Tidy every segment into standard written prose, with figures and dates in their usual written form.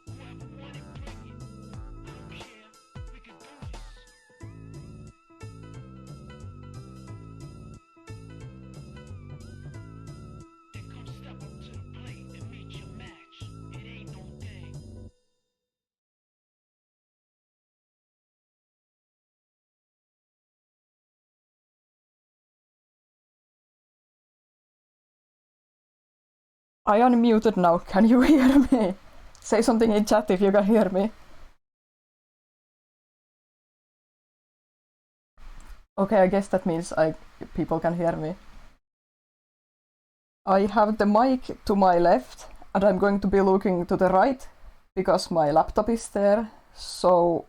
Whoever wanted, bring it. I unmuted now. Can you hear me? Say something in chat if you can hear me. Okay, I guess that means people can hear me. I have the mic to my left, and I'm going to be looking to the right because my laptop is there. So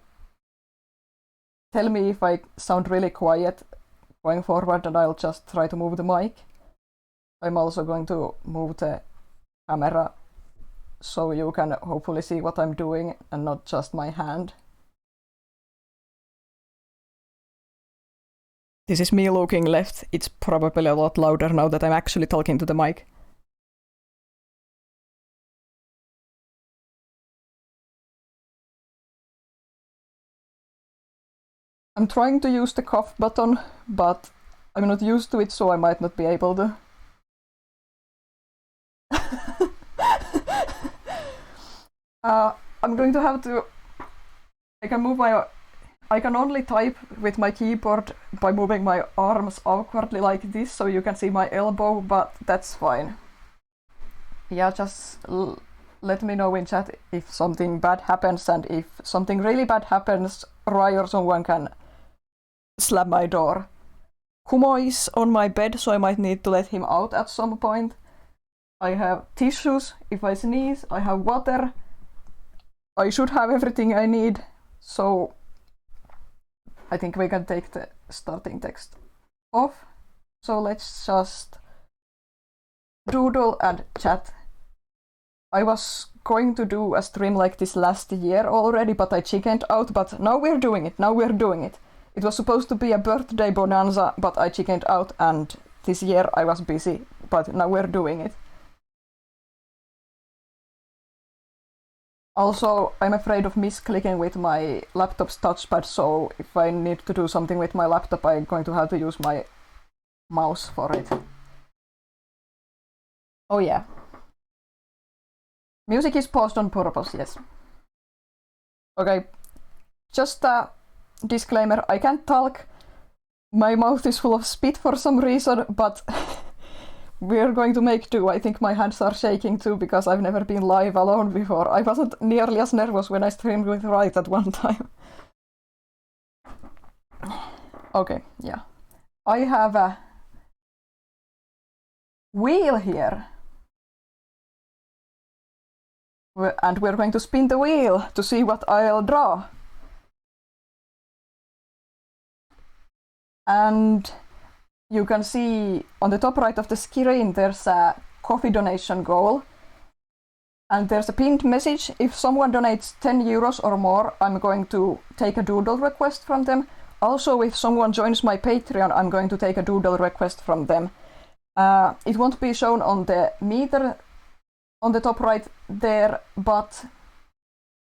tell me if I sound really quiet going forward, and I'll just try to move the mic. I'm also going to move the camera so you can hopefully see what I'm doing and not just my hand. This is me looking left. It's probably a lot louder now that I'm actually talking to the mic. I'm trying to use the cough button, but I'm not used to it, so I might not be able to. I'm going to have to... I can only type with my keyboard by moving my arms awkwardly like this, so you can see my elbow, but that's fine. Yeah, just let me know in chat if something bad happens, and if something really bad happens, Rai or someone can slam my door. Kumo is on my bed, so I might need to let him out at some point. I have tissues if I sneeze, I have water. I should have everything I need, so I think we can take the starting text off. So let's just doodle and chat. I was going to do a stream like this last year already, but I chickened out, but now we're doing it. It was supposed to be a birthday bonanza, but I chickened out, and this year I was busy, but now we're doing it. Also, I'm afraid of misclicking with my laptop's touchpad, so if I need to do something with my laptop, I'm going to have to use my mouse for it. Oh yeah. Music is paused on purpose, yes. Okay, just a disclaimer, I can't talk. My mouth is full of spit for some reason, but we're going to make do. I think my hands are shaking too because I've never been live alone before. I wasn't nearly as nervous when I streamed with Wright at one time. Okay, yeah. I have a wheel here. And we're going to spin the wheel to see what I'll draw. And you can see on the top right of the screen there's a coffee donation goal. And there's a pinned message. If someone donates 10 euros or more, I'm going to take a doodle request from them. Also, if someone joins my Patreon, I'm going to take a doodle request from them. It won't be shown on the meter on the top right there, but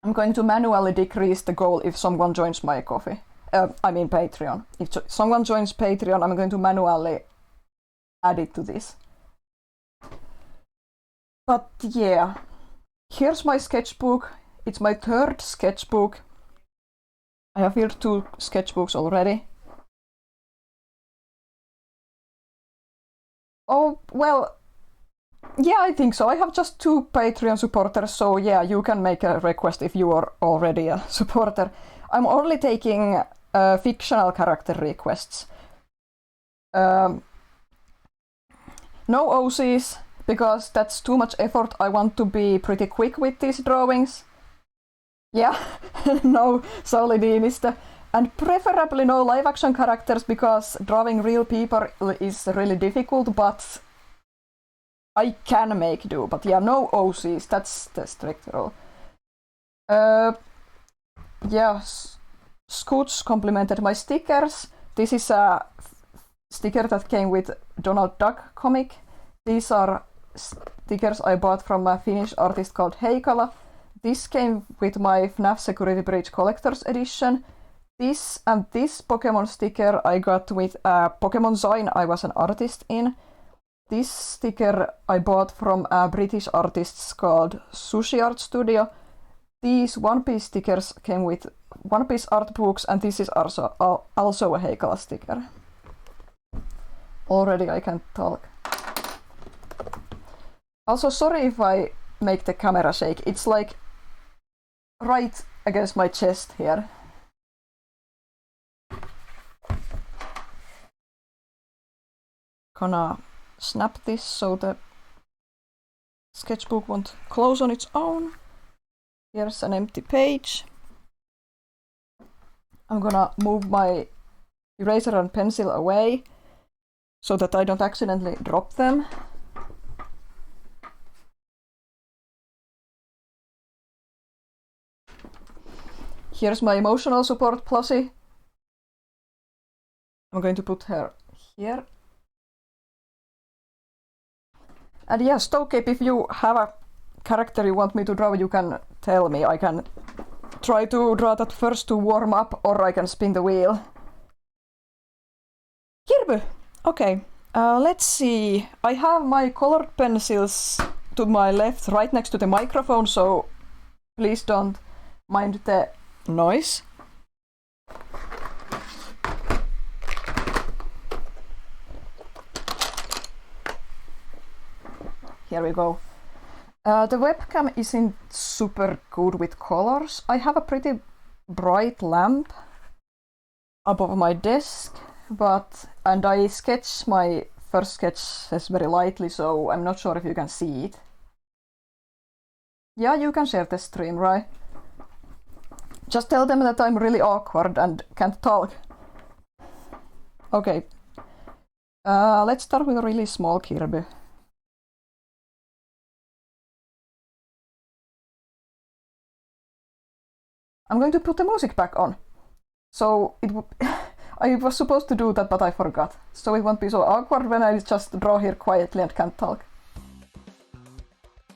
I'm going to manually decrease the goal if someone joins my Patreon. If someone joins Patreon, I'm going to manually add it to this. But yeah, here's my sketchbook. It's my third sketchbook. I have here 2 sketchbooks already. Oh, well, yeah, I think so. I have just 2 Patreon supporters, so yeah, you can make a request if you are already a supporter. I'm only taking fictional character requests. No OCs, because that's too much effort. I want to be pretty quick with these drawings. Yeah, no Solidinista. And preferably no live action characters, because drawing real people is really difficult, but I can make do. But yeah, no OCs, that's the strict rule. Yeah, Scoots complimented my stickers. This is a sticker that came with Donald Duck comic. These are stickers I bought from a Finnish artist called Heikala. This came with my FNAF Security Breach Collector's Edition. This and this Pokemon sticker I got with a Pokemon Sign I was an artist in. This sticker I bought from a British artist called Sushi Art Studio. These One Piece stickers came with One Piece art books, and this is also a Heikala sticker. Already I can't talk. Also, sorry if I make the camera shake. It's like right against my chest here. Gonna snap this so the sketchbook won't close on its own. Here's an empty page. I'm gonna move my eraser and pencil away so that I don't accidentally drop them. Here's my emotional support plushie. I'm going to put her here. And yeah, Stokeape, if you have a character you want me to draw, you can tell me. I can try to draw that first to warm up, or I can spin the wheel. Kirby! Okay, let's see. I have my colored pencils to my left, right next to the microphone, so please don't mind the noise. Here we go. The webcam isn't super good with colors. I have a pretty bright lamp above my desk, and I sketch my first sketches very lightly, so I'm not sure if you can see it. Yeah, you can share the stream, right? Just tell them that I'm really awkward and can't talk. Okay. Let's start with a really small Kirby. I'm going to put the music back on. So I was supposed to do that, but I forgot. So it won't be so awkward when I just draw here quietly and can't talk.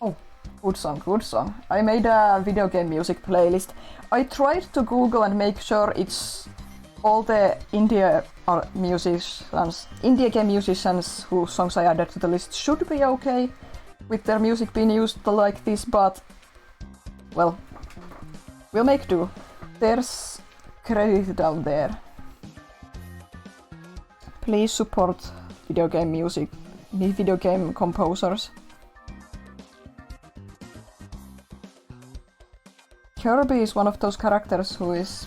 Oh, good song, good song. I made a video game music playlist. I tried to Google and make sure it's all the indie game musicians whose songs I added to the list should be okay with their music being used like this, but well, we'll make do. There's credit down there. Please support video game music, video game composers. Kirby is one of those characters who is...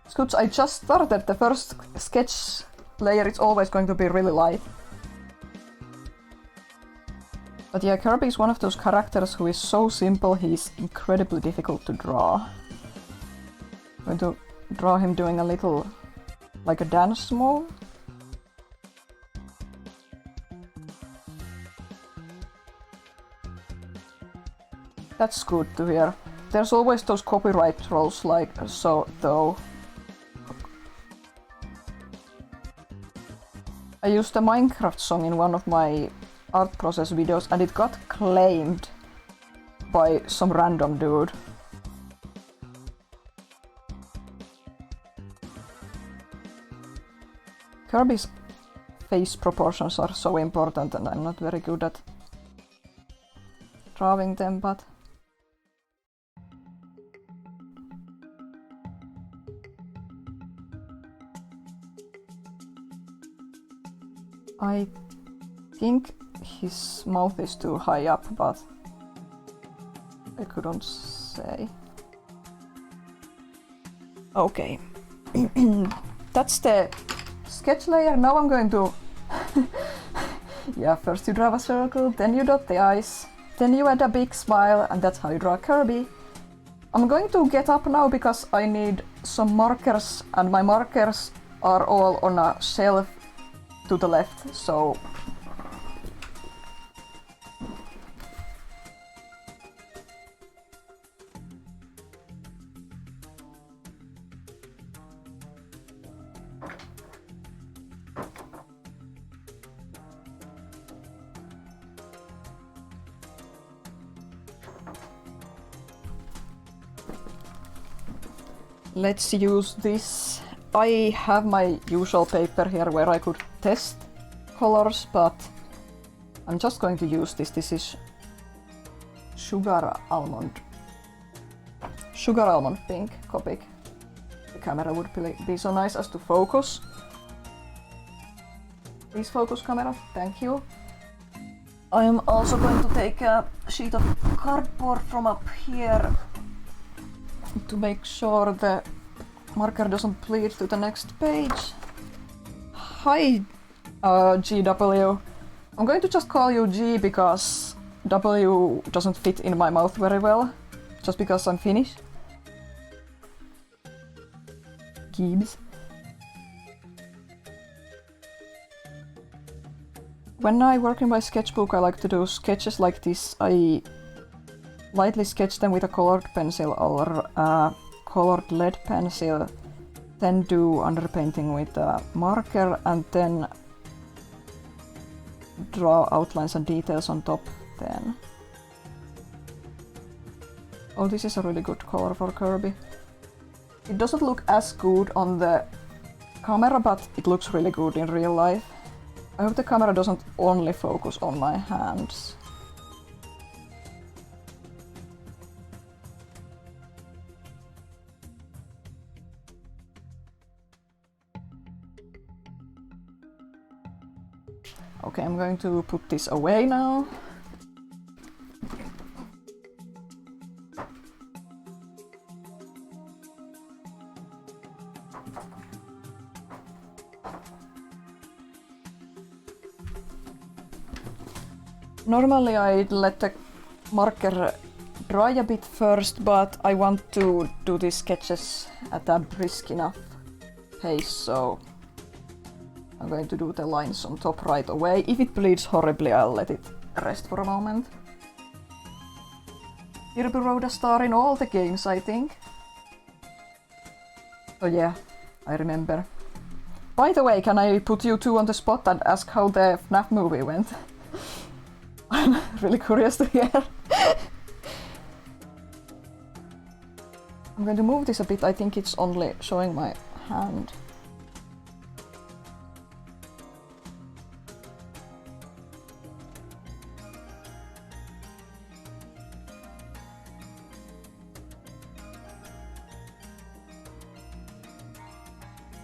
Scoots, I just started the first sketch layer, it's always going to be really light. But yeah, Kirby is one of those characters who is so simple, he's incredibly difficult to draw. I'm going to draw him doing a little, like a dance move. That's good to hear. There's always those copyright trolls like so, though. I used a Minecraft song in one of my art process videos and it got claimed by some random dude. Kirby's face proportions are so important and I'm not very good at drawing them, but I think his mouth is too high up, but I couldn't say. Okay. That's the sketch layer. Now I'm going to... yeah, first you draw a circle, then you dot the eyes, then you add a big smile, and that's how you draw Kirby. I'm going to get up now because I need some markers, and my markers are all on a shelf to the left, so... Let's use this. I have my usual paper here where I could test colors, but I'm just going to use this. This is sugar almond pink Copic. The camera would be so nice as to focus. Please focus, camera, thank you. I'm also going to take a sheet of cardboard from up here to make sure the marker doesn't bleed to the next page. Hi, GW. I'm going to just call you G because W doesn't fit in my mouth very well, just because I'm Finnish. Gibbs. When I work in my sketchbook, I like to do sketches like this. I lightly sketch them with a colored pencil or a colored lead pencil, then do underpainting with a marker, and then draw outlines and details on top then. Oh, this is a really good color for Kirby. It doesn't look as good on the camera, but it looks really good in real life. I hope the camera doesn't only focus on my hands. Okay, I'm going to put this away now. Normally I'd let the marker dry a bit first, but I want to do these sketches at a brisk enough pace, so I'm going to do the lines on top right away. If it bleeds horribly, I'll let it rest for a moment. Kirby wrote a star in all the games, I think. So yeah, I remember. By the way, can I put you two on the spot and ask how the FNAF movie went? I'm really curious to hear. I'm going to move this a bit. I think it's only showing my hand.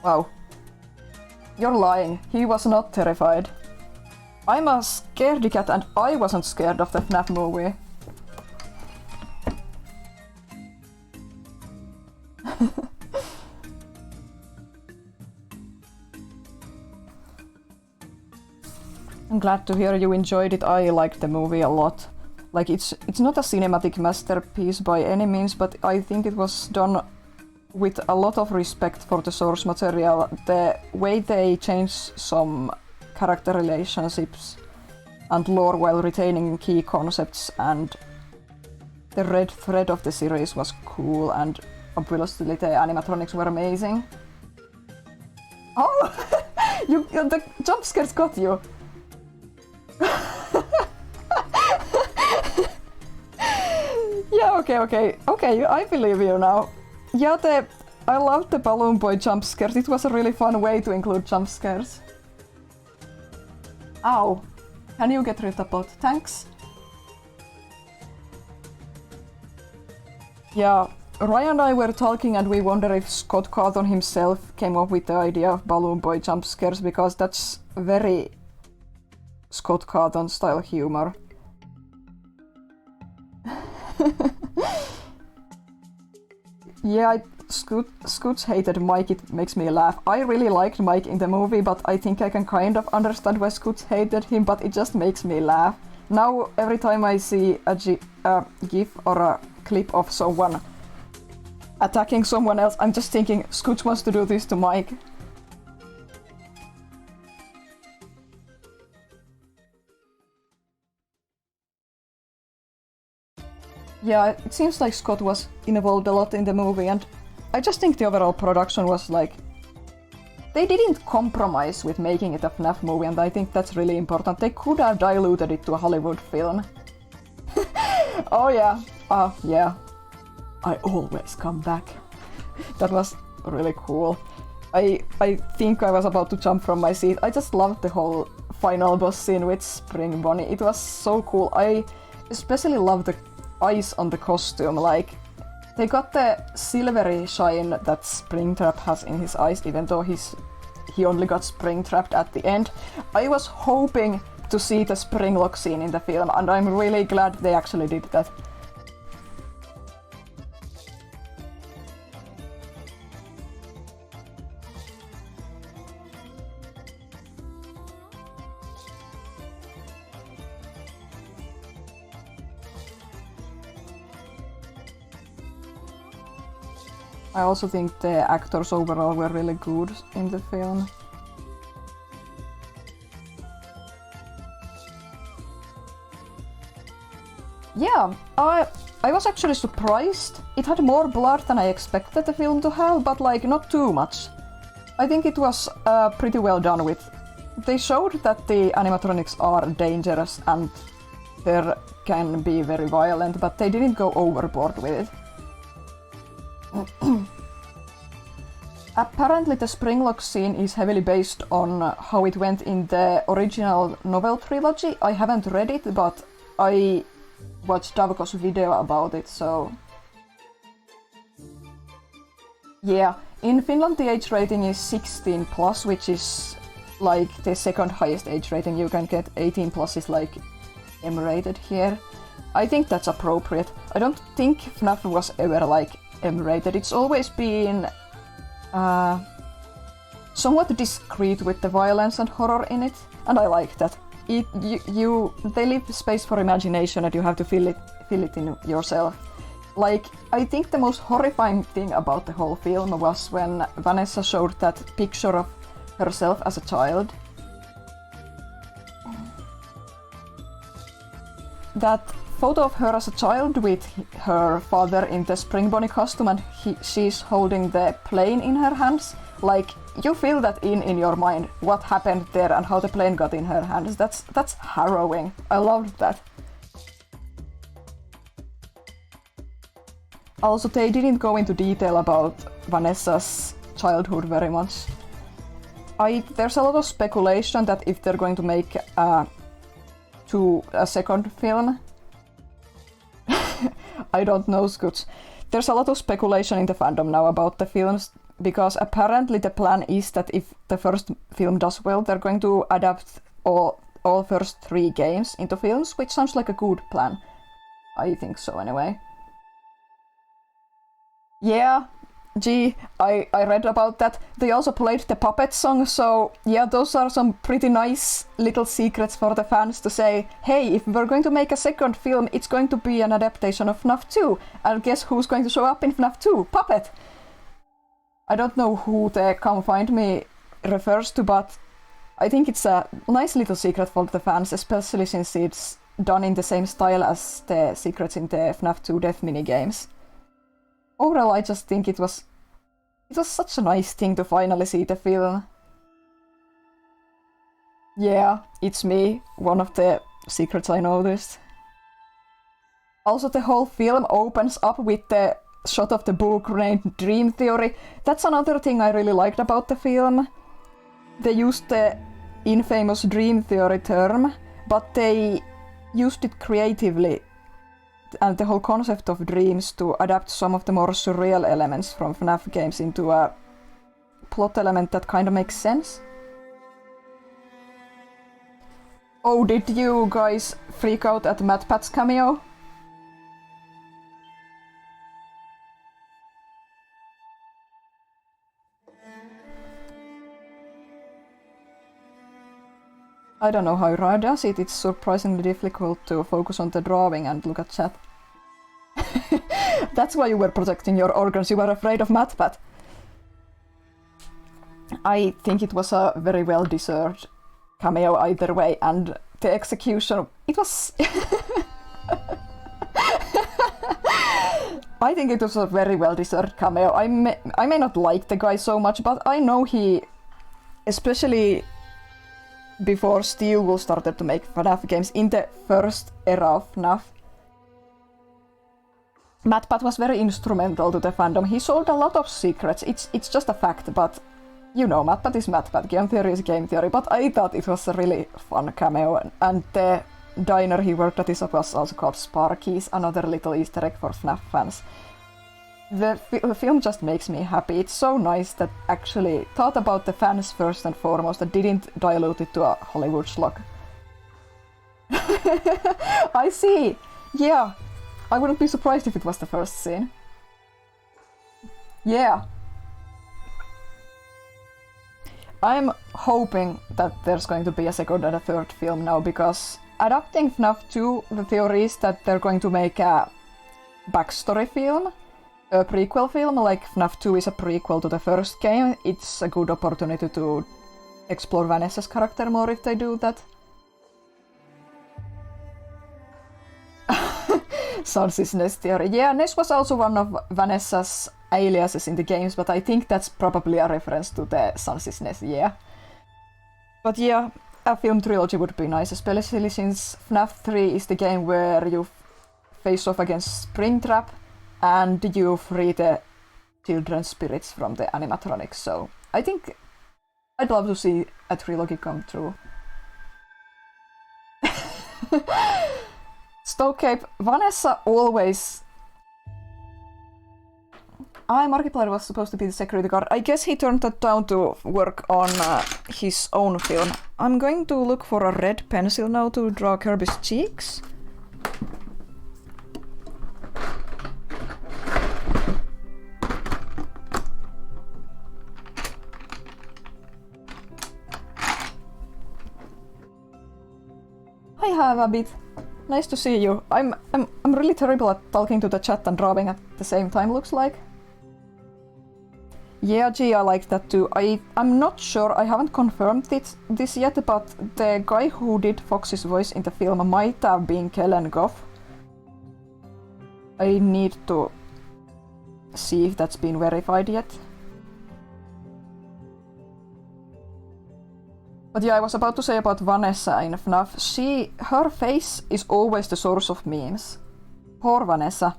Wow. You're lying. He was not terrified. I'm a scaredy cat and I wasn't scared of the FNAF movie. I'm glad to hear you enjoyed it. I liked the movie a lot. Like, it's not a cinematic masterpiece by any means, but I think it was done with a lot of respect for the source material. The way they changed some character relationships and lore while retaining key concepts, and the red thread of the series was cool, and obviously the animatronics were amazing. Oh! The jump scares got you! Yeah, okay, I believe you now. Yeah, I loved the Balloon Boy jump scares. It was a really fun way to include jump scares. Ow. Can you get rid of bot? Thanks. Yeah, Ryan and I were talking and we wonder if Scott Cawthon himself came up with the idea of Balloon Boy jump scares, because that's very Scott Cawthon style humor. Yeah, Scoots hated Mike, it makes me laugh. I really liked Mike in the movie, but I think I can kind of understand why Scoots hated him, but it just makes me laugh. Now, every time I see a GIF or a clip of someone attacking someone else, I'm just thinking, Scoots wants to do this to Mike. Yeah, it seems like Scott was involved a lot in the movie, and I just think the overall production was like... They didn't compromise with making it a FNAF movie, and I think that's really important. They could have diluted it to a Hollywood film. Oh yeah, yeah. I always come back. That was really cool. I think I was about to jump from my seat. I just loved the whole final boss scene with Spring Bonnie. It was so cool. I especially loved the eyes on the costume. Like, they got the silvery shine that Springtrap has in his eyes, even though he only got Springtrapped at the end. I was hoping to see the spring lock scene in the film, and I'm really glad they actually did that. I also think the actors overall were really good in the film. Yeah, I was actually surprised. It had more blood than I expected the film to have, but like not too much. I think it was pretty well done with. They showed that the animatronics are dangerous and they can be very violent, but they didn't go overboard with it. Apparently the Springlock scene is heavily based on how it went in the original novel trilogy. I haven't read it, but I watched Davko's video about it, so... Yeah, in Finland the age rating is 16+, which is like the second highest age rating you can get. 18+ is like M-rated here. I think that's appropriate. I don't think FNAF was ever like M-rated. It's always been somewhat discreet with the violence and horror in it, and I like that. They leave space for imagination and you have to feel it in yourself. Like, I think the most horrifying thing about the whole film was when Vanessa showed that picture of herself as a child. That photo of her as a child with her father in the Spring Bonnie costume and she's holding the plane in her hands. Like, you feel that in your mind, what happened there and how the plane got in her hands. That's harrowing. I loved that. Also, they didn't go into detail about Vanessa's childhood very much. There's a lot of speculation that if they're going to make a second film, I don't know, Scoots. There's a lot of speculation in the fandom now about the films, because apparently the plan is that if the first film does well, they're going to adapt all first 3 games into films, which sounds like a good plan. I think so, anyway. Yeah, gee, I read about that. They also played the Puppet song, so yeah, those are some pretty nice little secrets for the fans to say, hey, if we're going to make a second film, it's going to be an adaptation of FNAF 2. And guess who's going to show up in FNAF 2? Puppet! I don't know who the Come Find Me refers to, but I think it's a nice little secret for the fans, especially since it's done in the same style as the secrets in the FNAF 2 Death minigames. Overall, I just think it was such a nice thing to finally see the film. Yeah, it's me, one of the secrets I noticed. Also, the whole film opens up with the shot of the book named Dream Theory. That's another thing I really liked about the film. They used the infamous Dream Theory term, but they used it creatively, and the whole concept of dreams, to adapt some of the more surreal elements from FNAF games into a plot element that kind of makes sense. Oh, did you guys freak out at MatPat's cameo? I don't know how Ra does it. It's surprisingly difficult to focus on the drawing and look at chat. That's why you were protecting your organs. You were afraid of MatPat. I think it was a very well-deserved cameo either way, and the execution, it was... I think it was a very well-deserved cameo. I may not like the guy so much, but I know he, especially before Steve Wool started to make FNAF games in the first era of FNAF, MatPat was very instrumental to the fandom. He sold a lot of secrets. It's just a fact, but you know, MatPat is MatPat, game theory is game theory, but I thought it was a really fun cameo, and the diner he worked at was also called Sparky's, another little Easter egg for FNAF fans. The film just makes me happy. It's so nice that actually thought about the fans first and foremost and didn't dilute it to a Hollywood slog. I see! Yeah, I wouldn't be surprised if it was the first scene. Yeah. I'm hoping that there's going to be a second and a third film now, because adapting FNAF 2, the theory is that they're going to make a backstory film, a prequel film, like FNAF 2 is a prequel to the first game. It's a good opportunity to explore Vanessa's character more if they do that. Sansi's Ness theory. Yeah, Ness was also one of Vanessa's aliases in the games, but I think that's probably a reference to the Sansi's Ness, yeah. But yeah, a film trilogy would be nice, especially since FNAF 3 is the game where you face off against Springtrap and you free the children's spirits from the animatronics, so I think I'd love to see a trilogy come true. Stokecape, Vanessa always... Markiplier was supposed to be the security guard. I guess he turned that down to work on his own film. I'm going to look for a red pencil now to draw Kirby's cheeks. Hi Habit. Nice to see you. I'm really terrible at talking to the chat and drawing at the same time, looks like. Yeah, gee, I like that too. I'm not sure, I haven't confirmed this yet, but the guy who did Fox's voice in the film might have been Kellen Goff. I need to see if that's been verified yet. But yeah, I was about to say about Vanessa in FNAF. Her face is always the source of memes. Poor Vanessa.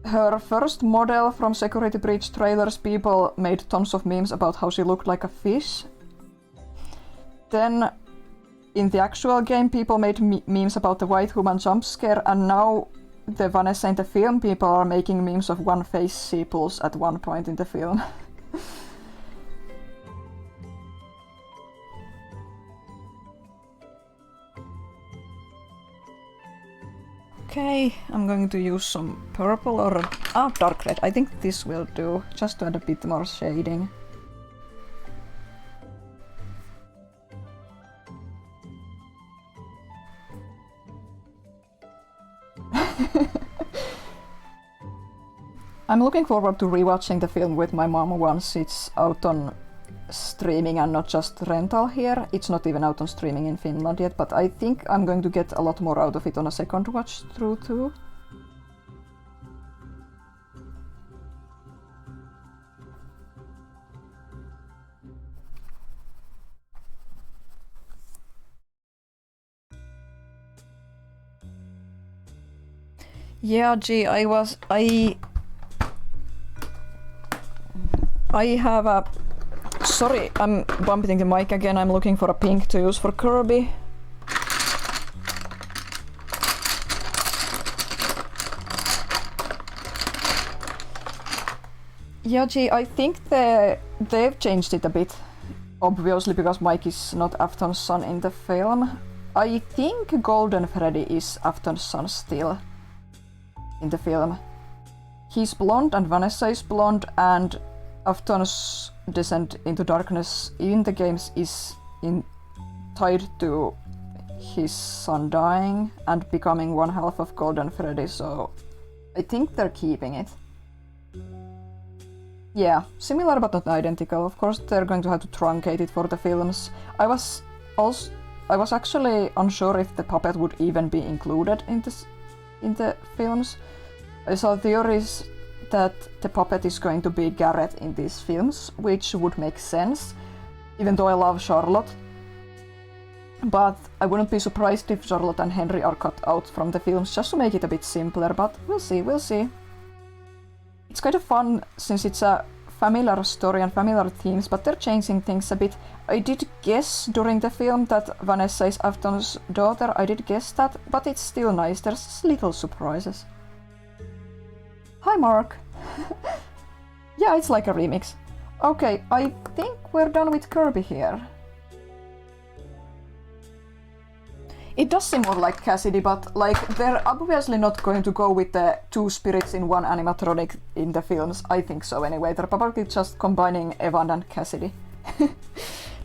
Her first model from Security Breach trailers, people made tons of memes about how she looked like a fish. Then, in the actual game, people made memes about the white woman jump scare, and now the Vanessa in the film, people are making memes of one face she pulls at one point in the film. Okay, I'm going to use some purple or dark red. I think this will do, just to add a bit more shading. I'm looking forward to rewatching the film with my mom once it's out on streaming and not just rental here. It's not even out on streaming in Finland yet, but I think I'm going to get a lot more out of it on a second watch through too. Yeah, gee, I have a... Sorry, I'm bumping the mic again. I'm looking for a pink to use for Kirby. Yeah, gee, I think they've changed it a bit. Obviously, because Mike is not Afton's son in the film. I think Golden Freddy is Afton's son still in the film. He's blonde and Vanessa is blonde, and Afton's descent into darkness in the games is tied to his son dying and becoming one half of Golden Freddy, so I think they're keeping it. Yeah, similar but not identical. Of course, they're going to have to truncate it for the films. I was actually unsure if the puppet would even be included in the films. I saw theories that the puppet is going to be Garrett in these films, which would make sense, even though I love Charlotte. But I wouldn't be surprised if Charlotte and Henry are cut out from the films just to make it a bit simpler, but we'll see. It's kind of fun since it's a familiar story and familiar themes, but they're changing things a bit. I did guess during the film that Vanessa is Afton's daughter, I did guess that, but it's still nice, there's little surprises. Hi Mark! Yeah, it's like a remix. Okay, I think we're done with Kirby here. It does seem more like Cassidy, but like they're obviously not going to go with the two spirits in one animatronic in the films. I think so anyway. They're probably just combining Evan and Cassidy.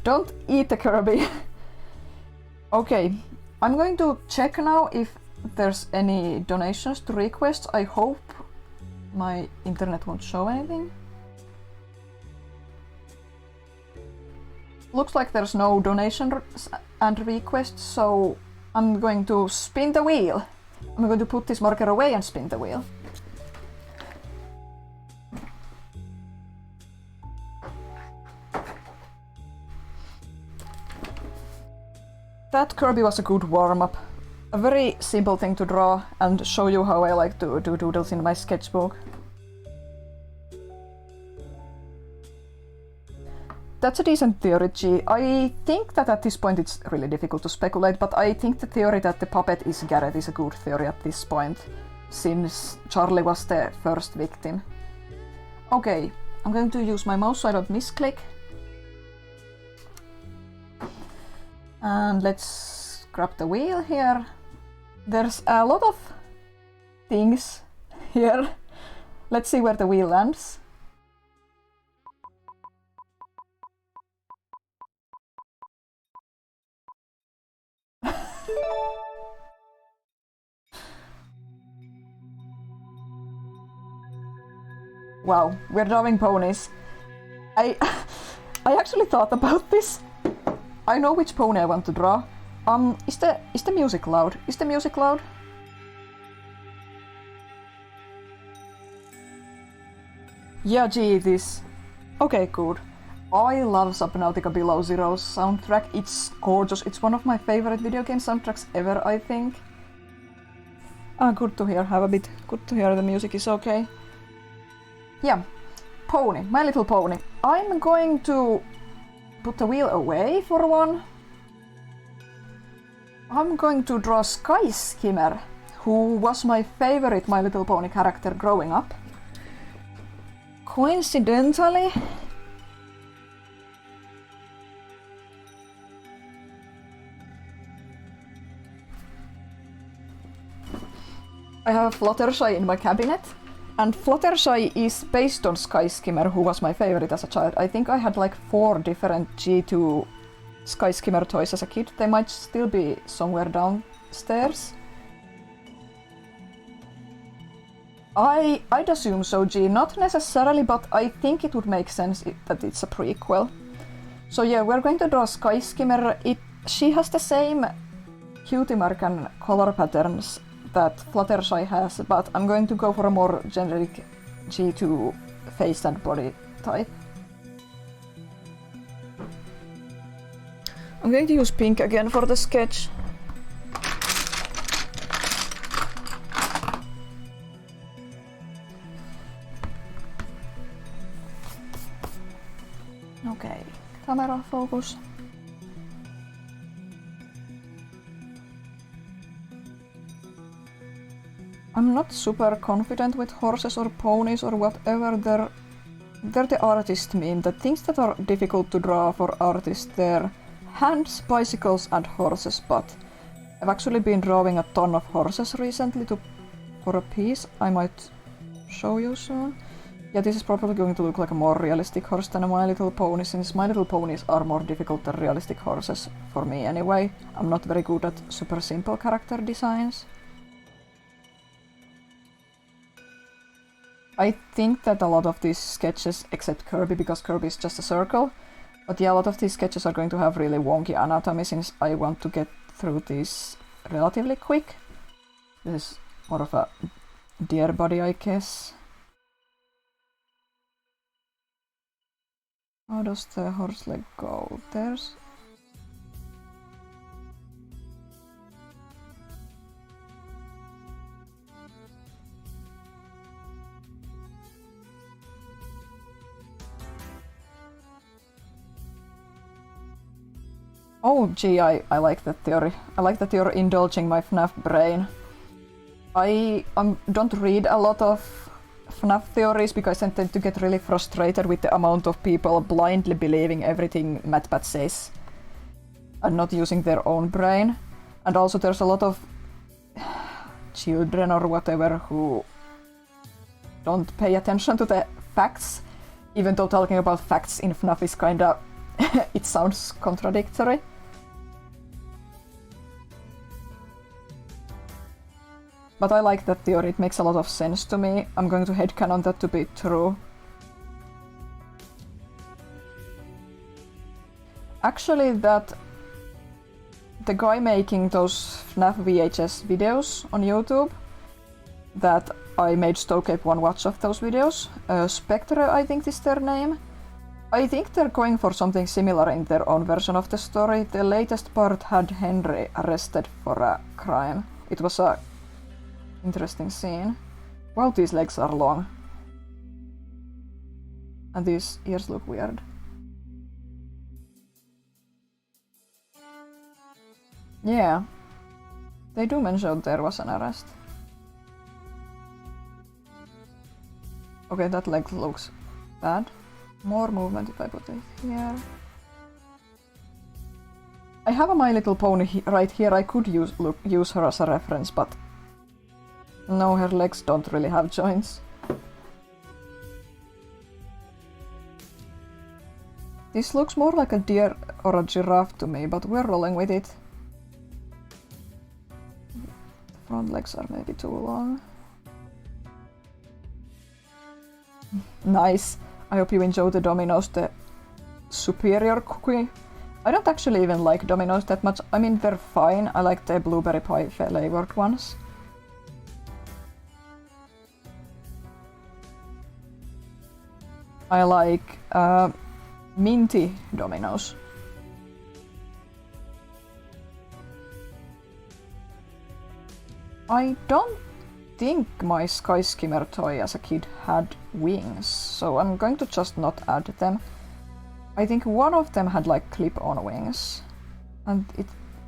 Don't eat the Kirby. Okay, I'm going to check now if there's any donations to requests. I hope my internet won't show anything. Looks like there's no donation and requests, so I'm going to spin the wheel. I'm going to put this marker away and spin the wheel. That Kirby was a good warm-up. A very simple thing to draw and show you how I like to do doodles in my sketchbook. That's a decent theory, G. I think that at this point it's really difficult to speculate, but I think the theory that the puppet is Garrett is a good theory at this point, since Charlie was the first victim. Okay, I'm going to use my mouse so I don't misclick. And let's grab the wheel here. There's a lot of things here. Let's see where the wheel lands. Wow, we're drawing ponies. I actually thought about this. I know which pony I want to draw. Is the music loud? Is the music loud? Yeah, gee, it is. Okay, good. I love Subnautica Below Zero's soundtrack. It's gorgeous. It's one of my favorite video game soundtracks ever, I think. Good to hear. Good to hear the music is okay. Yeah, pony, My Little Pony. I'm going to put the wheel away for one. I'm going to draw Sky Skimmer, who was my favorite My Little Pony character growing up. Coincidentally, I have Fluttershy in my cabinet. And Fluttershy is based on Sky Skimmer, who was my favorite as a child. I think I had like 4 different G2 Sky Skimmer toys as a kid. They might still be somewhere downstairs. I'd assume so, G. Not necessarily, but I think it would make sense that it's a prequel. So yeah, we're going to draw Sky Skimmer. She has the same cutie mark and color patterns that Fluttershy has, but I'm going to go for a more generic G2 face and body type. I'm going to use pink again for the sketch. Okay, camera focus. I'm not super confident with horses or ponies or whatever. They're the artist meme. The things that are difficult to draw for artists, they're hands, bicycles and horses, but I've actually been drawing a ton of horses recently for a piece I might show you soon. Yeah, this is probably going to look like a more realistic horse than a My Little Pony, since My Little Ponies are more difficult than realistic horses for me anyway. I'm not very good at super simple character designs. I think that a lot of these sketches, except Kirby, because Kirby is just a circle, but yeah, a lot of these sketches are going to have really wonky anatomy since I want to get through these relatively quick. This is more of a deer body, I guess. How does the horse leg go? There's... Oh gee, I like that theory. I like that you're indulging my FNAF brain. I don't read a lot of FNAF theories because I tend to get really frustrated with the amount of people blindly believing everything MatPat says and not using their own brain. And also there's a lot of children or whatever who don't pay attention to the facts, even though talking about facts in FNAF is kinda... it sounds contradictory. But I like that theory, it makes a lot of sense to me. I'm going to headcanon that to be true. Actually, that the guy making those FNAF VHS videos on YouTube, that I made Stokeape one watch of those videos, Spectre I think is their name. I think they're going for something similar in their own version of the story. The latest part had Henry arrested for a crime. It was a interesting scene. Wow, these legs are long. And these ears look weird. Yeah. They do mention there was an arrest. Okay, that leg looks bad. More movement if I put it here. I have a My Little Pony right here. I could use her as a reference, but no, her legs don't really have joints. This looks more like a deer or a giraffe to me, but we're rolling with it. The front legs are maybe too long. Nice. I hope you enjoy the Domino's, the superior cookie. I don't actually even like Domino's that much. I mean, they're fine. I like the blueberry pie flavored ones. I like minty Domino's. I don't think my Sky Skimmer toy as a kid had wings, so I'm going to just not add them. I think one of them had like clip-on wings, and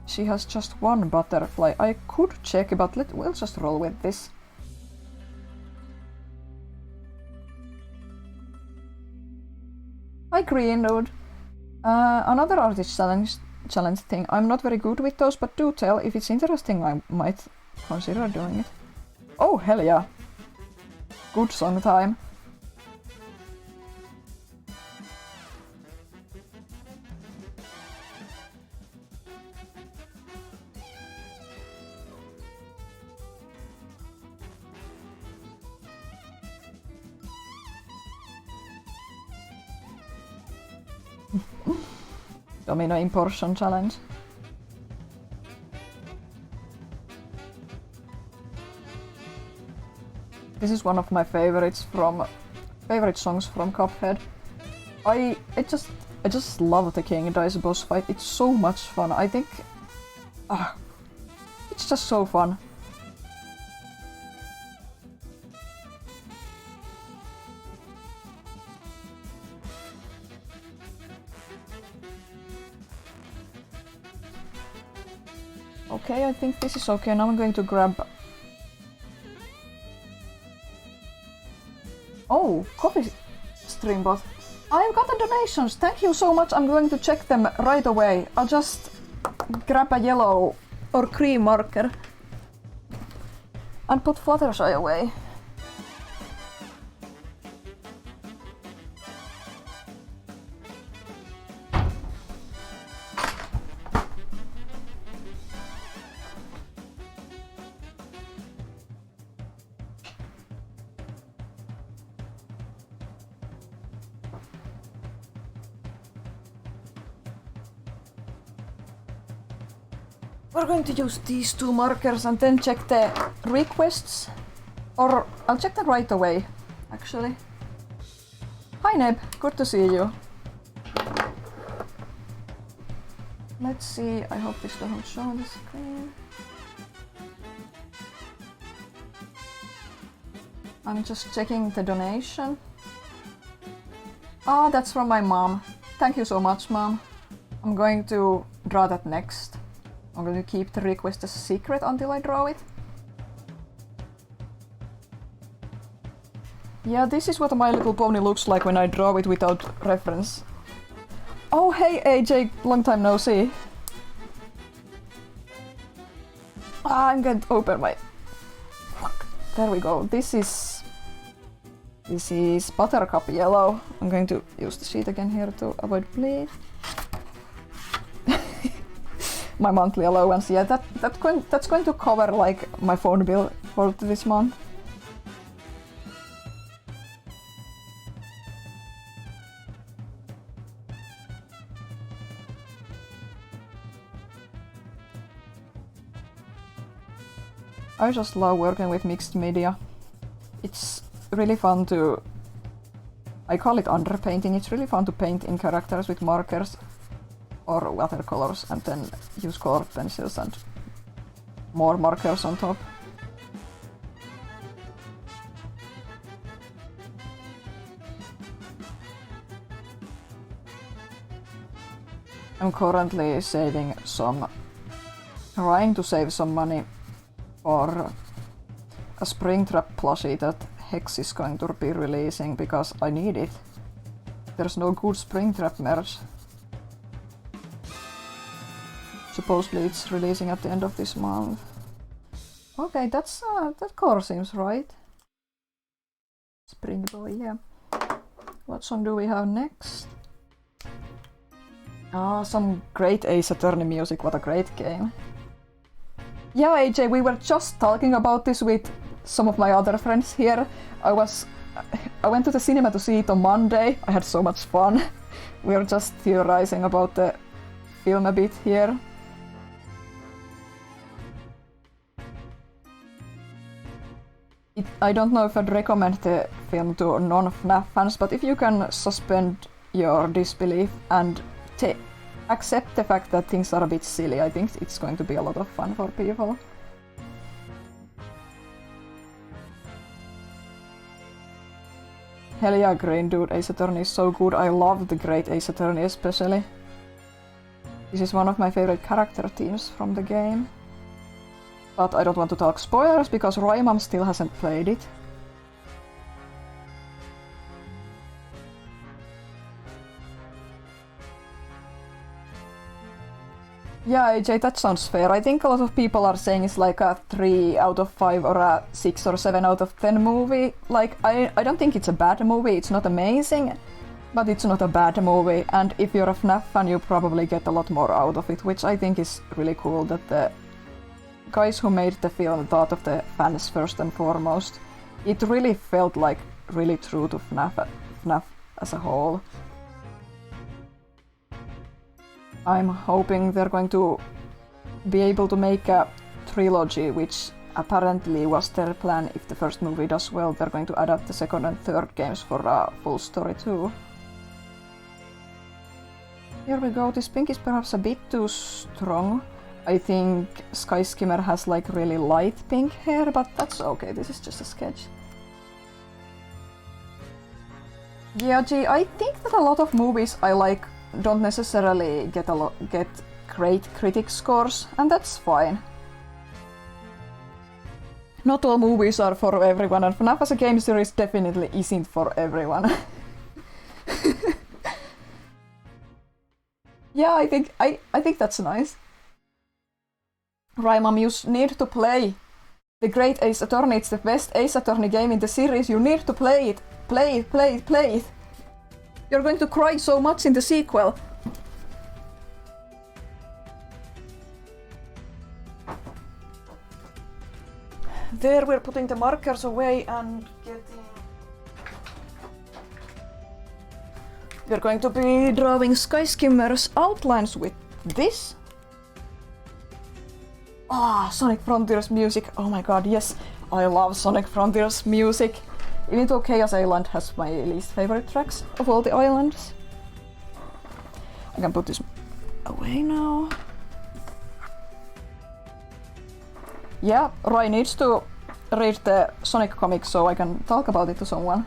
she has just one butterfly. I could check, but we'll just roll with this. Hi Green Dude! Another artist challenge thing. I'm not very good with those, but do tell. If it's interesting, I might consider doing it. Oh, hell yeah! Good song time. Domino Importion Challenge. This is one of my favorite songs from Cuphead. I just love the King Dice boss fight. It's so much fun. I think it's just so fun. Okay, I think this is okay. Now I'm going to grab... Oh, coffee streambot. I've got the donations. Thank you so much. I'm going to check them right away. I'll just grab a yellow or cream marker and put Fluttershy away. We're going to use these two markers and then check the requests. Or I'll check them right away, actually. Hi Neb, good to see you. Let's see, I hope this doesn't show on the screen. I'm just checking the donation. Ah, that's from my mom. Thank you so much, Mom. I'm going to draw that next. I'm going to keep the request as a secret until I draw it. Yeah, this is what My Little Pony looks like when I draw it without reference. Oh hey AJ, long time no see. I'm going to open my... Fuck. There we go. This is Buttercup Yellow. I'm going to use the sheet again here to avoid bleed. My monthly allowance, yeah, that's going to cover like my phone bill for this month. I just love working with mixed media. It's really fun to... I call it underpainting. It's really fun to paint in characters with markers or watercolors and then use colored pencils and more markers on top. I'm currently trying to save some money for a Springtrap plushie that Hex is going to be releasing because I need it. There's no good Springtrap merch. Supposedly it's releasing at the end of this month. Okay, that color seems right. Spring Boy, yeah. What song do we have next? Some great Ace Attorney music, what a great game. Yeah, AJ, we were just talking about this with some of my other friends here. I went to the cinema to see it on Monday. I had so much fun. We were just theorizing about the film a bit here. I don't know if I'd recommend the film to non-FNAF fans, but if you can suspend your disbelief and accept the fact that things are a bit silly, I think it's going to be a lot of fun for people. Hell yeah, Green Dude, Ace Attorney is so good. I love the Great Ace Attorney especially. This is one of my favorite character teams from the game. But I don't want to talk spoilers because Roymam still hasn't played it. Yeah, AJ, that sounds fair. I think a lot of people are saying it's like a 3 out of 5 or a 6 or 7 out of 10 movie. Like, I don't think it's a bad movie. It's not amazing, but it's not a bad movie. And if you're a FNAF fan, you probably get a lot more out of it, which I think is really cool that the guys who made the film thought of the fans first and foremost. It really felt like really true to FNAF as a whole. I'm hoping they're going to be able to make a trilogy, which apparently was their plan. If the first movie does well, they're going to adapt the second and third games for a full story too. Here we go, this pink is perhaps a bit too strong. I think Sky Skimmer has like really light pink hair, but that's okay, this is just a sketch. Yeah, gee, I think that a lot of movies I like don't necessarily get great critic scores, and that's fine. Not all movies are for everyone, and FNAF as a game series definitely isn't for everyone. Yeah, I think that's nice. Raimam, you need to play the Great Ace Attorney. It's the best Ace Attorney game in the series. You need to play it. Play it, play it, play it. You're going to cry so much in the sequel. There, we're putting the markers away and getting... We're going to be drawing Sky Skimmer's outlines with this. Sonic Frontiers music. Oh my god, yes. I love Sonic Frontiers music. Even though Chaos Island has my least favorite tracks of all the islands. I can put this away now. Yeah, Roy needs to read the Sonic comics so I can talk about it to someone.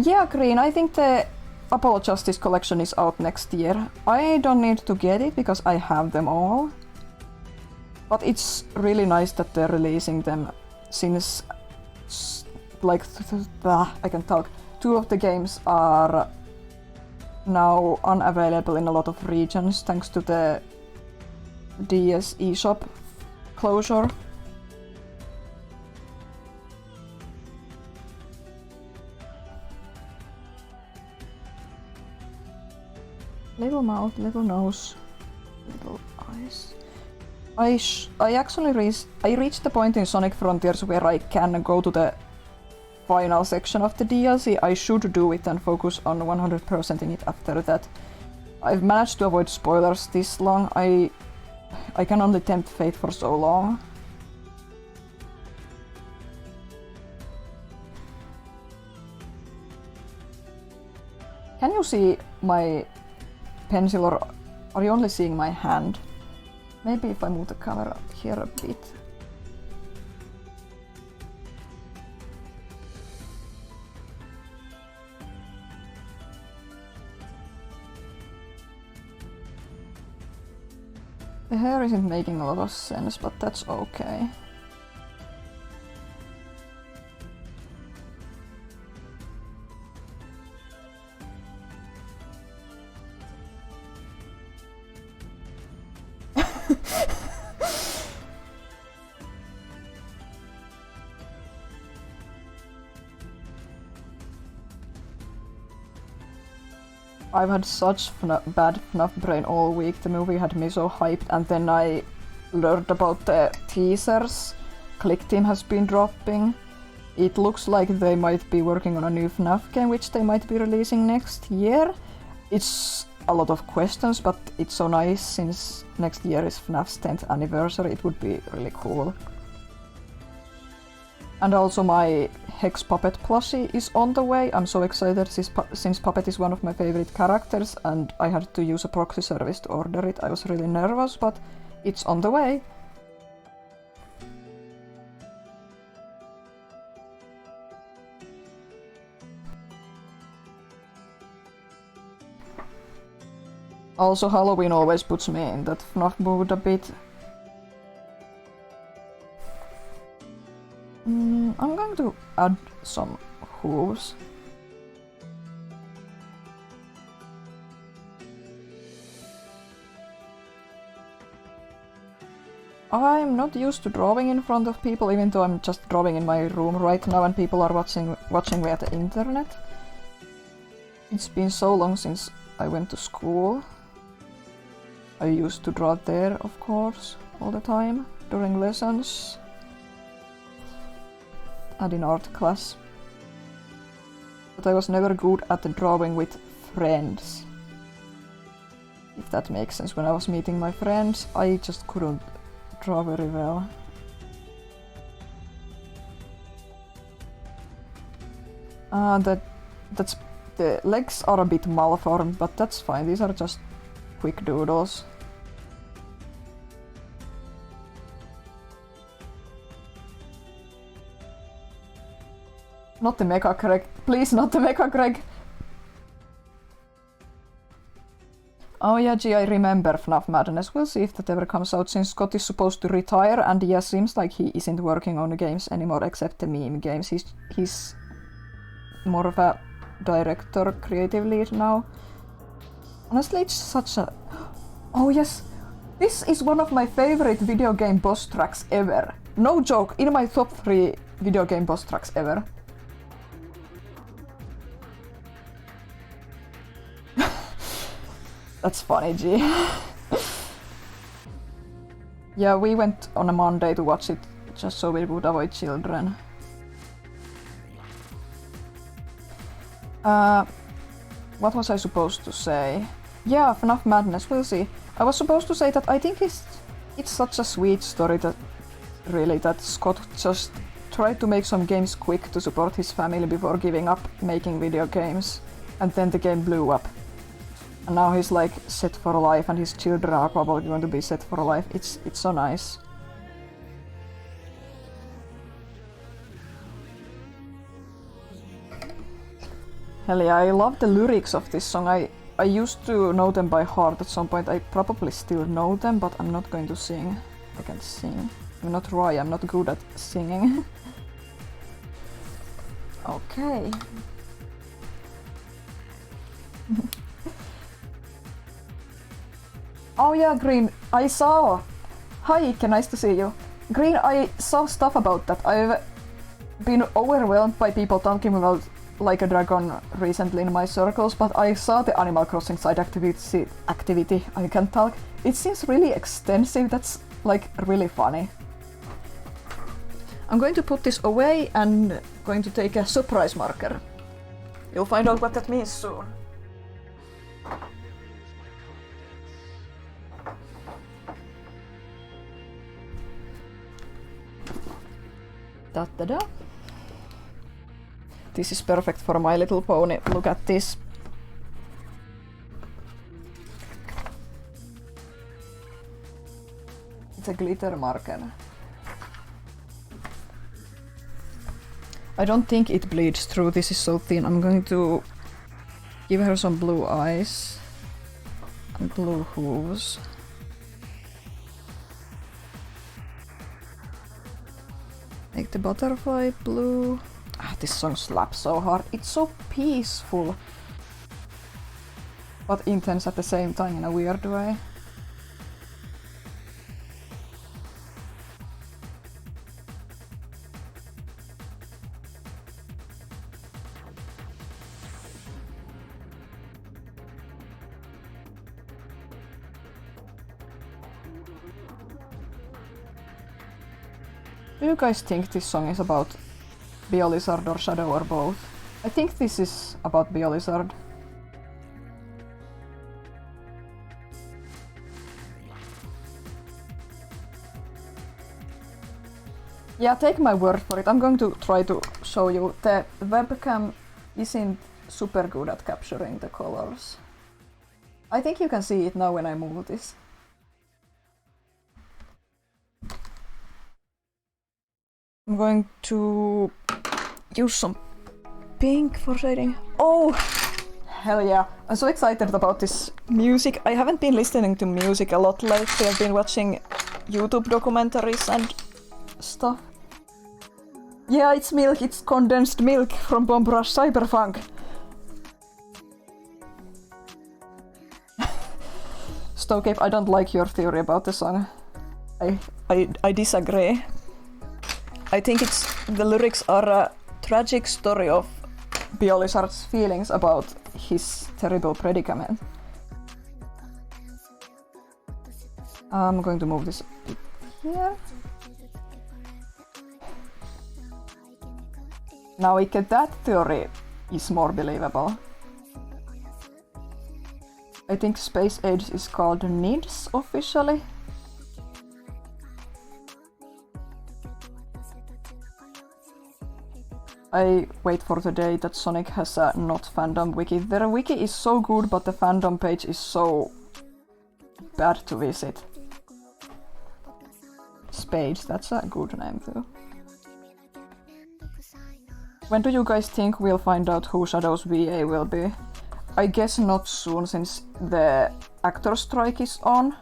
Yeah, Green, I think the Apollo Justice collection is out next year. I don't need to get it because I have them all. But it's really nice that they're releasing them since, like, I can talk. 2 of the games are now unavailable in a lot of regions thanks to the DS eShop closure. Little mouth, little nose, little eyes. I actually reached the point in Sonic Frontiers where I can go to the final section of the DLC. I should do it and focus on 100%ing it after that. I've managed to avoid spoilers this long. I can only tempt fate for so long. Can you see my pencil or are you only seeing my hand? Maybe if I move the camera here a bit. The hair isn't making a lot of sense, but that's okay. I've had such bad FNAF brain all week. The movie had me so hyped, and then I learned about the teasers Click Team has been dropping. It looks like they might be working on a new FNAF game, which they might be releasing next year. It's a lot of questions, but it's so nice since next year is FNAF's 10th anniversary. It would be really cool. And also my Hex Puppet plushie is on the way. I'm so excited since Puppet is one of my favorite characters and I had to use a proxy service to order it. I was really nervous, but it's on the way. Also, Halloween always puts me in that FNAF mood a bit. I'm going to add some hooves. I'm not used to drawing in front of people, even though I'm just drawing in my room right now and people are watching via the internet. It's been so long since I went to school. I used to draw there, of course, all the time, during lessons. And in art class. But I was never good at drawing with friends. If that makes sense. When I was meeting my friends, I just couldn't draw very well. That's the legs are a bit malformed, but that's fine. These are just quick doodles. Not the Mecha Greg. Please, not the Mecha Greg. Oh yeah, gee, I remember FNAF Madness. We'll see if that ever comes out, since Scott is supposed to retire, and yeah, seems like he isn't working on the games anymore, except the meme games. He's more of a director, creative lead now. Honestly, it's such a... Oh yes! This is one of my favorite video game boss tracks ever. No joke, in my top 3 video game boss tracks ever. That's funny, G. Yeah, we went on a Monday to watch it, just so we would avoid children. What was I supposed to say? Yeah, FNAF Madness, we'll see. I was supposed to say that I think it's such a sweet story that Scott just tried to make some games quick to support his family before giving up making video games, and then the game blew up. And now he's like set for life, and his children are probably going to be set for life. It's so nice. Hell yeah, I love the lyrics of this song. I used to know them by heart at some point. I probably still know them, but I'm not going to sing. I can't sing. I'm not Roy, I'm not good at singing. Okay. Oh yeah, Green, I saw. Hi Ike, nice to see you. Green, I saw stuff about that. I've been overwhelmed by people talking about Like a Dragon recently in my circles, but I saw the Animal Crossing side activity, I can talk. It seems really extensive, that's like really funny. I'm going to put this away and going to take a surprise marker. You'll find out what that means soon. Da-da-da. This is perfect for My Little Pony. Look at this. It's a glitter marker. I don't think it bleeds through. This is so thin. I'm going to give her some blue eyes and blue hooves. Make the butterfly blue. Ah, this song slaps so hard. It's so peaceful, but intense at the same time in a weird way. Do you guys think this song is about Biolizard or Shadow or both? I think this is about Biolizard. Yeah, take my word for it. I'm going to try to show you. The webcam isn't super good at capturing the colors. I think you can see it now when I move this. I'm going to use some pink for shading. Oh, hell yeah. I'm so excited about this music. I haven't been listening to music a lot lately. I've been watching YouTube documentaries and stuff. Yeah, it's milk. It's condensed milk from Bomb Rush Cyberpunk. Stokeape, I don't like your theory about the song. I disagree. I think the lyrics are a tragic story of Biolizard's feelings about his terrible predicament. I'm going to move this a bit here. Now that theory is more believable. I think Space Age is called NIDS officially. I wait for the day that Sonic has a not fandom wiki. Their wiki is so good, but the fandom page is so bad to visit. Spage, that's a good name too. When do you guys think we'll find out who Shadow's VA will be? I guess not soon, since the actor strike is on.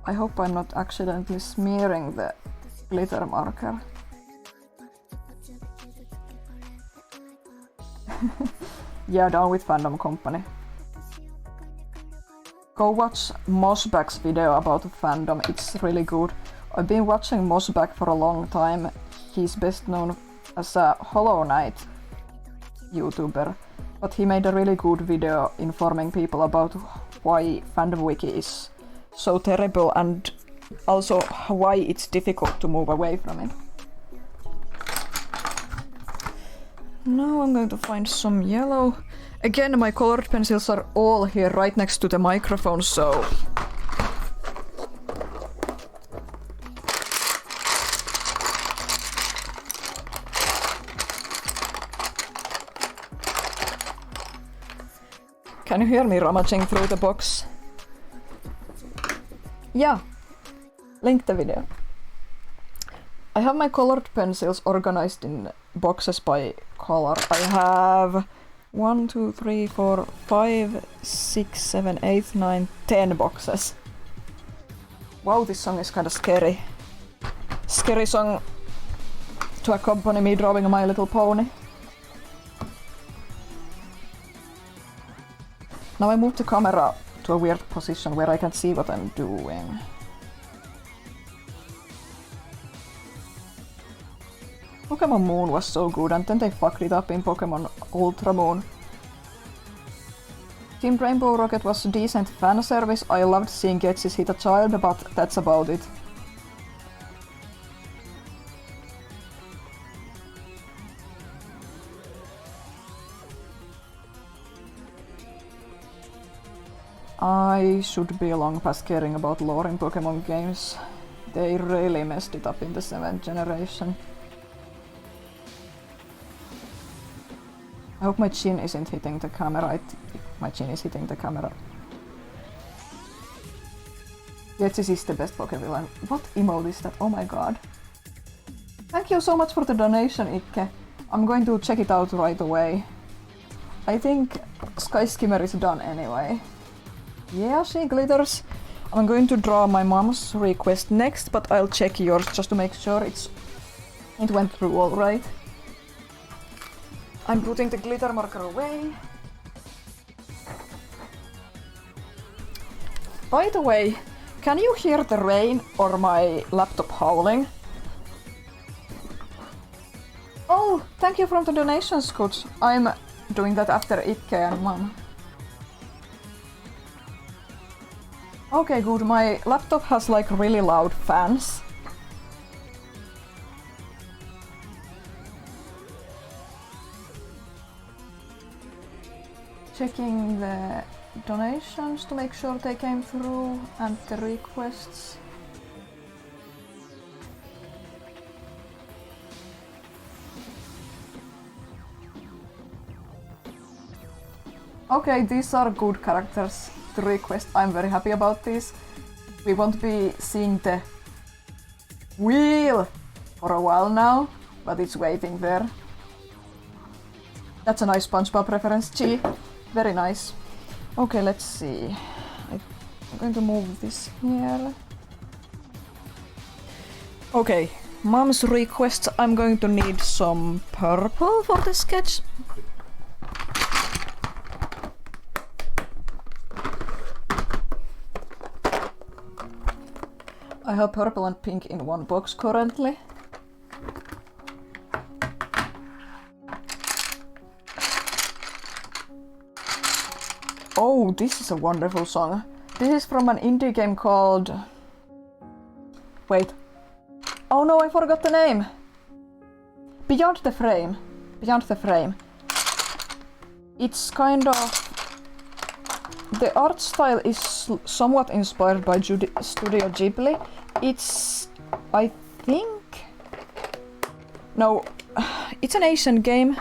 I hope I'm not accidentally smearing the glitter marker. Yeah, down with Fandom Company. Go watch Mossback's video about fandom, it's really good. I've been watching Mossback for a long time. He's best known as a Hollow Knight YouTuber, but he made a really good video informing people about why Fandom Wiki is so terrible and also why it's difficult to move away from it. Now I'm going to find some yellow. Again, my colored pencils are all here right next to the microphone, so... Can you hear me rummaging through the box? Yeah, link the video. I have my colored pencils organized in boxes by color. I have 1, 2, 3, 4, 5, 6, 7, 8, 9, 10 boxes. Wow, this song is kind of scary. Scary song to accompany me drawing My Little Pony. Now I move the camera to a weird position where I can see what I'm doing. Pokemon Moon was so good, and then they fucked it up in Pokemon Ultra Moon. Team Rainbow Rocket was decent fan service. I loved seeing Getsis hit a child, but that's about it. I should be long past caring about lore in Pokemon games. They really messed it up in the 7th generation. I hope my chin isn't hitting the camera. My chin is hitting the camera. Getsis is the best Pokevillain. What emote is that? Oh my god. Thank you so much for the donation, Ikke. I'm going to check it out right away. I think Sky Skimmer is done anyway. Yeah, she glitters. I'm going to draw my mom's request next, but I'll check yours just to make sure it went through all right. I'm putting the glitter marker away. By the way, can you hear the rain or my laptop howling? Oh, thank you for the donation, Scoots. I'm doing that after Ikke and Mom. Okay, good. My laptop has like really loud fans. Checking the donations to make sure they came through and the requests. Okay, these are good characters to request. I'm very happy about this. We won't be seeing the wheel for a while now, but it's waiting there. That's a nice SpongeBob reference, G. Very nice. Okay, let's see. I'm going to move this here. Okay, Mom's request. I'm going to need some purple for the sketch. I have purple and pink in one box currently. Oh, this is a wonderful song. This is from an indie game called... Wait. Oh no, I forgot the name! Beyond the Frame. Beyond the Frame. It's kind of... The art style is somewhat inspired by Studio Ghibli. It's... I think... No, it's an Asian game.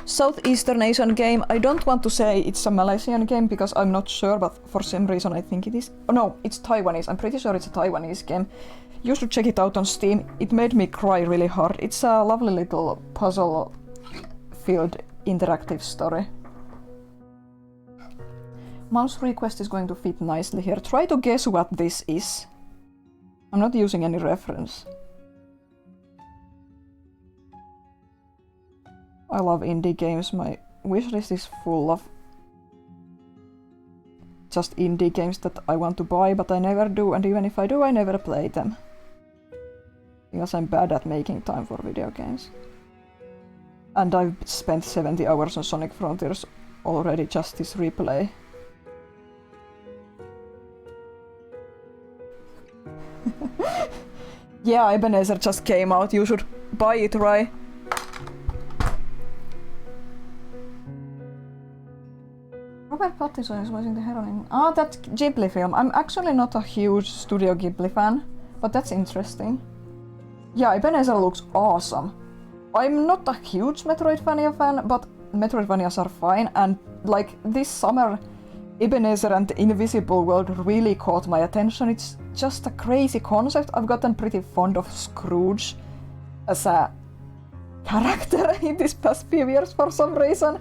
Southeastern Asian game. I don't want to say it's a Malaysian game because I'm not sure, but for some reason I think it is. Oh no, it's Taiwanese. I'm pretty sure it's a Taiwanese game. You should check it out on Steam. It made me cry really hard. It's a lovely little puzzle-filled interactive story. Mom's request is going to fit nicely here. Try to guess what this is. I'm not using any reference. I love indie games. My wishlist is full of just indie games that I want to buy, but I never do, and even if I do, I never play them. Because I'm bad at making time for video games. And I've spent 70 hours on Sonic Frontiers already just this replay. Yeah, Ebenezer just came out. You should buy it, right? Robert Pattinson is voicing the heroine. Ah, that Ghibli film. I'm actually not a huge Studio Ghibli fan, but that's interesting. Yeah, Ebenezer looks awesome. I'm not a huge Metroidvania fan, but Metroidvanias are fine, and like this summer, Ebenezer and the Invisible World really caught my attention. It's just a crazy concept. I've gotten pretty fond of Scrooge as a character in these past few years for some reason.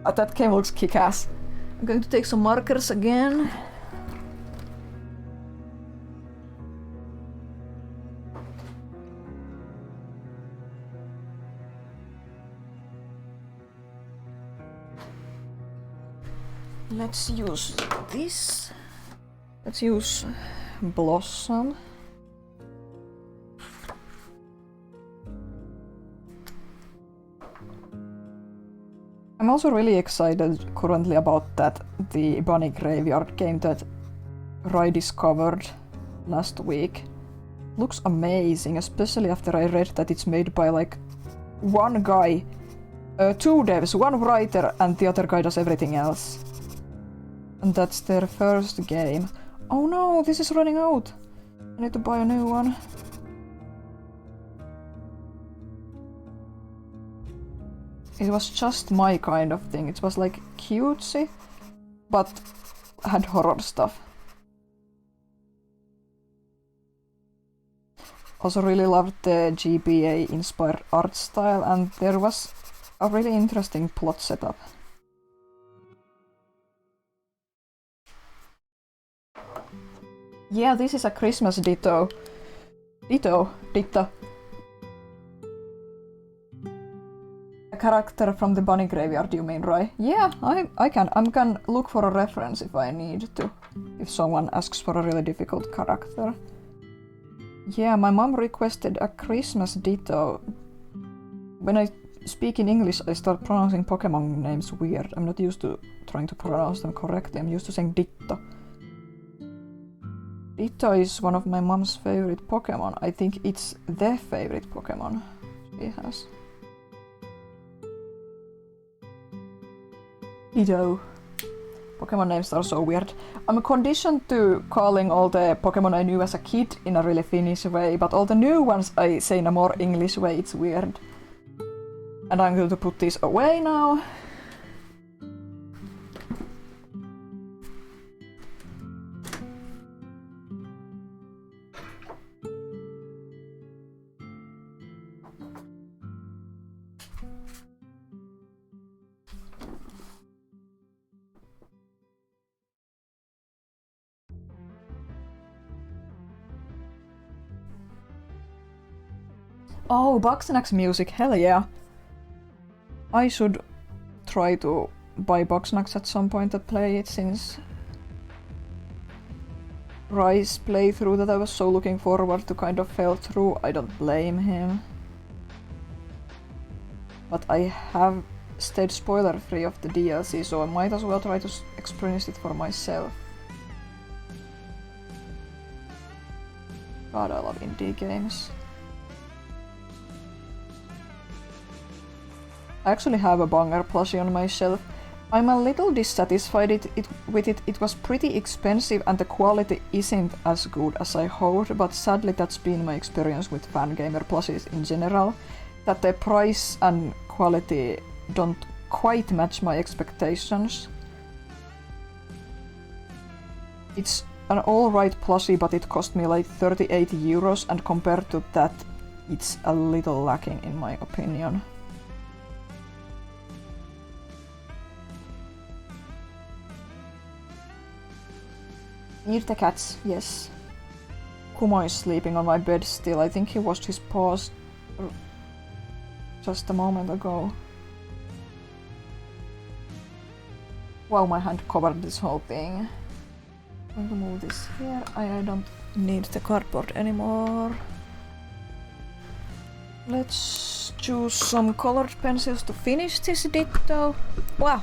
That game looks kick-ass. I'm going to take some markers again. Let's use this. Let's use Blossom. I'm also really excited currently about the Bunny Graveyard game that Rai discovered last week. Looks amazing, especially after I read that it's made by like one guy, two devs, one writer, and the other guy does everything else. And that's their first game. Oh no, this is running out! I need to buy a new one. It was just my kind of thing. It was like cutesy, but had horror stuff. Also really loved the GBA-inspired art style, and there was a really interesting plot setup. Yeah, this is a Christmas ditto. Ditto. A character from the Bunny Graveyard, you mean, right? Yeah, I can look for a reference if I need to. If someone asks for a really difficult character. Yeah, my mom requested a Christmas ditto. When I speak in English, I start pronouncing Pokemon names weird. I'm not used to trying to pronounce them correctly. I'm used to saying Ditto. Ditto is one of my mom's favorite Pokemon. I think it's the favorite Pokemon she has. Ditto. Pokemon names are so weird. I'm conditioned to calling all the Pokemon I knew as a kid in a really Finnish way, but all the new ones I say in a more English way. It's weird. And I'm going to put this away now. Oh, Bugsnax music, hell yeah. I should try to buy Bugsnax at some point and play it, since Rai's playthrough that I was so looking forward to kind of fell through. I don't blame him. But I have stayed spoiler free of the DLC, so I might as well try to experience it for myself. God, I love indie games. I actually have a Banger plushie on my shelf. I'm a little dissatisfied with it. It was pretty expensive and the quality isn't as good as I hoped, but sadly that's been my experience with Fangamer plushies in general, that the price and quality don't quite match my expectations. It's an alright plushie, but it cost me like 38 euros, and compared to that, it's a little lacking in my opinion. Eat the cats, yes. Kumo is sleeping on my bed still. I think he washed his paws just a moment ago. Wow, my hand covered this whole thing. I'm going to move this here. I don't need the cardboard anymore. Let's choose some colored pencils to finish this ditto. Wow,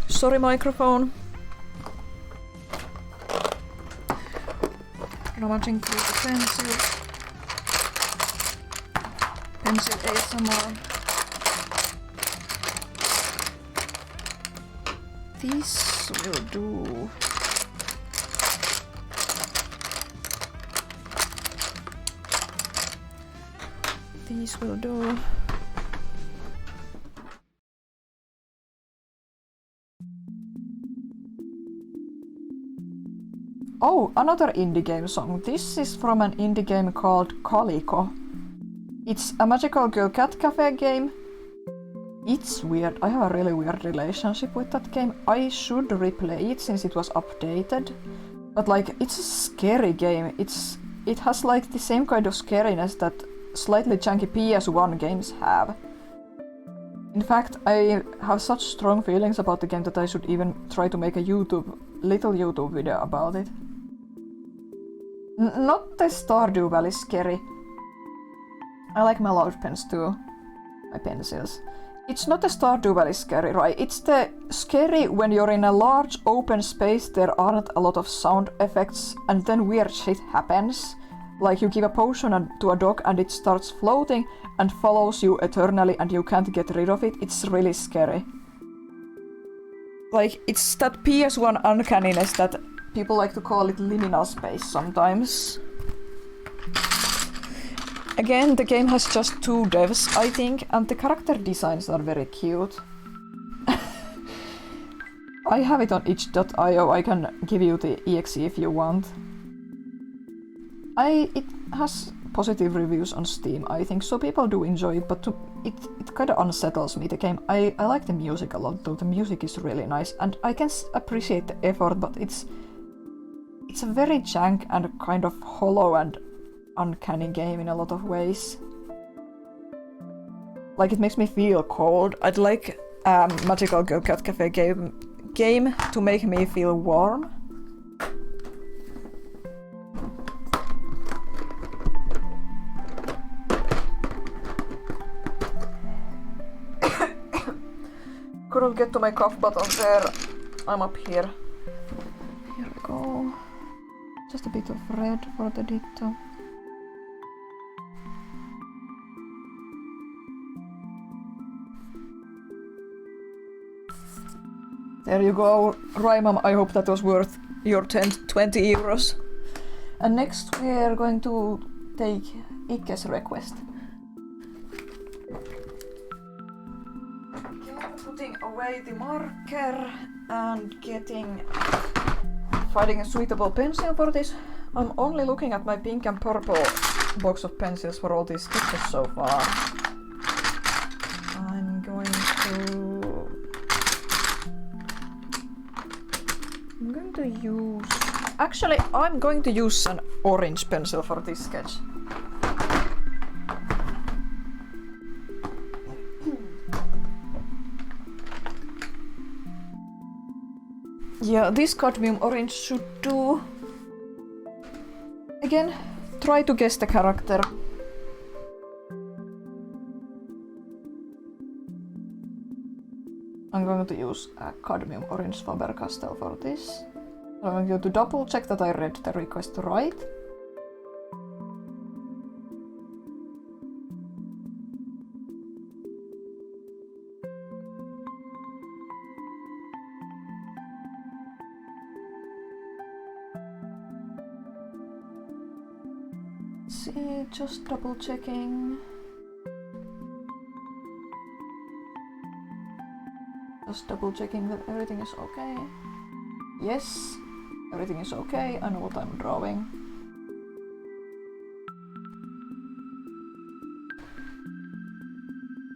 sorry microphone. Rummaging through the pencils. Pencil ASMR. This will do. These will do. Oh, another indie game song. This is from an indie game called Calico. It's a magical girl cat cafe game. It's weird. I have a really weird relationship with that game. I should replay it since it was updated. But like, it's a scary game. It has like the same kind of scariness that slightly chunky PS1 games have. In fact, I have such strong feelings about the game that I should even try to make a little YouTube video about it. Not the Stardew Valley scary. I like my loud pens too. My pencils. It's not the Stardew Valley scary, right? It's the scary when you're in a large open space, there aren't a lot of sound effects, and then weird shit happens. Like you give a potion to a dog and it starts floating and follows you eternally and you can't get rid of it. It's really scary. Like, it's that PS1 uncanniness that people like to call it liminal space sometimes. Again, the game has just 2 devs, I think, and the character designs are very cute. I have it on itch.io, I can give you the exe if you want. It has positive reviews on Steam, I think, so people do enjoy it, but it kind of unsettles me, the game. I like the music a lot, though the music is really nice, and I can appreciate the effort, but it's a very jank and kind of hollow and uncanny game in a lot of ways. Like, it makes me feel cold. I'd like a Magical Girl Cat Cafe game to make me feel warm. Couldn't get to my cough button there. I'm up here. Here we go. Just a bit of red for the ditto. There you go, Raimam, I hope that was worth your 20 euros. And next we're going to take Ikke's request. Putting away the marker and finding a suitable pencil for this. I'm only looking at my pink and purple box of pencils for all these sketches so far. I'm going to use... Actually, I'm going to use an orange pencil for this sketch. Yeah, this cadmium orange should do. Again, try to guess the character. I'm going to use a cadmium orange Faber-Castell for this. I'm going to double check that I read the request right. See, just double checking. Just double checking that everything is okay. Yes, everything is okay. I know what I'm drawing.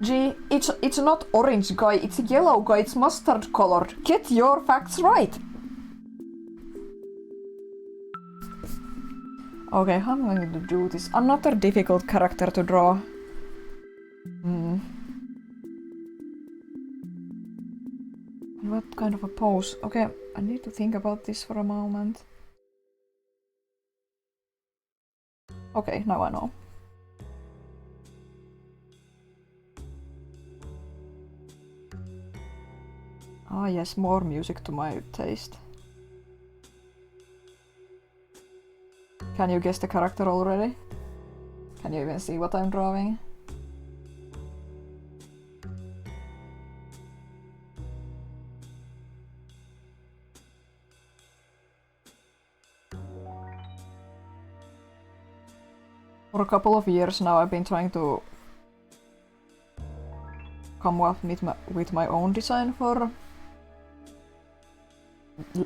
Gee, it's not orange guy, it's a yellow guy, it's mustard colored. Get your facts right! Okay, how am I going to do this? Another difficult character to draw. What kind of a pose? Okay, I need to think about this for a moment. Okay, now I know. Ah yes, more music to my taste. Can you guess the character already? Can you even see what I'm drawing? For a couple of years now I've been trying to come up with my own design for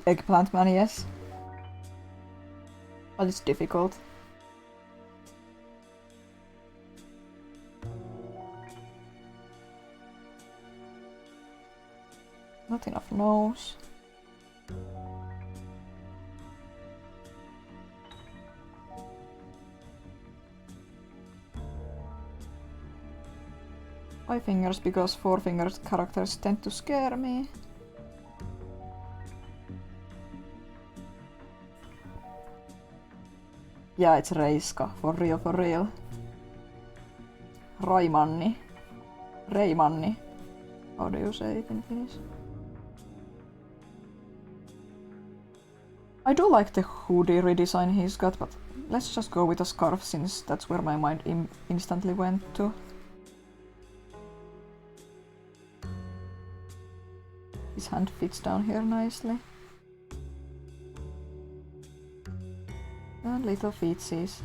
Eggplant Man, yes. But it's difficult. Not enough nose. 5 fingers because 4 fingered characters tend to scare me. Yeah, it's Reiska, for real, for real. Raimanni. Reimanni. How do you say it in Finnish? I do like the hoodie redesign he's got, but let's just go with a scarf since that's where my mind instantly went to. His hand fits down here nicely. And little feetsies.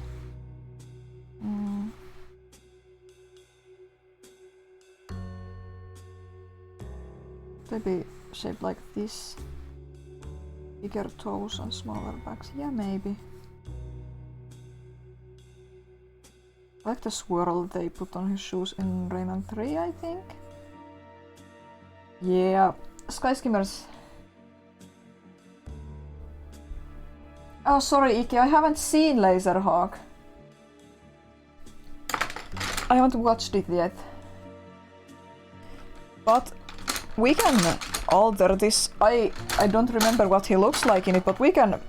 Maybe shaped like this. Bigger toes and smaller backs. Yeah, maybe. I like the swirl they put on his shoes in Rayman 3, I think. Yeah, Sky Skimmers. Oh, sorry, Iki, I haven't seen Laserhawk. I haven't watched it yet. But we can alter this. I don't remember what he looks like in it, but we can...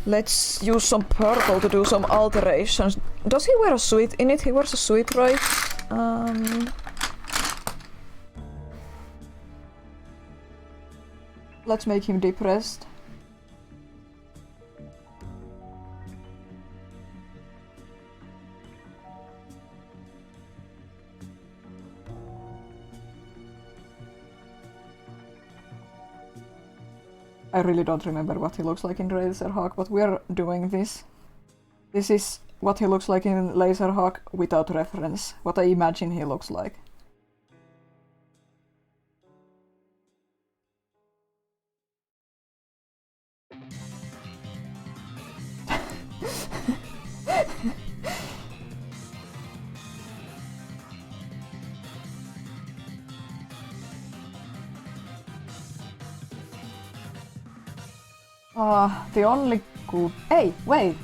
Let's use some purple to do some alterations. Does he wear a suit in it? He wears a suit, right? Let's make him depressed. I really don't remember what he looks like in Laserhawk, but we're doing this. This is what he looks like in Laserhawk without reference. What I imagine he looks like. The only good... Hey, wait,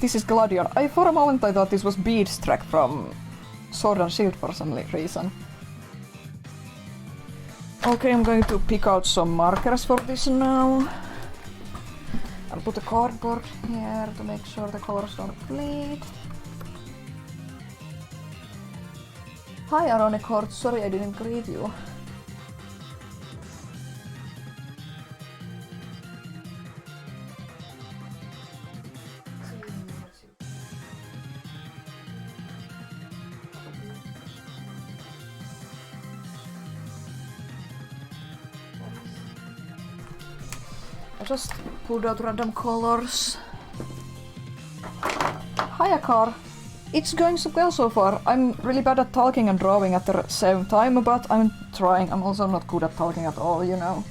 this is Gladion. For a moment I thought this was Bede's track from Sword and Shield for some reason. Okay, I'm going to pick out some markers for this now. I'll put a cardboard here to make sure the colors don't bleed. Hi Aronicord, sorry I didn't greet you. Just pulled out random colors. Hiya, Car. It's going so well so far. I'm really bad at talking and drawing at the same time, but I'm trying. I'm also not good at talking at all, you know.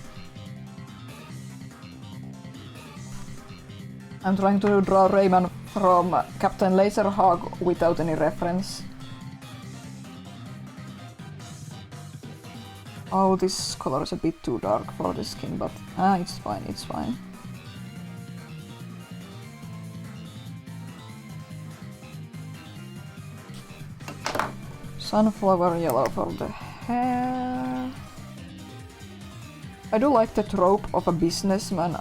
I'm trying to draw Rayman from Captain Laserhawk without any reference. Oh, this color is a bit too dark for the skin, but it's fine, it's fine. Sunflower yellow for the hair. I do like the trope of a businessman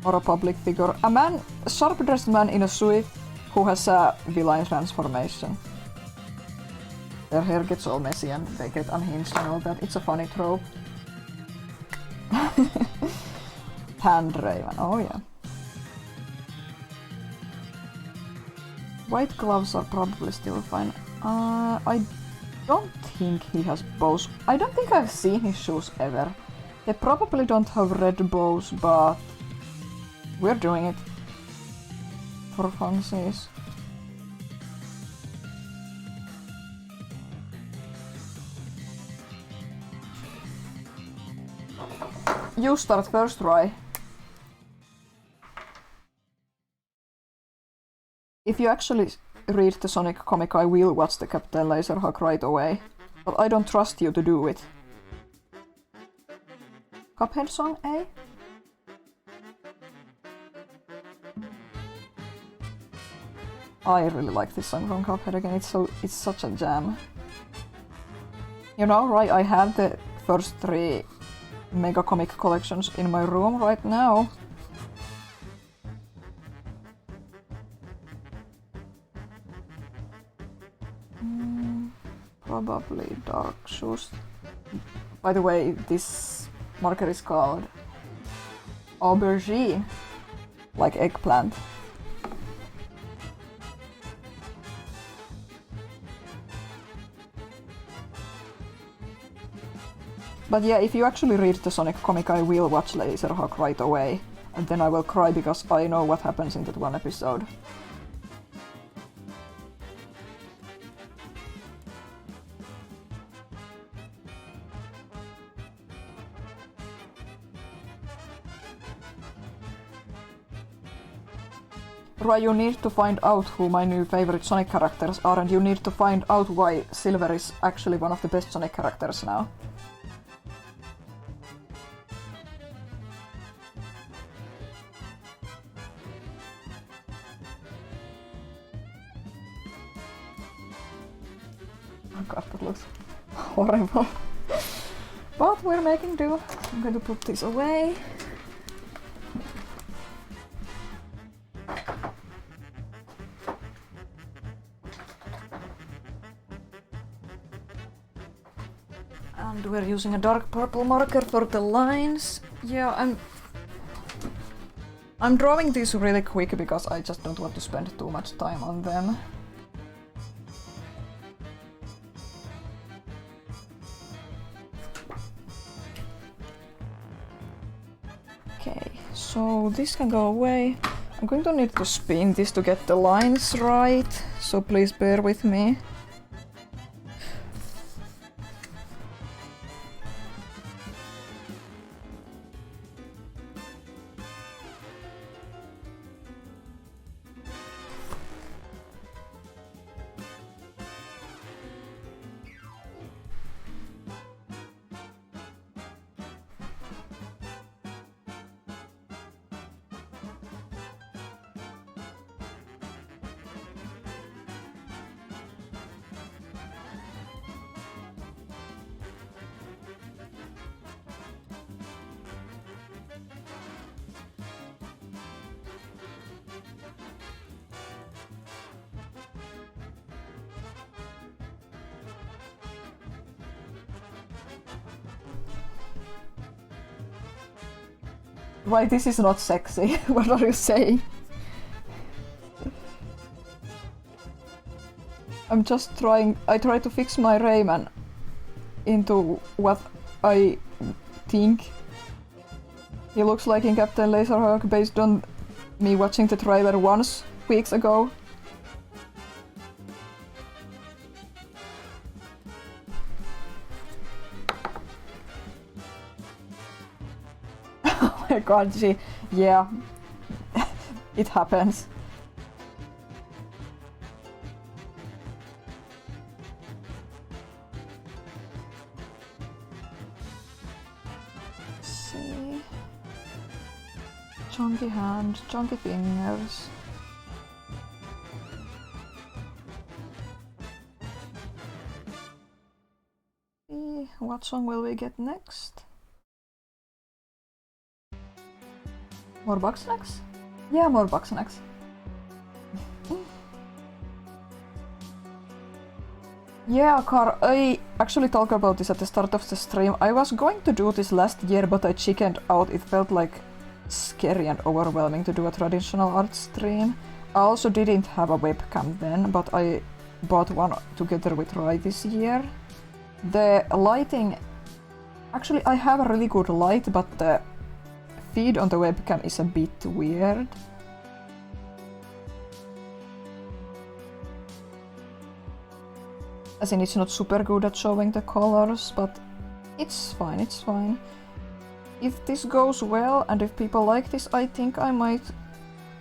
or a public figure. A sharp-dressed man in a suit who has a villain transformation. Their hair gets all messy and they get unhinged and all that. It's a funny trope. Hand Raven, oh yeah. White gloves are probably still fine. I don't think he has bows. I don't think I've seen his shoes ever. They probably don't have red bows, but we're doing it for funsies. You start first, Roy. If you actually read the Sonic comic, I will watch the Captain Laserhawk right away. But I don't trust you to do it. Cuphead song, eh? I really like this song from Cuphead again, it's such a jam. You know, right, I have the first 3 Mega Comic collections in my room right now. Probably Dark Shoes. By the way, this marker is called Aubergine, like eggplant. But yeah, if you actually read the Sonic comic, I will watch Laserhawk right away. And then I will cry because I know what happens in that one episode. Right, you need to find out who my new favorite Sonic characters are, and you need to find out why Silver is actually one of the best Sonic characters now. Oh god, that looks horrible. But we're making do. I'm going to put this away. And we're using a dark purple marker for the lines. Yeah, I'm drawing these really quick because I just don't want to spend too much time on them. Okay, so this can go away. I'm going to need to spin this to get the lines right, so please bear with me. Why, this is not sexy? What are you saying? I'm just I try to fix my Rayman into what I think he looks like in Captain Laserhawk based on me watching the trailer once weeks ago. Oh my god, yeah, it happens. See, chunky hand, chunky fingers. See, what song will we get next? More Bugsnax? Yeah, more Bugsnax. Yeah, Car, I actually talked about this at the start of the stream. I was going to do this last year, but I chickened out. It felt like scary and overwhelming to do a traditional art stream. I also didn't have a webcam then, but I bought one together with Rai this year. The lighting... Actually, I have a really good light, but the feed on the webcam is a bit weird. As in, it's not super good at showing the colors, but it's fine, it's fine. If this goes well, and if people like this, I think I might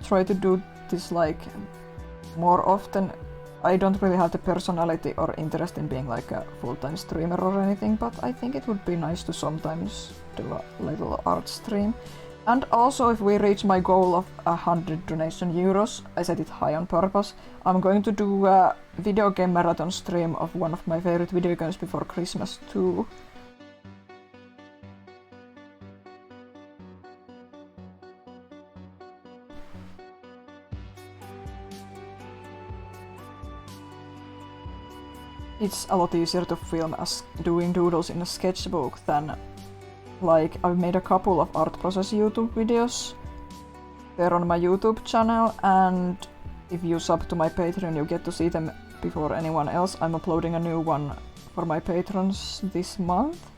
try to do this like more often. I don't really have the personality or interest in being like a full-time streamer or anything, but I think it would be nice to sometimes do a little art stream. And also, if we reach my goal of 100 donation euros, I set it high on purpose, I'm going to do a video game marathon stream of one of my favorite video games before Christmas too. It's a lot easier to film as doing doodles in a sketchbook than like I've made a couple of art process YouTube videos. They're on my YouTube channel, and if you sub to my Patreon you get to see them before anyone else. I'm uploading a new one for my patrons this month,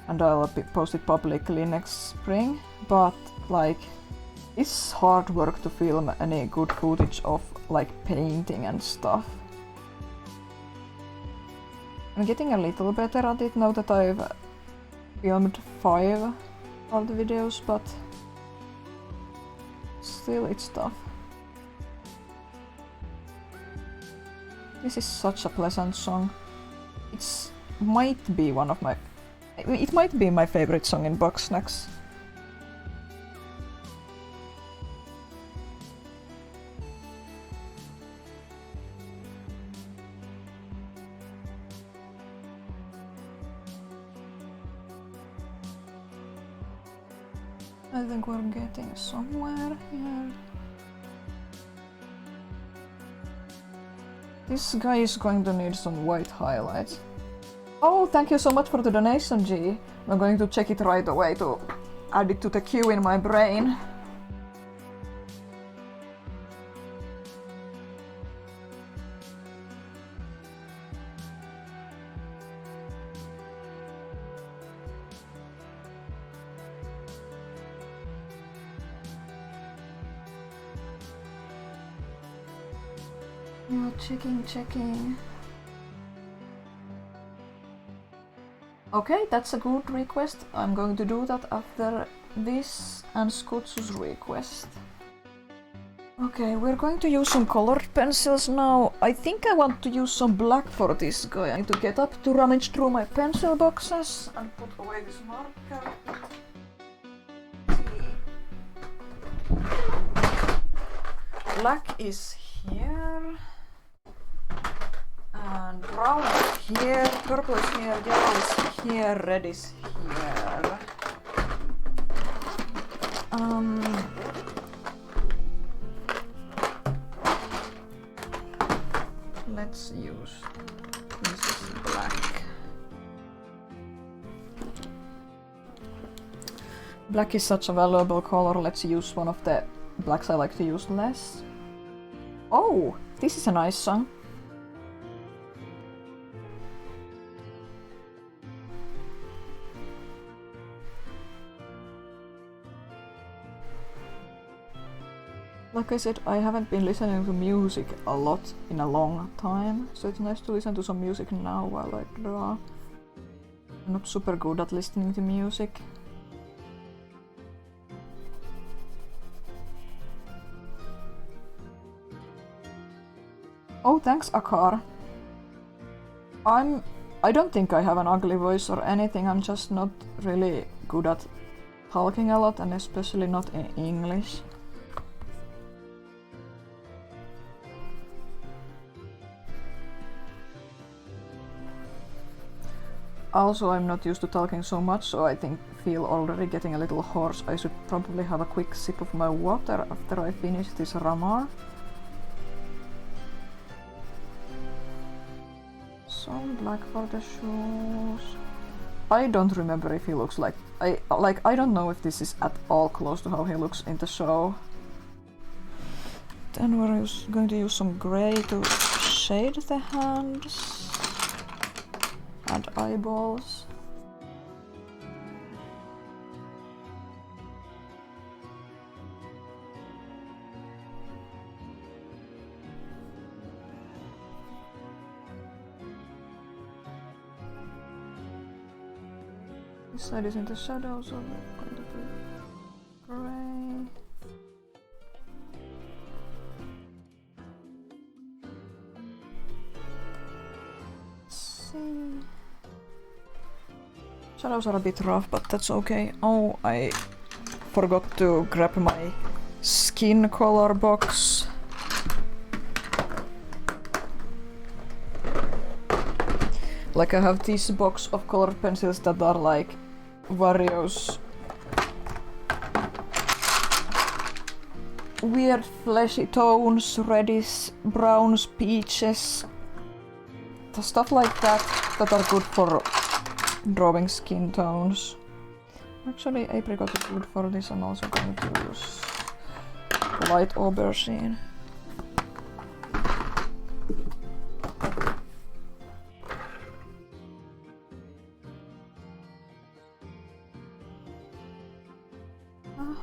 and I'll post it publicly next spring. But like, it's hard work to film any good footage of like painting and stuff. I'm getting a little better at it now that I've filmed 5 of the videos, but still it's tough. This is such a pleasant song. It might be my favorite song in Bugsnax. I think we're getting somewhere here. This guy is going to need some white highlights. Oh, thank you so much for the donation, G. I'm going to check it right away to add it to the queue in my brain. Yeah, checking. Okay, that's a good request. I'm going to do that after this and Skutsu's request. Okay, we're going to use some colored pencils now. I think I want to use some black for this guy. I need to get up to rummage through my pencil boxes and put away this marker. Black is here. And brown is here, purple is here, yellow is here, red is here. Let's use this black. Black is such a valuable color. Let's use one of the blacks I like to use less. Oh, this is a nice song. Like I said, I haven't been listening to music a lot in a long time, so it's nice to listen to some music now while I draw. I'm not super good at listening to music. Oh, thanks, Akar. I don't think I have an ugly voice or anything, I'm just not really good at talking a lot, and especially not in English. Also, I'm not used to talking so much, so I feel already getting a little hoarse. I should probably have a quick sip of my water after I finish this ramar. Some black for the shoes. I don't remember if he looks like... I don't know if this is at all close to how he looks in the show. Then we're going to use some grey to shade the hands. And eyeballs. This side is in the shadow, so we're going to put gray. Let's see. Shadows are a bit rough, but that's okay. Oh, I forgot to grab my skin color box. Like I have this box of colored pencils that are like various weird fleshy tones, reddish, browns, peaches, the stuff like that that are good for drawing skin tones. Actually, apricot is good for this. I'm also going to use light aubergine.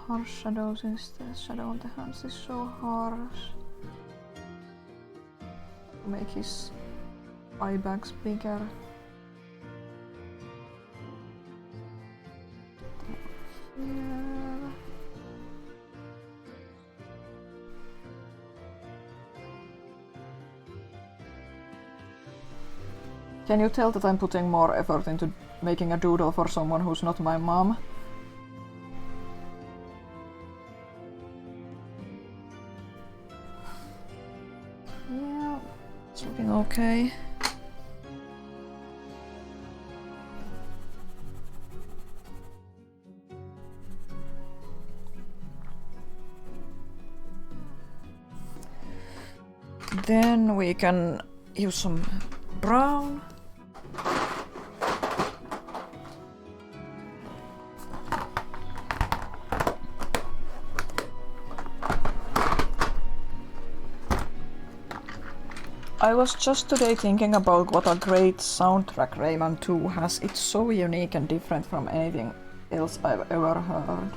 Harsh shadows instead. Shadow on the hands is so harsh. Make his eye bags bigger. Yeah. Can you tell that I'm putting more effort into making a doodle for someone who's not my mom? Yeah, it's looking okay. Then we can use some brown. I was just today thinking about what a great soundtrack Rayman 2 has. It's so unique and different from anything else I've ever heard.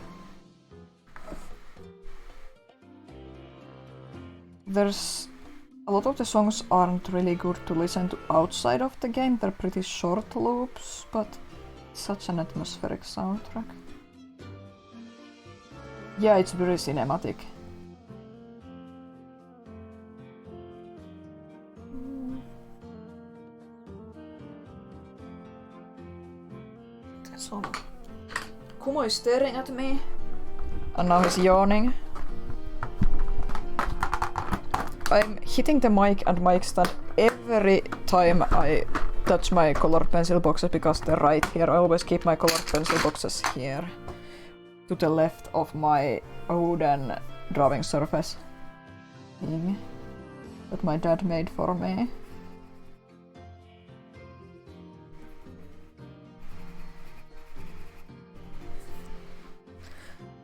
A lot of the songs aren't really good to listen to outside of the game, they're pretty short loops, but it's such an atmospheric soundtrack. Yeah, it's very cinematic. So, Kumo is staring at me, and now he's yawning. I'm hitting the mic and mic stand every time I touch my colored pencil boxes because they're right here. I always keep my colored pencil boxes here, to the left of my wooden drawing surface thing that my dad made for me.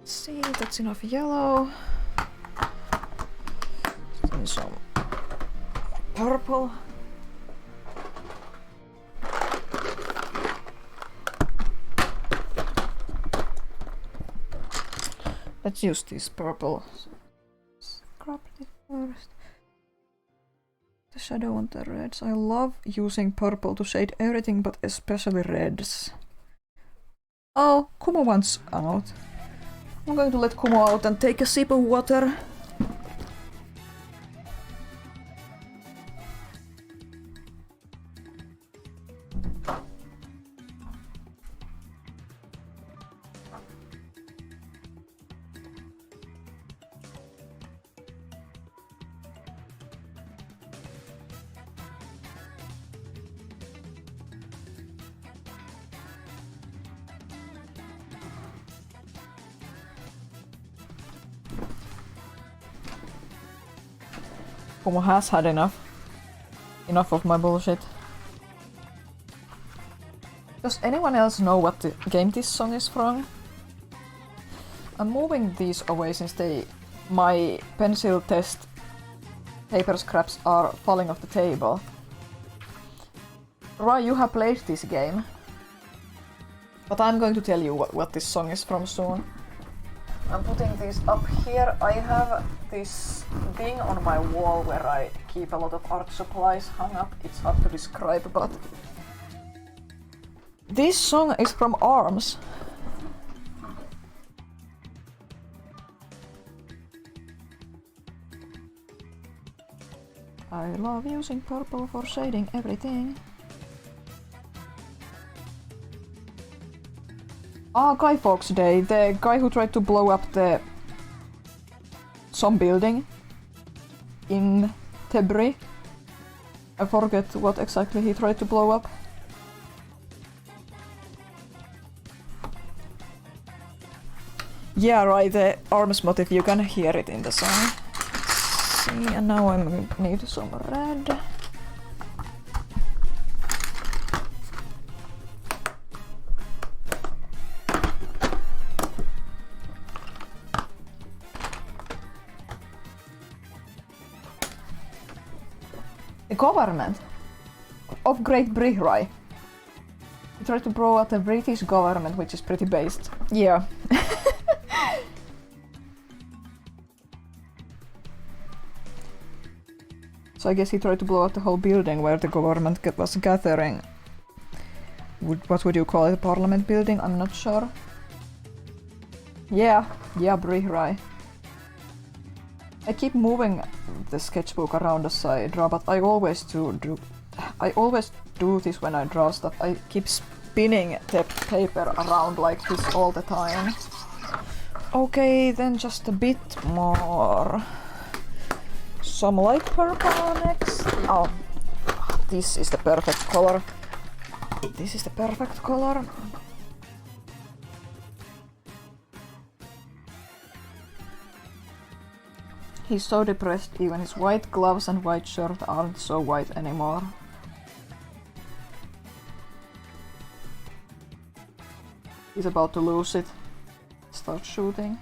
See, that's enough yellow. And some purple. Let's use this purple. Scrub it first. The shadow on the reds. I love using purple to shade everything, but especially reds. Oh, Kumo wants out. I'm going to let Kumo out and take a sip of water. Kumo has had enough. Enough of my bullshit. Does anyone else know what the game this song is from? I'm moving these away since my pencil test paper scraps are falling off the table. Rai, you have played this game. But I'm going to tell you what this song is from soon. I'm putting these up here. I have this thing on my wall where I keep a lot of art supplies hung up. It's hard to describe, but this song is from ARMS. I love using purple for shading everything. Guy Fawkes Day, the guy who tried to blow up some building in Tebri. I forget what exactly he tried to blow up. Yeah, right, the arms motif, you can hear it in the song. See, and now I need some red. The government of Great Britain. He tried to blow out the British government, which is pretty based. Yeah. So I guess he tried to blow up the whole building where the government was gathering. What would you call it? A parliament building? I'm not sure. Yeah, Brirai. I keep moving the sketchbook around as I draw, but I always do this when I draw stuff. I keep spinning the paper around like this all the time. Okay, then just a bit more. Some light purple next. Oh, this is the perfect color. This is the perfect color. He's so depressed, even his white gloves and white shirt aren't so white anymore. He's about to lose it. Start shooting.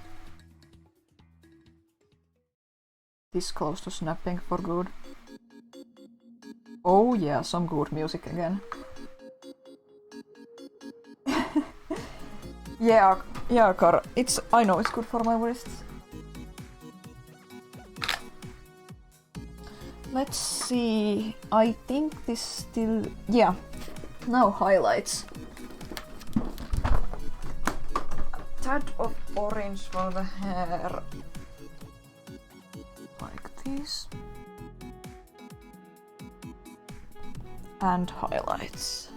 This close to snapping for good. Oh yeah, some good music again. yeah, Kar. I know it's good for my wrists. Let's see. I think this still. Yeah. Now highlights. Tad of orange for the hair. Like this. And highlights.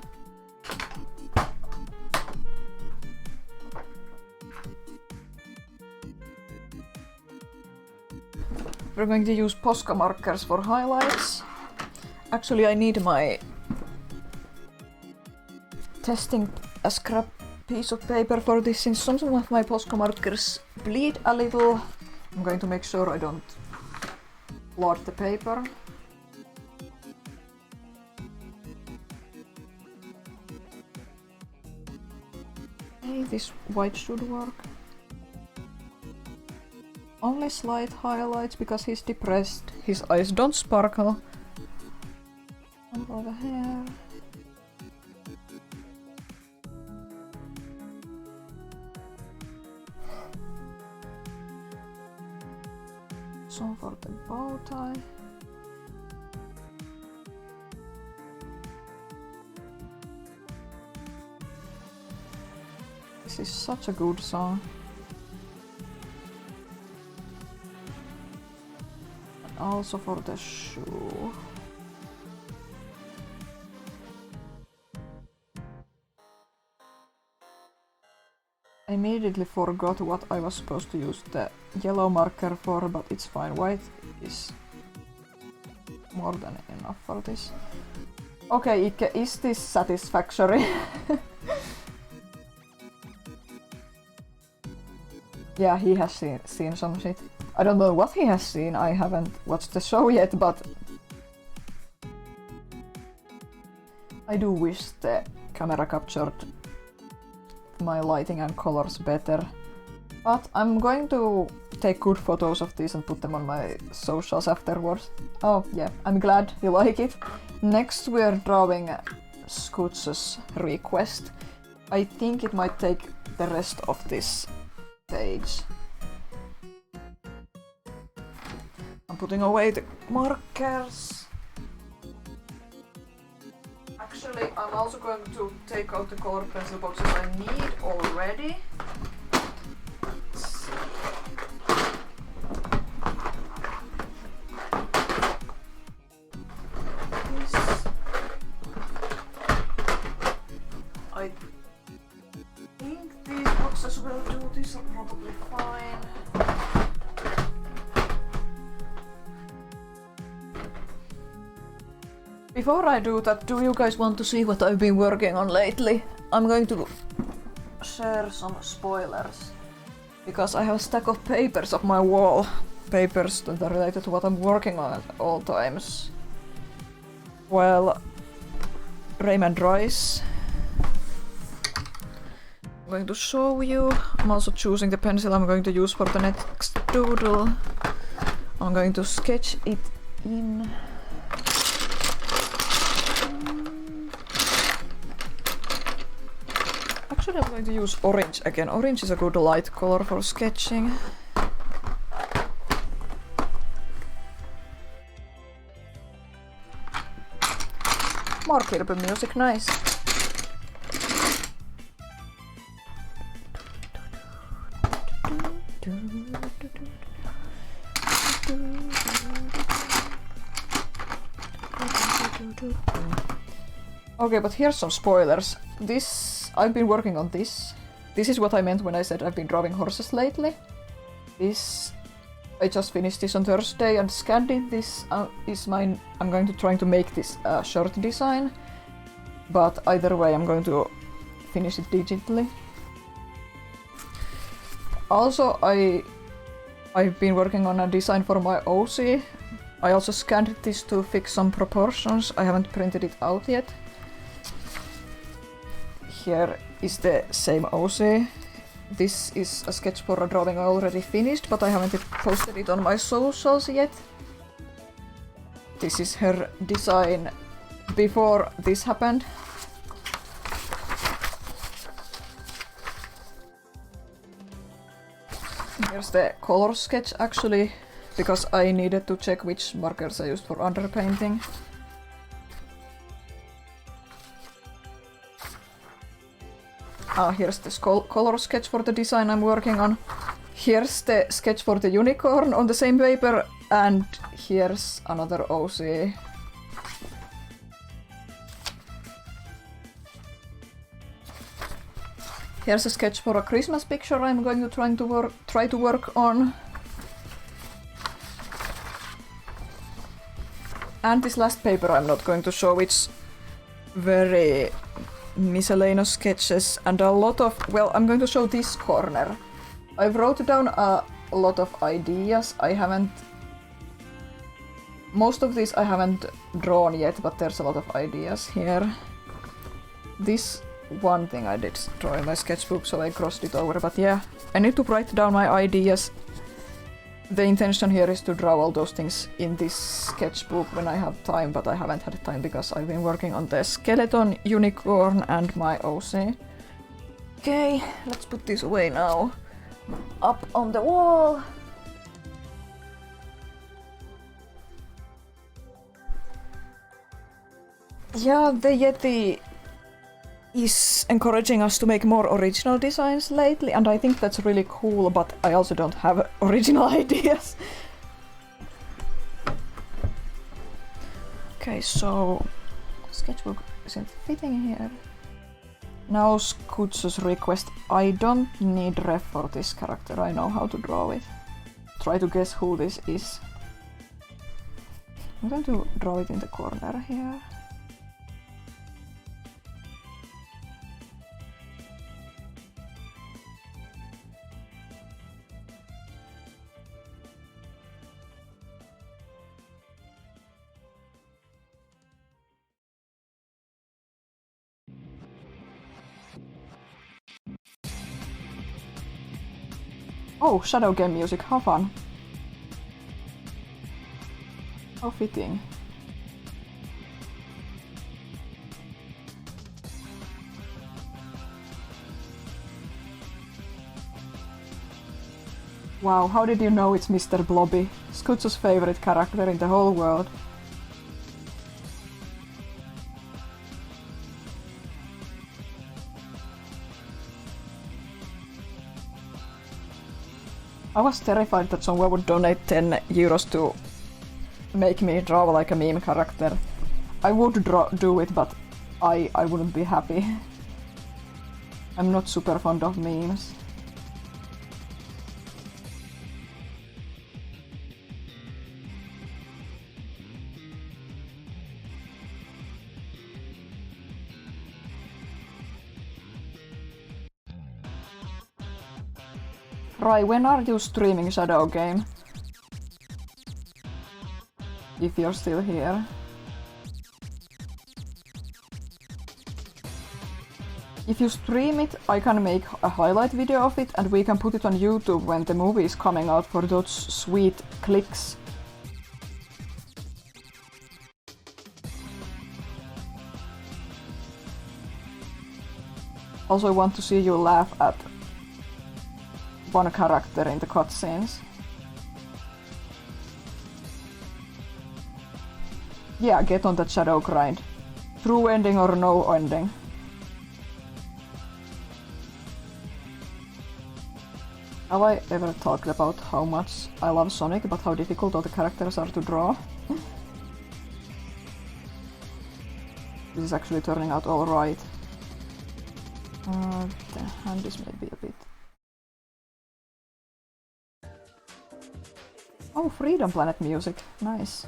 We're going to use Posca markers for highlights. Actually, I need my testing a scrap piece of paper for this. Since some of my Posca markers bleed a little, I'm going to make sure I don't blot the paper. Okay, this white should work. Only slight highlights because he's depressed. His eyes don't sparkle. And over here. Some for the bow tie. This is such a good song. Also for the shoe. I immediately forgot what I was supposed to use the yellow marker for, but it's fine. White is more than enough for this. Okay, Ike, is this satisfactory? Yeah, he has seen some shit. I don't know what he has seen, I haven't watched the show yet, but I do wish the camera captured my lighting and colors better. But I'm going to take good photos of these and put them on my socials afterwards. Oh yeah, I'm glad you like it. Next we're drawing Scoots' request. I think it might take the rest of this page. I'm putting away the markers. Actually, I'm also going to take out the color pencil boxes I need already. I think these Before I do that, do you guys want to see what I've been working on lately? I'm going to share some spoilers. Because I have a stack of papers on my wall. Papers that are related to what I'm working on at all times. Well, Raymond Rice. I'm going to show you. I'm also choosing the pencil I'm going to use for the next doodle. I'm going to sketch it in. Actually, I'm going to use orange again. Orange is a good light color for sketching. More Kirby music, nice. Okay, but here's some spoilers. I've been working on this. This is what I meant when I said I've been drawing horses lately. I just finished this on Thursday and scanned it. This is mine. I'm going to try to make this short design, but either way I'm going to finish it digitally. Also, I've been working on a design for my OC. I also scanned this to fix some proportions. I haven't printed it out yet. Here is the same OC. This is a sketch for a drawing I already finished, but I haven't posted it on my socials yet. This is her design before this happened. Here's the color sketch actually, because I needed to check which markers I used for underpainting. Here's the color sketch for the design I'm working on. Here's the sketch for the unicorn on the same paper, and here's another OC. Here's a sketch for a Christmas picture I'm going to try to work on. And this last paper I'm not going to show, it's very miscellaneous sketches and a lot of, well, I'm going to show this corner. I wrote down a lot of ideas. Most of these I haven't drawn yet, but there's a lot of ideas here. This one thing I did draw in my sketchbook, so I crossed it over, but yeah, I need to write down my ideas. The intention here is to draw all those things in this sketchbook when I have time, but I haven't had time because I've been working on the skeleton, unicorn and my OC. Okay, let's put this away now. Up on the wall. Yeah, the Yeti is encouraging us to make more original designs lately, and I think that's really cool, but I also don't have original ideas. Okay, so sketchbook isn't fitting here. Now Skutsu's request. I don't need ref for this character, I know how to draw it. Try to guess who this is. I'm going to draw it in the corner here. Oh, shadow game music, how fun. How fitting. Wow, how did you know it's Mr. Blobby? Skutsu's favorite character in the whole world. I was terrified that someone would donate 10 euros to make me draw like a meme character. I would do it, but I wouldn't be happy. I'm not super fond of memes. Rai, when are you streaming Shadow Game? If you're still here. If you stream it, I can make a highlight video of it and we can put it on YouTube when the movie is coming out for those sweet clicks. Also, I want to see you laugh at one character in the cutscenes. Yeah, get on that shadow grind. True ending or no ending. Have I ever talked about how much I love Sonic, but how difficult all the characters are to draw? This is actually turning out alright. The hand is maybe a bit... Oh, Freedom Planet music. Nice.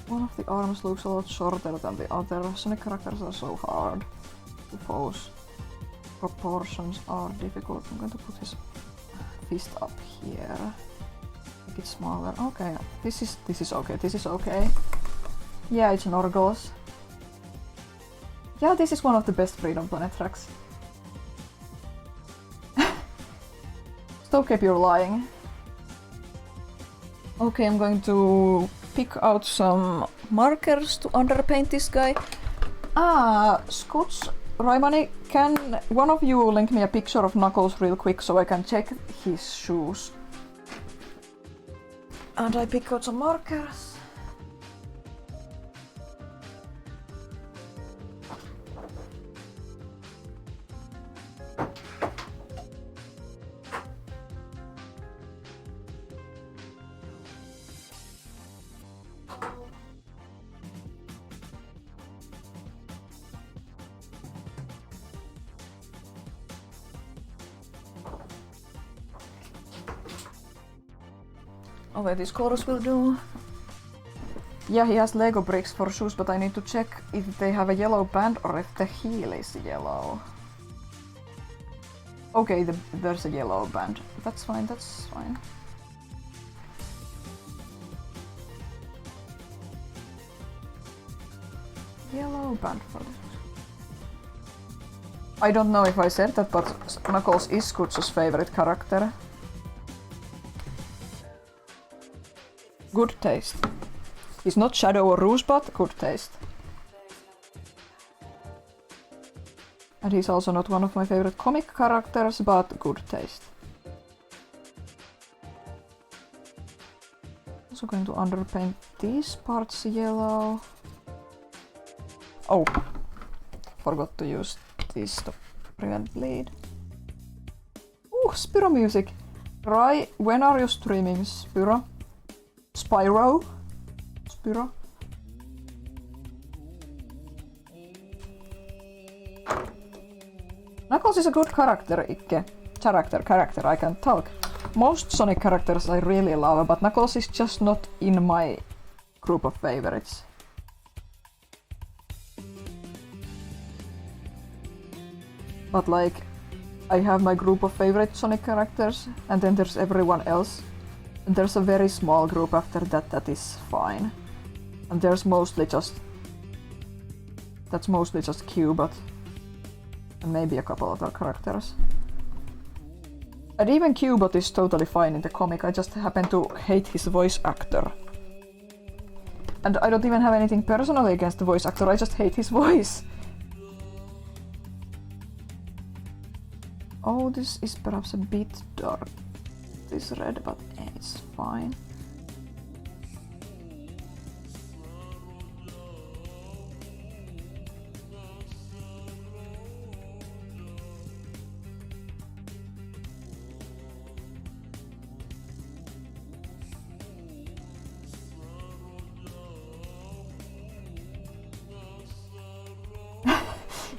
One of the arms looks a lot shorter than the other. Sonic characters are so hard to pose. Proportions are difficult. I'm going to put his fist up here. Make it smaller. Okay, this is okay. This is okay. Yeah, it's Norgos. Yeah, this is one of the best Freedom Planet tracks. Stop, keep you're lying. Okay, I'm going to pick out some markers to underpaint this guy. Scoots, Raimani, can one of you link me a picture of Knuckles real quick so I can check his shoes? And I pick out some markers. Okay, these colors will do. Yeah, he has Lego bricks for shoes, but I need to check if they have a yellow band or if the heel is yellow. Okay, there's a yellow band. That's fine, that's fine. Yellow band for this. I don't know if I said that, but Knuckles is Scoots' favorite character. Good taste. He's not Shadow or Rouge, but good taste. And he's also not one of my favorite comic characters, but good taste. Also going to underpaint these parts yellow. Oh, forgot to use this to prevent bleed. Ooh, Spyro music. Rai, when are you streaming, Spyro? Spyro? Spyro? Knuckles is a good character, Ikke. Character, I can talk. Most Sonic characters I really love, but Knuckles is just not in my group of favorites. But like, I have my group of favorite Sonic characters, and then there's everyone else. And there's a very small group after that that is fine. And there's mostly just... That's mostly just Cubot. And maybe a couple other characters. And even Cubot is totally fine in the comic, I just happen to hate his voice actor. And I don't even have anything personally against the voice actor, I just hate his voice. Oh, this is perhaps a bit dark. This red, but it's fine.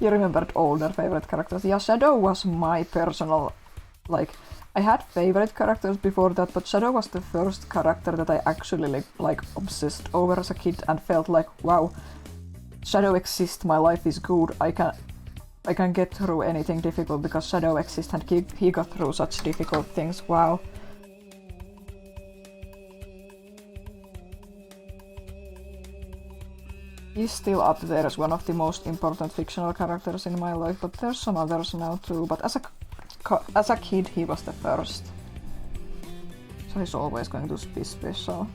You remembered older favorite characters. Yeah, Shadow was my personal, like, I had favorite characters before that, but Shadow was the first character that I actually like obsessed over as a kid and felt like, wow, Shadow exists, my life is good, I can get through anything difficult because Shadow exists and he got through such difficult things, wow. He's still up there as one of the most important fictional characters in my life, but there's some others now too, but as a kid he was the first. So he's always going to be special.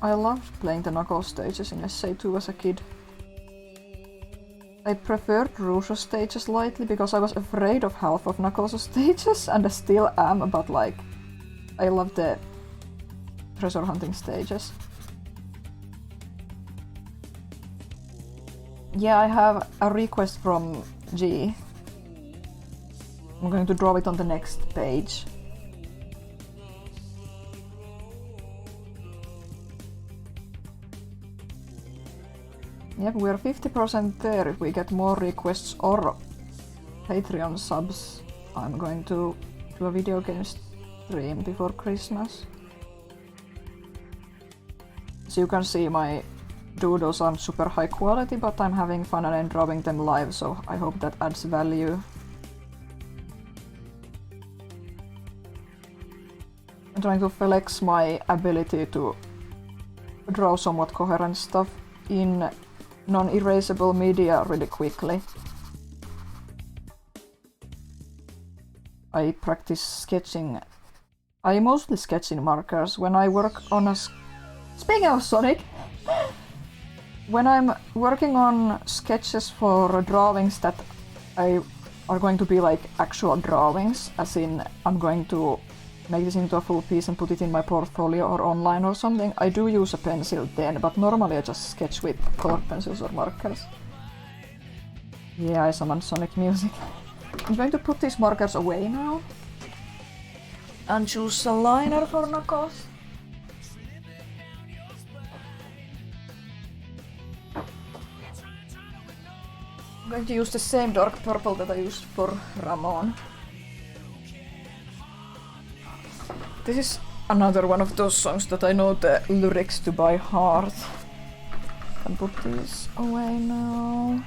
I loved playing the Knuckles stages in SA2 as a kid. I preferred Rusho's stages slightly because I was afraid of half of Knuckles' stages, and I still am, but like, I love the treasure hunting stages. Yeah, I have a request from G. I'm going to draw it on the next page. Yep, we're 50% there. If we get more requests or Patreon subs, I'm going to do a video game stream before Christmas. So you can see my doodles aren't super high quality, but I'm having fun and I'm drawing them live, so I hope that adds value. I'm trying to flex my ability to draw somewhat coherent stuff in non-erasable media really quickly. I practice sketching. I mostly sketch in markers when I work on a... Speaking of Sonic! When I'm working on sketches for drawings that are going to be like actual drawings, as in I'm going to make this into a full piece and put it in my portfolio or online or something, I do use a pencil then, but normally I just sketch with colored pencils or markers. Yeah, I summon Sonic music. I'm going to put these markers away now and choose a liner for Knuckles. I'm going to use the same dark purple that I used for Ramon. This is another one of those songs that I know the lyrics to by heart. Can put these away now.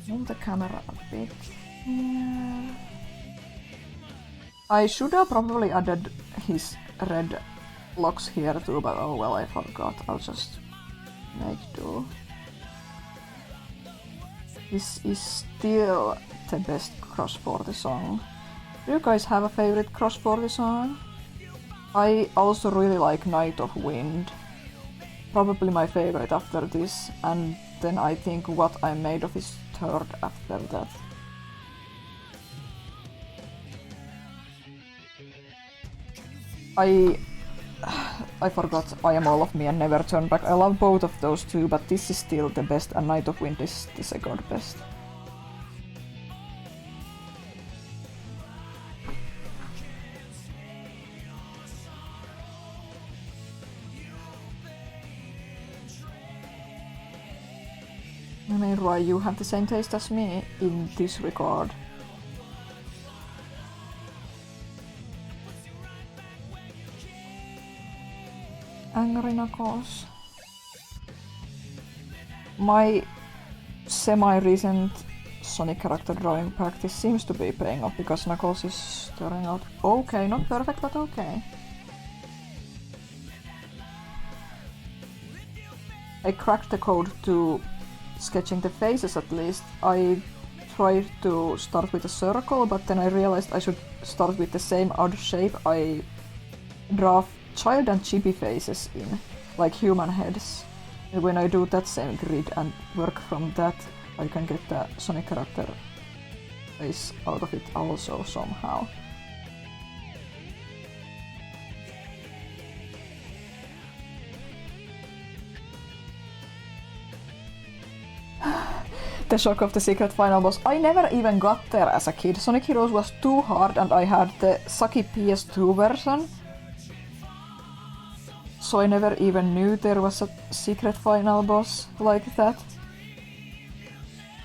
Move the camera a bit here. I should have probably added his red locks here too, but oh well, I forgot. I'll just make do. This is still the best Cross 40 song. Do you guys have a favorite Cross 40 song? I also really like Night of Wind. Probably my favorite after this, and then I think What I'm Made Of is third after that. I forgot I Am All of Me and Never Turn Back. I love both of those two, but this is still the best and Night of Wind is the second best. I mean, Roy, you have the same taste as me in this regard. Angry Knuckles. My semi-recent Sonic character drawing practice seems to be paying off because Knuckles is turning out okay, not perfect, but okay. I cracked the code to sketching the faces at least. I tried to start with a circle, but then I realized I should start with the same odd shape I draw child and chibi faces in, like human heads. And when I do that same grid and work from that, I can get the Sonic character face out of it also somehow. the shock of the secret final boss. I never even got there as a kid. Sonic Heroes was too hard and I had the sucky PS2 version. So I never even knew there was a secret final boss like that.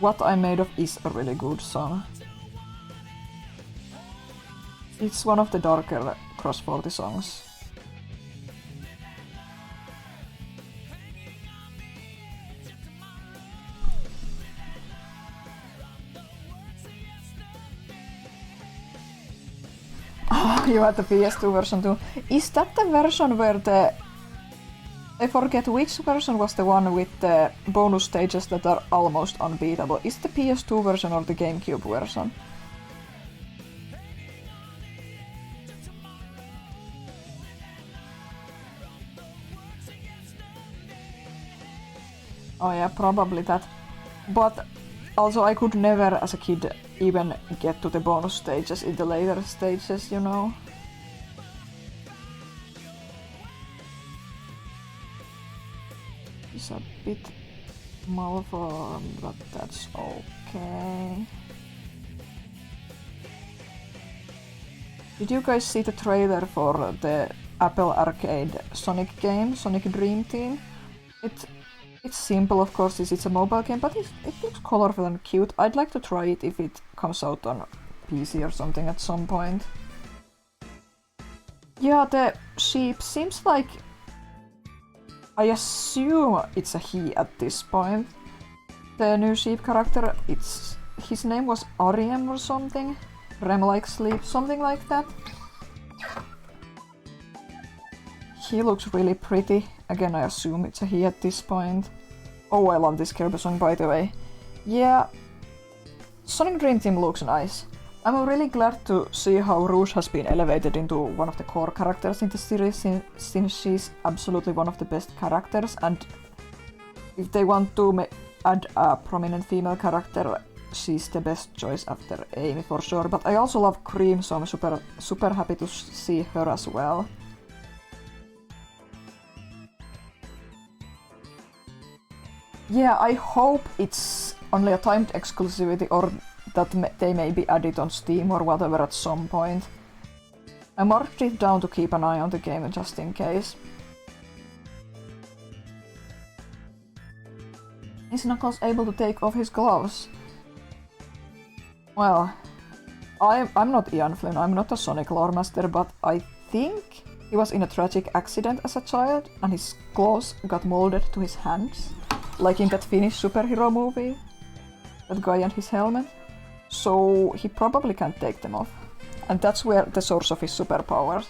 What I'm Made Of is a really good song. It's one of the darker Cross 40 songs. Oh, you had the PS2 version too. Is that the version where the... I forget which version was the one with the bonus stages that are almost unbeatable. Is the PS2 version or the GameCube version? Oh yeah, probably that. But also I could never as a kid even get to the bonus stages in the later stages, you know. It's a bit malformed, but that's okay. Did you guys see the trailer for the Apple Arcade Sonic game, Sonic Dream Team? It's simple, of course, it's a mobile game, but it looks colorful and cute. I'd like to try it if it comes out on PC or something at some point. Yeah, the sheep seems like... I assume it's a he at this point. The new sheep character, his name was Ariem or something. Rem like sleep, something like that. He looks really pretty. Again, I assume it's a he at this point. Oh, I love this Kirby song, by the way. Yeah, Sonic Dream Team looks nice. I'm really glad to see how Rouge has been elevated into one of the core characters in the series since she's absolutely one of the best characters, and if they want to add a prominent female character, she's the best choice after Amy for sure. But I also love Cream, so I'm super happy to see her as well. Yeah, I hope it's only a timed exclusivity or that they may be added on Steam or whatever at some point. I marked it down to keep an eye on the game just in case. Is Knuckles able to take off his gloves? Well, I'm not Ian Flynn, I'm not a Sonic lore master, but I think he was in a tragic accident as a child and his gloves got molded to his hands. Like in that Finnish superhero movie. That guy and his helmet. So he probably can't take them off. And that's where the source of his superpowers.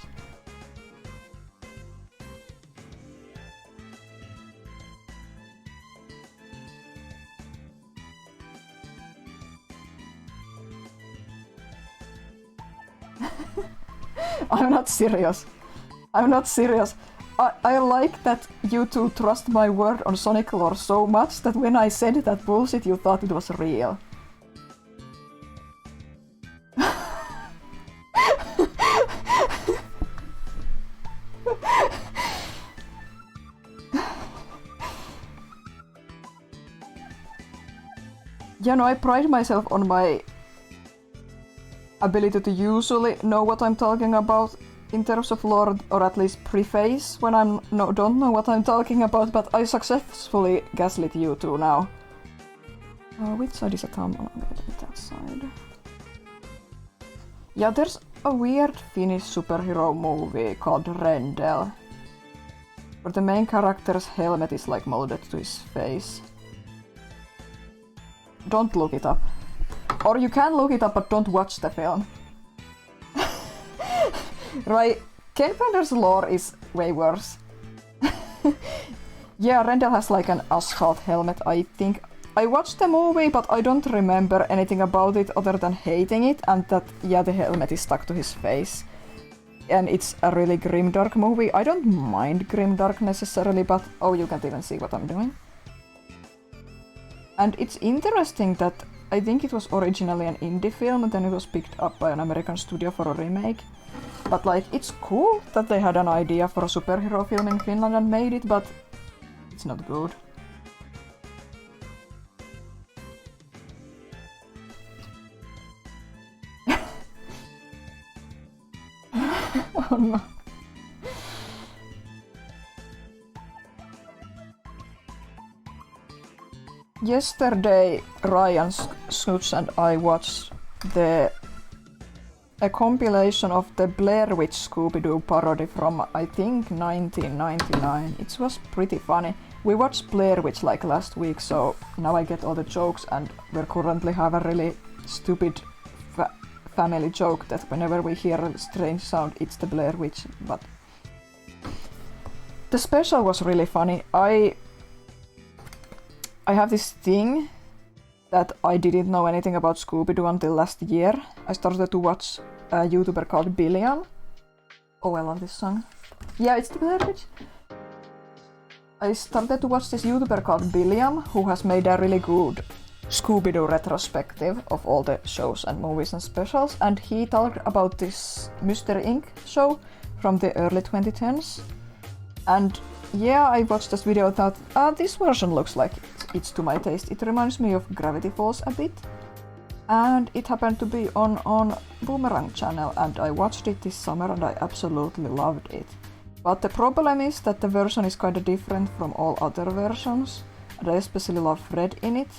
I'm not serious. I'm not serious. I like that you two trust my word on Sonic lore so much that when I said that bullshit you thought it was real. You know, I pride myself on my ability to usually know what I'm talking about in terms of lore, or at least preface when I don't know what I'm talking about, but I successfully gaslit you two now. Which side is a thumb? Oh, that side. Yeah, there's a weird Finnish superhero movie called Rendel, where the main character's helmet is like molded to his face. Don't look it up. Or you can look it up, but don't watch the film. Right, Ken Pender's lore is way worse. Yeah, Rendell has like an asphalt helmet, I think. I watched the movie, but I don't remember anything about it other than hating it, and that, yeah, the helmet is stuck to his face. And it's a really grimdark movie. I don't mind grimdark necessarily, but oh, you can't even see what I'm doing. And it's interesting that I think it was originally an indie film, and then it was picked up by an American studio for a remake. But like, it's cool that they had an idea for a superhero film in Finland and made it, but it's not good. Oh no. Yesterday, Ryan Snoots and I watched a compilation of the Blair Witch Scooby-Doo parody from, I think, 1999. It was pretty funny. We watched Blair Witch like last week, so now I get all the jokes, and we currently have a really stupid family joke that whenever we hear a strange sound, it's the Blair Witch. But the special was really funny. I have this thing that I didn't know anything about Scooby-Doo until last year. I started to watch a YouTuber called Billiam. Oh, I love this song. Yeah, it's the Blair Witch. I started to watch this YouTuber called Billiam, who has made a really good Scooby-Doo retrospective of all the shows and movies and specials, and he talked about this Mystery Inc. show from the early 2010s. And yeah, I watched this video and thought, this version looks like it's to my taste. It reminds me of Gravity Falls a bit. And it happened to be on Boomerang channel, and I watched it this summer and I absolutely loved it. But the problem is that the version is kinda different from all other versions, and I especially love Fred in it.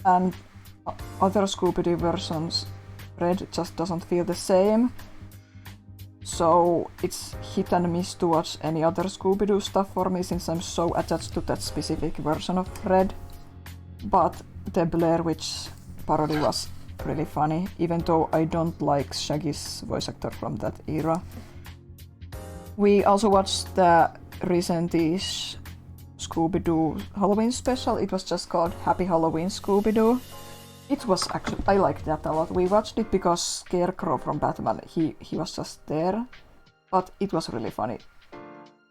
And other Scooby-Doo versions, Fred just doesn't feel the same. So it's hit and miss to watch any other Scooby-Doo stuff for me, since I'm so attached to that specific version of Fred. But the Blair Witch parody was really funny, even though I don't like Shaggy's voice actor from that era. We also watched the recent-ish Scooby-Doo Halloween special. It was just called Happy Halloween Scooby-Doo. It was actually, I liked that a lot. We watched it because Scarecrow from Batman, he was just there. But it was really funny.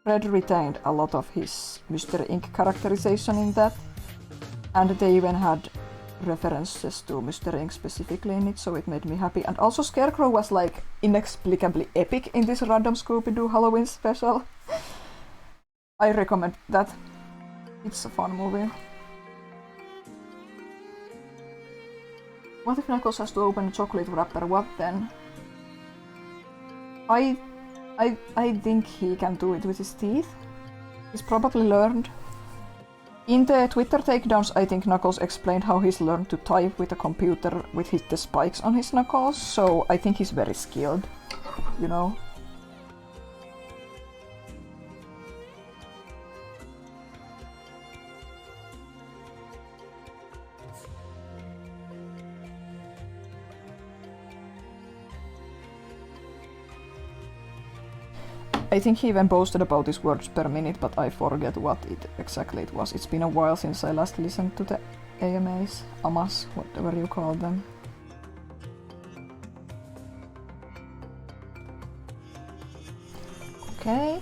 Fred retained a lot of his Mystery Inc. characterization in that. And they even had references to Mystery Inc. specifically in it, so it made me happy. And also Scarecrow was like inexplicably epic in this random Scooby-Doo Halloween special. I recommend that. It's a fun movie. What if Knuckles has to open a chocolate wrapper? What then? I think he can do it with his teeth. He's probably learned. In the Twitter takedowns, I think Knuckles explained how he's learned to type with a computer with the spikes on his knuckles, so I think he's very skilled, you know. I think he even posted about his words per minute, but I forget what exactly it was. It's been a while since I last listened to the AMAs, AMAs, whatever you call them. Okay,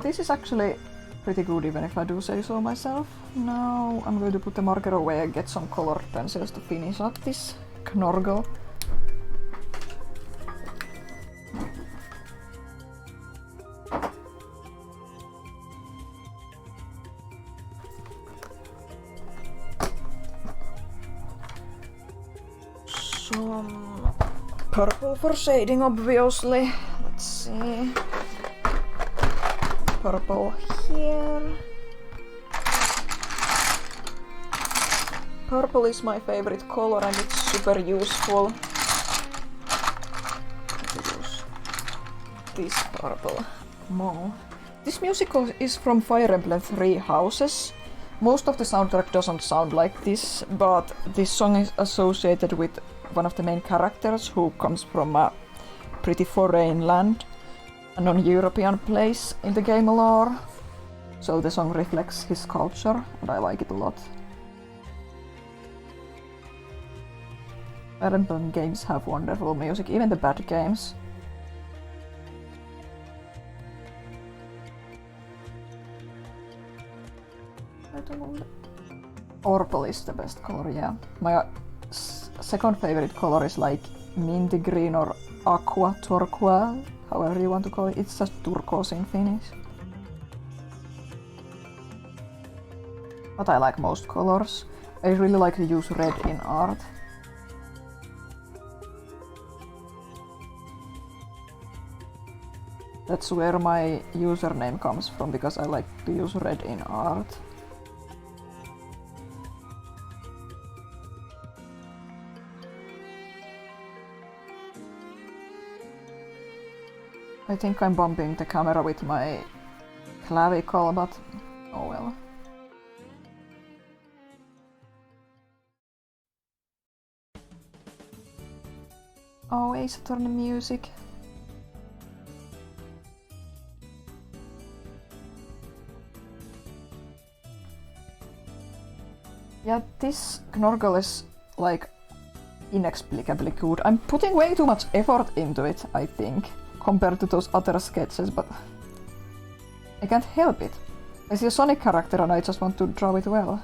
this is actually pretty good even if I do say so myself. Now I'm going to put the marker away and get some colored pencils to finish up this Knorgel. Some purple for shading, obviously. Let's see. Purple here. Purple is my favorite color and it's super useful. Use this purple more. This music is from Fire Emblem 3 Houses. Most of the soundtrack doesn't sound like this, but this song is associated with one of the main characters who comes from a pretty foreign land, a non-European place in the game lore. So the song reflects his culture and I like it a lot. Fire Emblem games have wonderful music, even the bad games. Purple is the best color, yeah. My second favorite color is like minty green or aqua turquoise, however you want to call it. It's just turquoise in Finnish. But I like most colors. I really like to use red in art. That's where my username comes from, because I like to use red in art. I think I'm bumping the camera with my clavicle, but oh well. Oh, Ace Attorney music. Yeah, this Knorgel is like inexplicably good. I'm putting way too much effort into it, I think, compared to those other sketches, but I can't help it. I see a Sonic character and I just want to draw it well.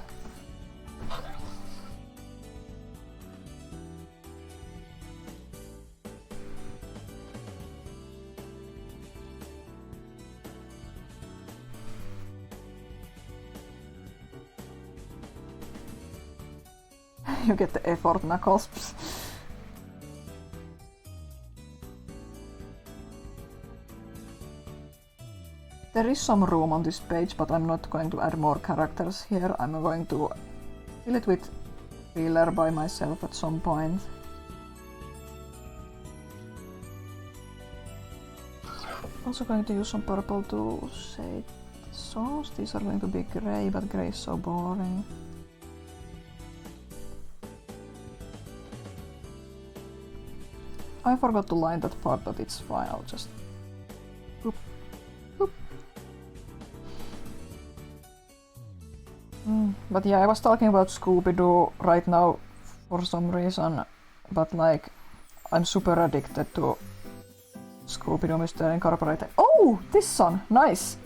You get the effort, Knuckles. There is some room on this page, but I'm not going to add more characters here. I'm going to fill it with filler by myself at some point. Also going to use some purple to say songs. These are going to be grey, but grey is so boring. I forgot to line that part, but it's fine. I'll just boop, boop. But yeah, I was talking about Scooby-Doo right now for some reason, but like I'm super addicted to Scooby-Doo Mystery Incorporated. Oh, this song, nice!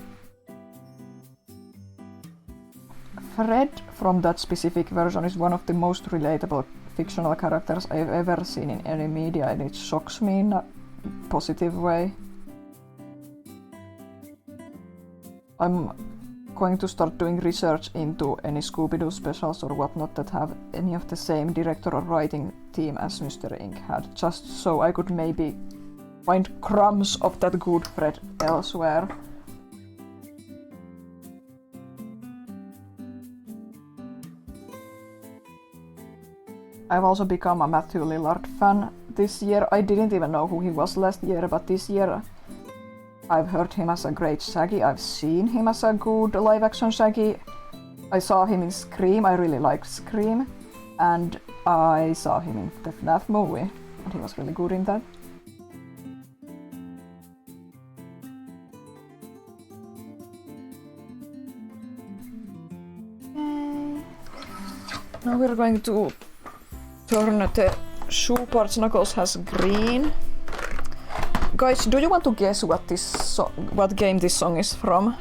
Fred from that specific version is one of the most relatable fictional characters I've ever seen in any media, and it shocks me in a positive way. I'm going to start doing research into any Scooby-Doo specials or whatnot that have any of the same director or writing team as Mystery Inc. had, just so I could maybe find crumbs of that good Fred elsewhere. I've also become a Matthew Lillard fan this year. I didn't even know who he was last year, but this year I've heard him as a great Shaggy. I've seen him as a good live-action Shaggy. I saw him in Scream. I really liked Scream. And I saw him in the FNAF movie, and he was really good in that. Okay. Now we're going to turn the shoe parts. Knuckles has green. Guys, do you want to guess what game this song is from?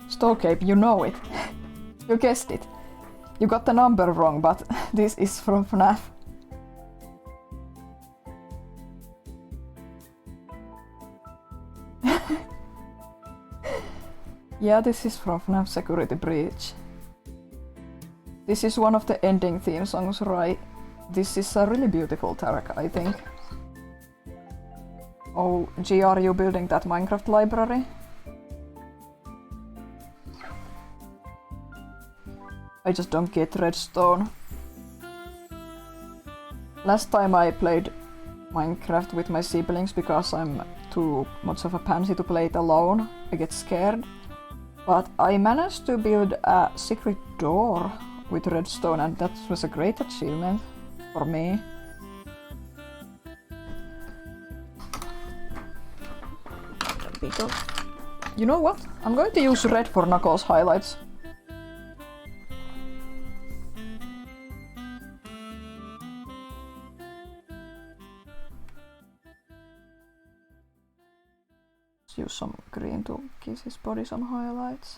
Stokeape, you know it. You guessed it. You got the number wrong, but this is from FNAF. Yeah, this is from FNAF Security Breach. This is one of the ending theme songs, right? This is a really beautiful track, I think. Oh, G, are you building that Minecraft library? I just don't get redstone. Last time I played Minecraft with my siblings, because I'm too much of a pansy to play it alone, I get scared. But I managed to build a secret door with redstone, and that was a great achievement for me. You know what? I'm going to use red for Knuckles highlights. Use some green to give his body some highlights.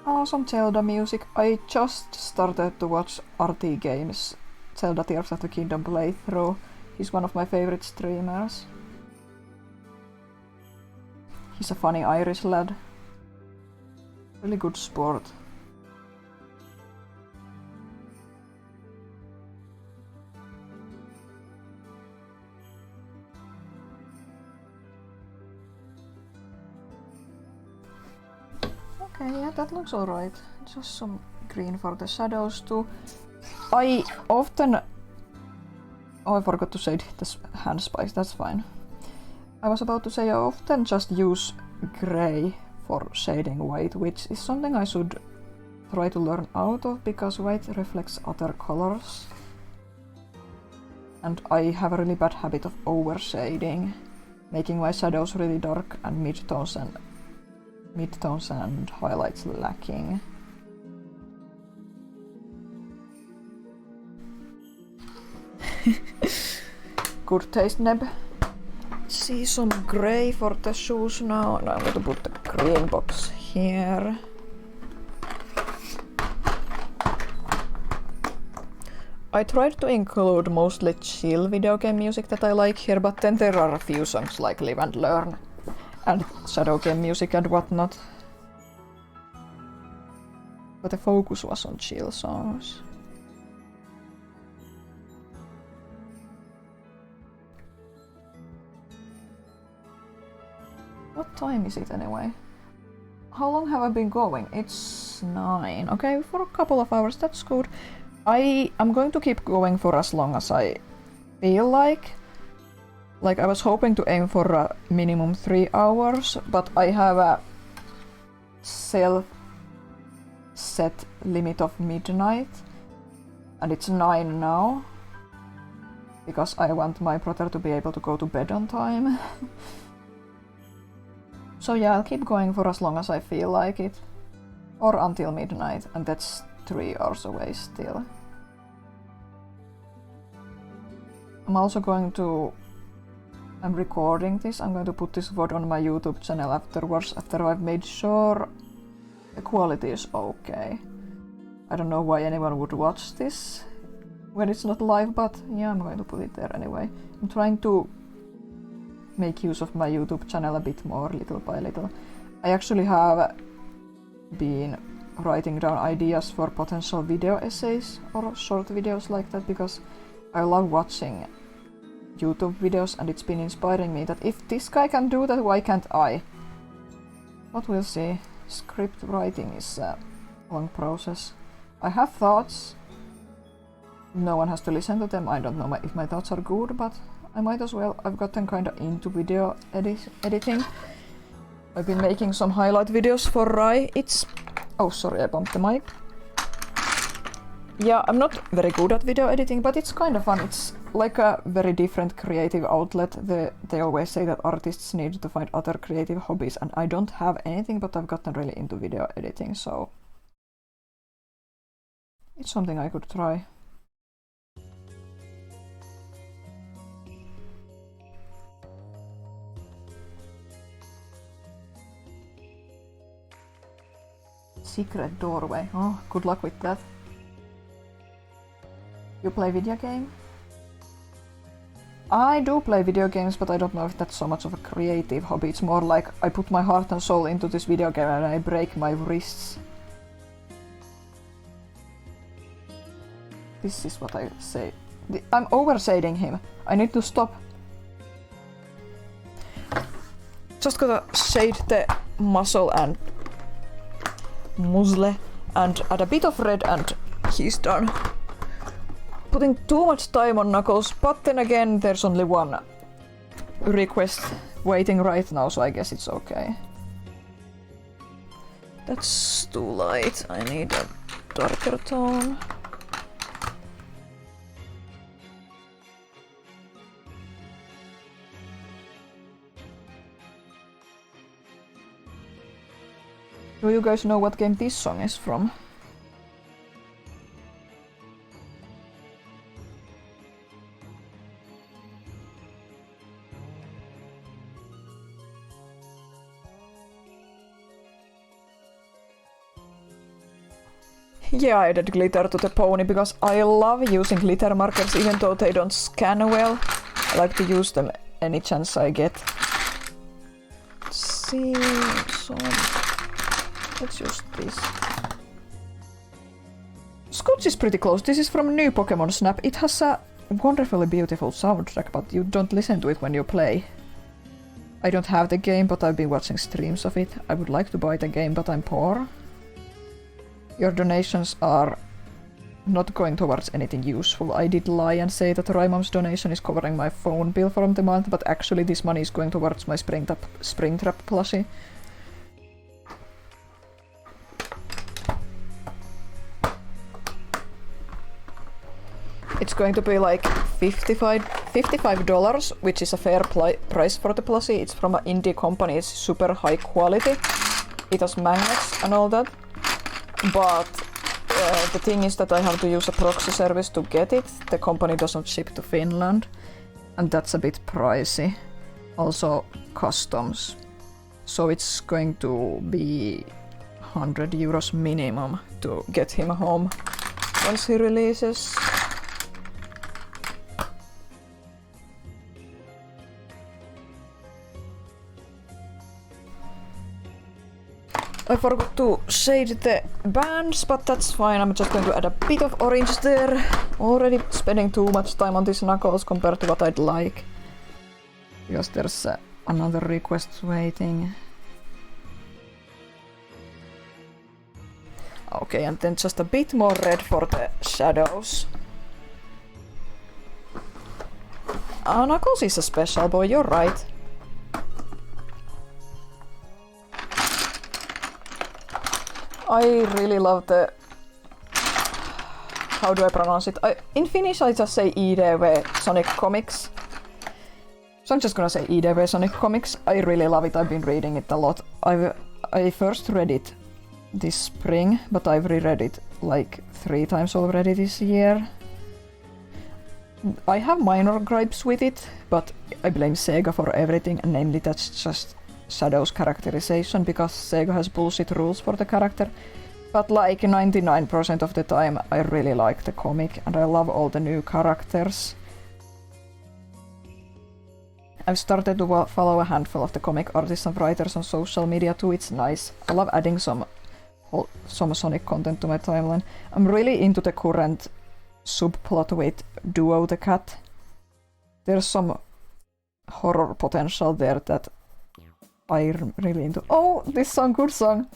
Awesome Zelda music. I just started to watch RT Games Zelda Tears of the Kingdom playthrough. He's one of my favorite streamers. He's a funny Irish lad. Really good sport. Okay, yeah, that looks alright. Just some green for the shadows too. I often... Oh, I forgot to say this hand spice, that's fine. I was about to say I often just use grey for shading white, which is something I should try to learn out of, because white reflects other colors. And I have a really bad habit of overshading, making my shadows really dark and midtones and highlights lacking. Good taste, Neb. See some grey for the shoes now. Now I'm going to put the green box here. I tried to include mostly chill video game music that I like here, but then there are a few songs like Live and Learn and shadow game music and whatnot. But the focus was on chill songs. What time is it anyway? How long have I been going? It's 9. Okay, for a couple of hours, that's good. I'm going to keep going for as long as I feel like. Like, I was hoping to aim for a minimum 3 hours, but I have a self-set limit of midnight, and it's 9 now, because I want my brother to be able to go to bed on time. So yeah, I'll keep going for as long as I feel like it, or until midnight, and that's 3 hours away still. I'm recording this. I'm going to put this VOD on my YouTube channel afterwards, after I've made sure the quality is okay. I don't know why anyone would watch this when it's not live, but yeah, I'm going to put it there anyway. I'm trying to make use of my YouTube channel a bit more, little by little. I actually have been writing down ideas for potential video essays or short videos like that, because I love watching YouTube videos, and it's been inspiring me that if this guy can do that, why can't I? But we'll see. Script writing is a long process. I have thoughts. No one has to listen to them. I don't know if my thoughts are good, but I might as well. I've gotten kinda into video editing. I've been making some highlight videos for Rai. Oh, sorry, I bumped the mic. Yeah, I'm not very good at video editing, but it's kind of fun. It's like a very different creative outlet. They always say that artists need to find other creative hobbies, and I don't have anything, but I've gotten really into video editing, so it's something I could try. Secret doorway. Oh, good luck with that. You play video game? I do play video games, but I don't know if that's so much of a creative hobby. It's more like I put my heart and soul into this video game and I break my wrists. This is what I say. I'm overshading him. I need to stop. Just gotta shade the muscle and muzzle and add a bit of red and he's done. Putting too much time on Knuckles, but then again there's only one request waiting right now, so I guess it's okay. That's too light. I need a darker tone. Do you guys know what game this song is from? Yeah, I added glitter to the pony because I love using glitter markers even though they don't scan well. I like to use them any chance I get. Let's see, so let's use this. Scoots is pretty close. This is from new Pokemon Snap. It has a wonderfully beautiful soundtrack, but you don't listen to it when you play. I don't have the game, but I've been watching streams of it. I would like to buy the game, but I'm poor. Your donations are not going towards anything useful. I did lie and say that Raimom's donation is covering my phone bill from the month, but actually this money is going towards my Springtrap plushie. It's going to be like $55, which is a fair price for the plushie. It's from an indie company, it's super high quality. It has magnets and all that. But the thing is that I have to use a proxy service to get it. The company doesn't ship to Finland, and that's a bit pricey. Also customs. So it's going to be €100 minimum to get him home once he releases. I forgot to shade the bands, but that's fine. I'm just going to add a bit of orange there. Already spending too much time on these knuckles compared to what I'd like. Because there's another request waiting. Okay, and then just a bit more red for the shadows. Knuckles is a special boy, you're right. I really love the... How do I pronounce it? In Finnish I just say IDV Sonic Comics. So I'm just gonna say IDV Sonic Comics. I really love it, I've been reading it a lot. I first read it this spring, but I've reread it like 3 times already this year. I have minor gripes with it, but I blame Sega for everything, and namely that's just Shadow's characterization, because Sega has bullshit rules for the character. But like 99% of the time I really like the comic and I love all the new characters. I've started to follow a handful of the comic artists and writers on social media too, it's nice. I love adding some Sonic content to my timeline. I'm really into the current subplot with Duo the cat. There's some horror potential there that I'm really into. Oh, this song, good song!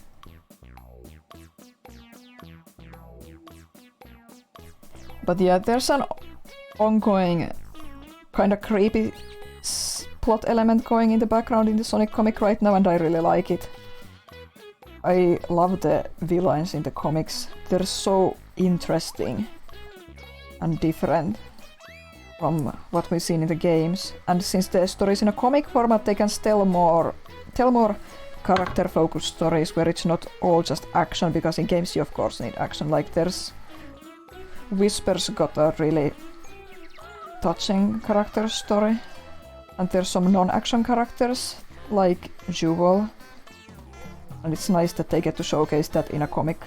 But yeah, there's an ongoing kind of creepy plot element going in the background in the Sonic comic right now, and I really like it. I love the villains in the comics. They're so interesting and different from what we've seen in the games. And since the story is in a comic format, they can tell more character-focused stories where it's not all just action, because in games you of course need action. Like there's Whisper's got a really touching character story, and there's some non-action characters like Jewel, and it's nice that they get to showcase that in a comic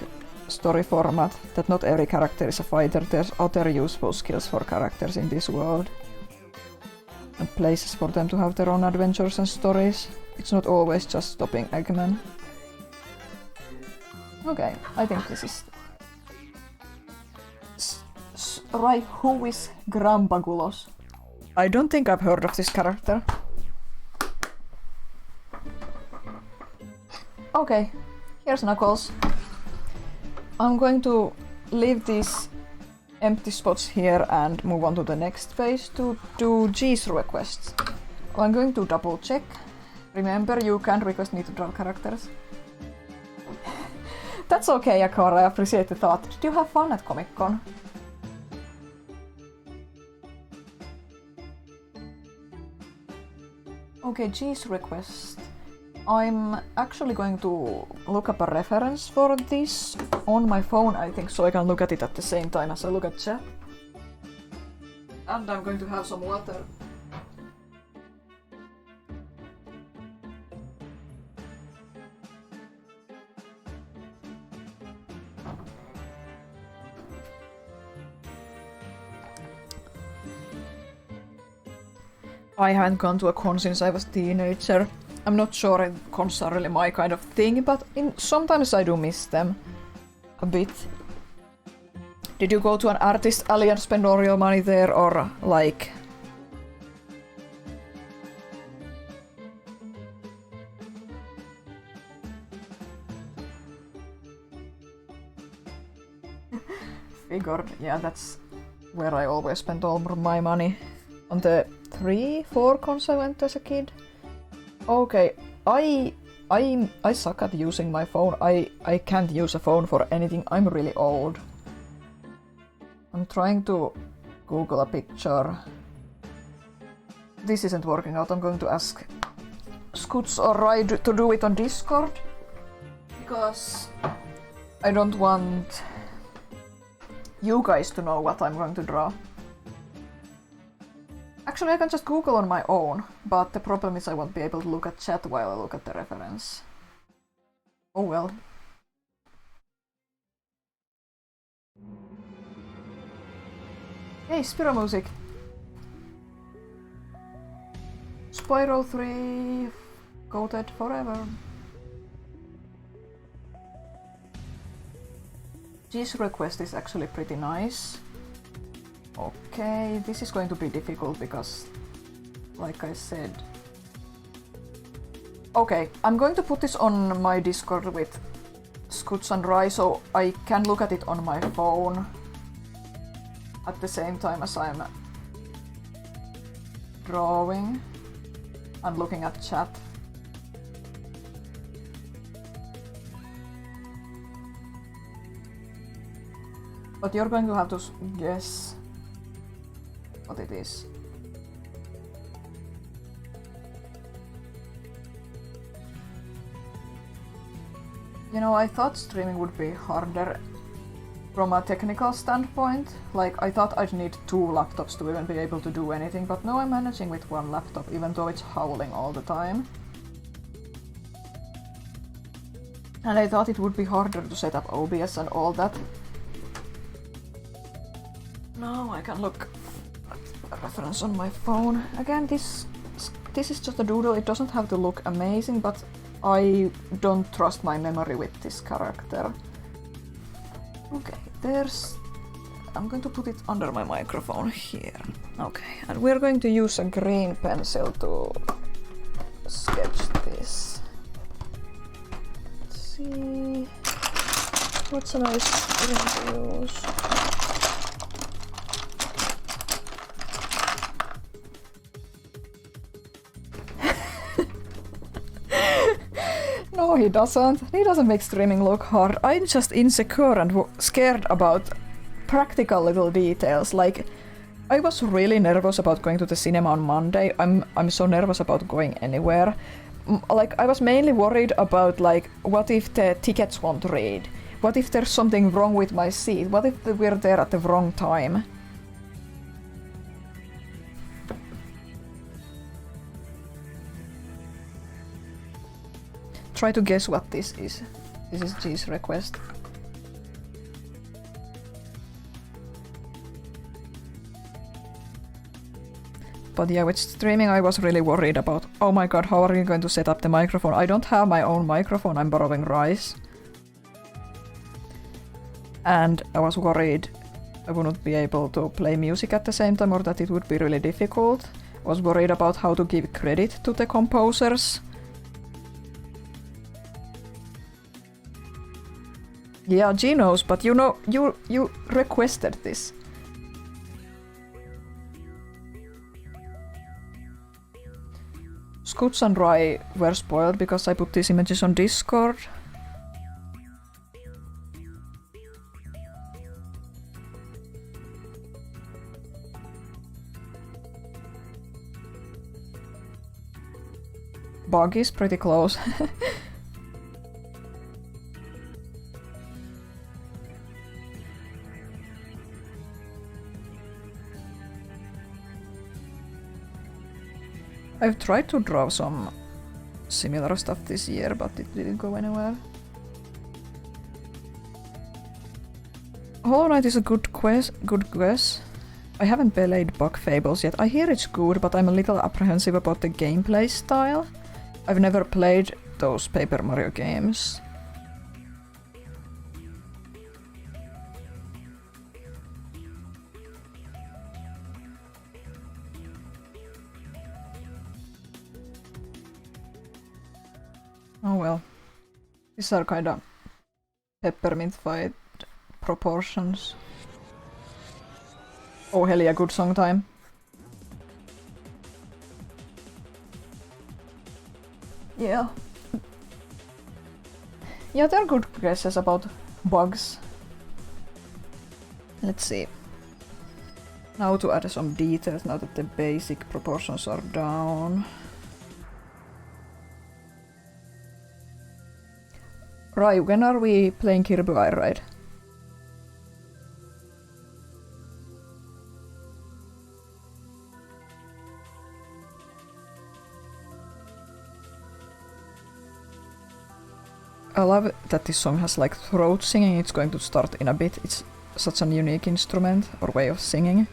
story format, that not every character is a fighter, there's other useful skills for characters in this world and places for them to have their own adventures and stories. It's not always just stopping Eggman. Okay, I think this is right. Who is Grambagulos? I don't think I've heard of this character. Okay, here's Knuckles. I'm going to leave these empty spots here and move on to the next page to do G's requests. I'm going to double check. Remember, you can request me to draw characters. That's okay, Akara, I appreciate the thought. Did you have fun at Comic Con? Okay, G's request. I'm actually going to look up a reference for this on my phone, I think, so I can look at it at the same time as I look at chat. And I'm going to have some water. I haven't gone to a con since I was a teenager. I'm not sure if cons are really my kind of thing, but sometimes I do miss them a bit. Did you go to an artist alley and spend all your money there, or like... Figured, yeah, that's where I always spent all my money. On the 3-4 cons I went as a kid. Okay, I suck at using my phone. I can't use a phone for anything. I'm really old. I'm trying to Google a picture. This isn't working out. I'm going to ask Scoots or Ride to do it on Discord. Because I don't want you guys to know what I'm going to draw. Actually, I can just Google on my own, but the problem is I won't be able to look at chat while I look at the reference. Oh well. Hey, Spiro Music! Spyro 3... Goated forever. G's request is actually pretty nice. Okay, this is going to be difficult because, like I said... Okay, I'm going to put this on my Discord with Scoots and Rye so I can look at it on my phone at the same time as I'm drawing and looking at chat. But you're going to have to guess what it is. You know, I thought streaming would be harder from a technical standpoint. Like, I thought I'd need 2 laptops to even be able to do anything, but now I'm managing with 1 laptop, even though it's howling all the time. And I thought it would be harder to set up OBS and all that. Now I can look at a reference on my phone. Again, this is just a doodle. It doesn't have to look amazing, but I don't trust my memory with this character. Okay, I'm going to put it under my microphone here. Okay, and we're going to use a green pencil to sketch this. Let's see... What's a nice thing to use? No, he doesn't. He doesn't make streaming look hard. I'm just insecure and scared about practical little details. Like, I was really nervous about going to the cinema on Monday. I'm so nervous about going anywhere. Like, I was mainly worried about, like, what if the tickets won't read? What if there's something wrong with my seat? What if we're there at the wrong time? Try to guess what this is. This is G's request. But yeah, with streaming I was really worried about, oh my god, how are you going to set up the microphone? I don't have my own microphone, I'm borrowing Rice. And I was worried I wouldn't be able to play music at the same time or that it would be really difficult. I was worried about how to give credit to the composers. Yeah, G knows, but you know, you requested this. Scoots and Rye were spoiled because I put these images on Discord. Bug is pretty close. I've tried to draw some similar stuff this year, but it didn't go anywhere. Hollow Knight is a good guess. I haven't played Bug Fables yet. I hear it's good, but I'm a little apprehensive about the gameplay style. I've never played those Paper Mario games. Oh well. These are kinda peppermint fight proportions. Oh hell yeah, good song time. Yeah. Yeah, they're good guesses about bugs. Let's see. Now to add some details now that the basic proportions are down. Right, when are we playing Kirby Air Ride? I love that this song has like throat singing. It's going to start in a bit. It's such an unique instrument or way of singing.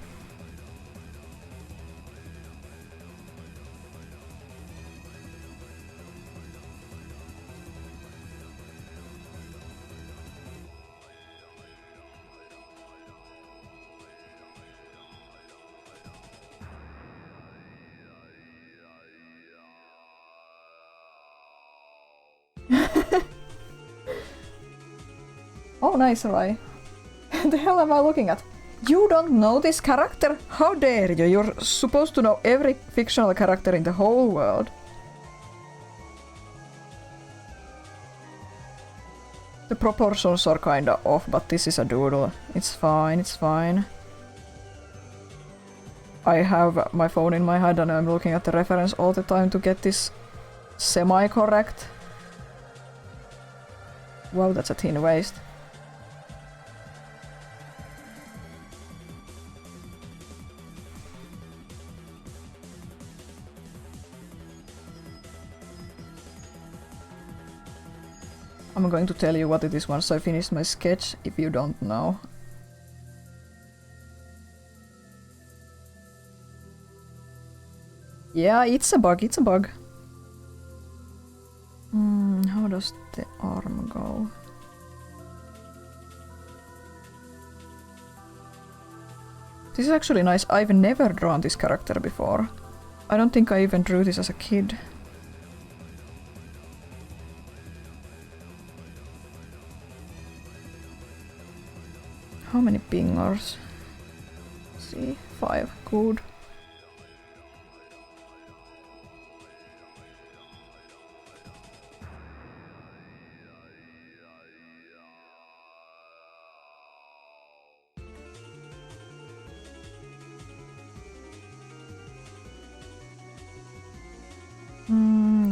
Oh, nice, Rai. The hell am I looking at? You don't know this character? How dare you? You're supposed to know every fictional character in the whole world. The proportions are kinda off, but this is a doodle. It's fine, it's fine. I have my phone in my hand and I'm looking at the reference all the time to get this semi-correct. Wow, that's a thin waist. I'm going to tell you what it is once I finish my sketch, if you don't know. Yeah, it's a bug, it's a bug. How does the arm go? This is actually nice. I've never drawn this character before. I don't think I even drew this as a kid. How many pingers? Let's see, 5. Good.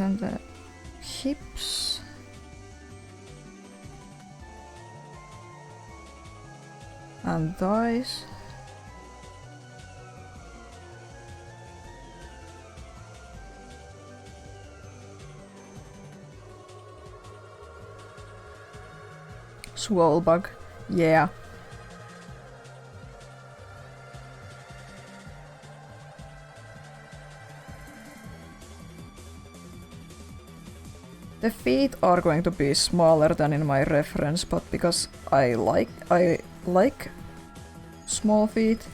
Then the hips. And thighs. Swole bug. Yeah. The feet are going to be smaller than in my reference, but because I like small feet.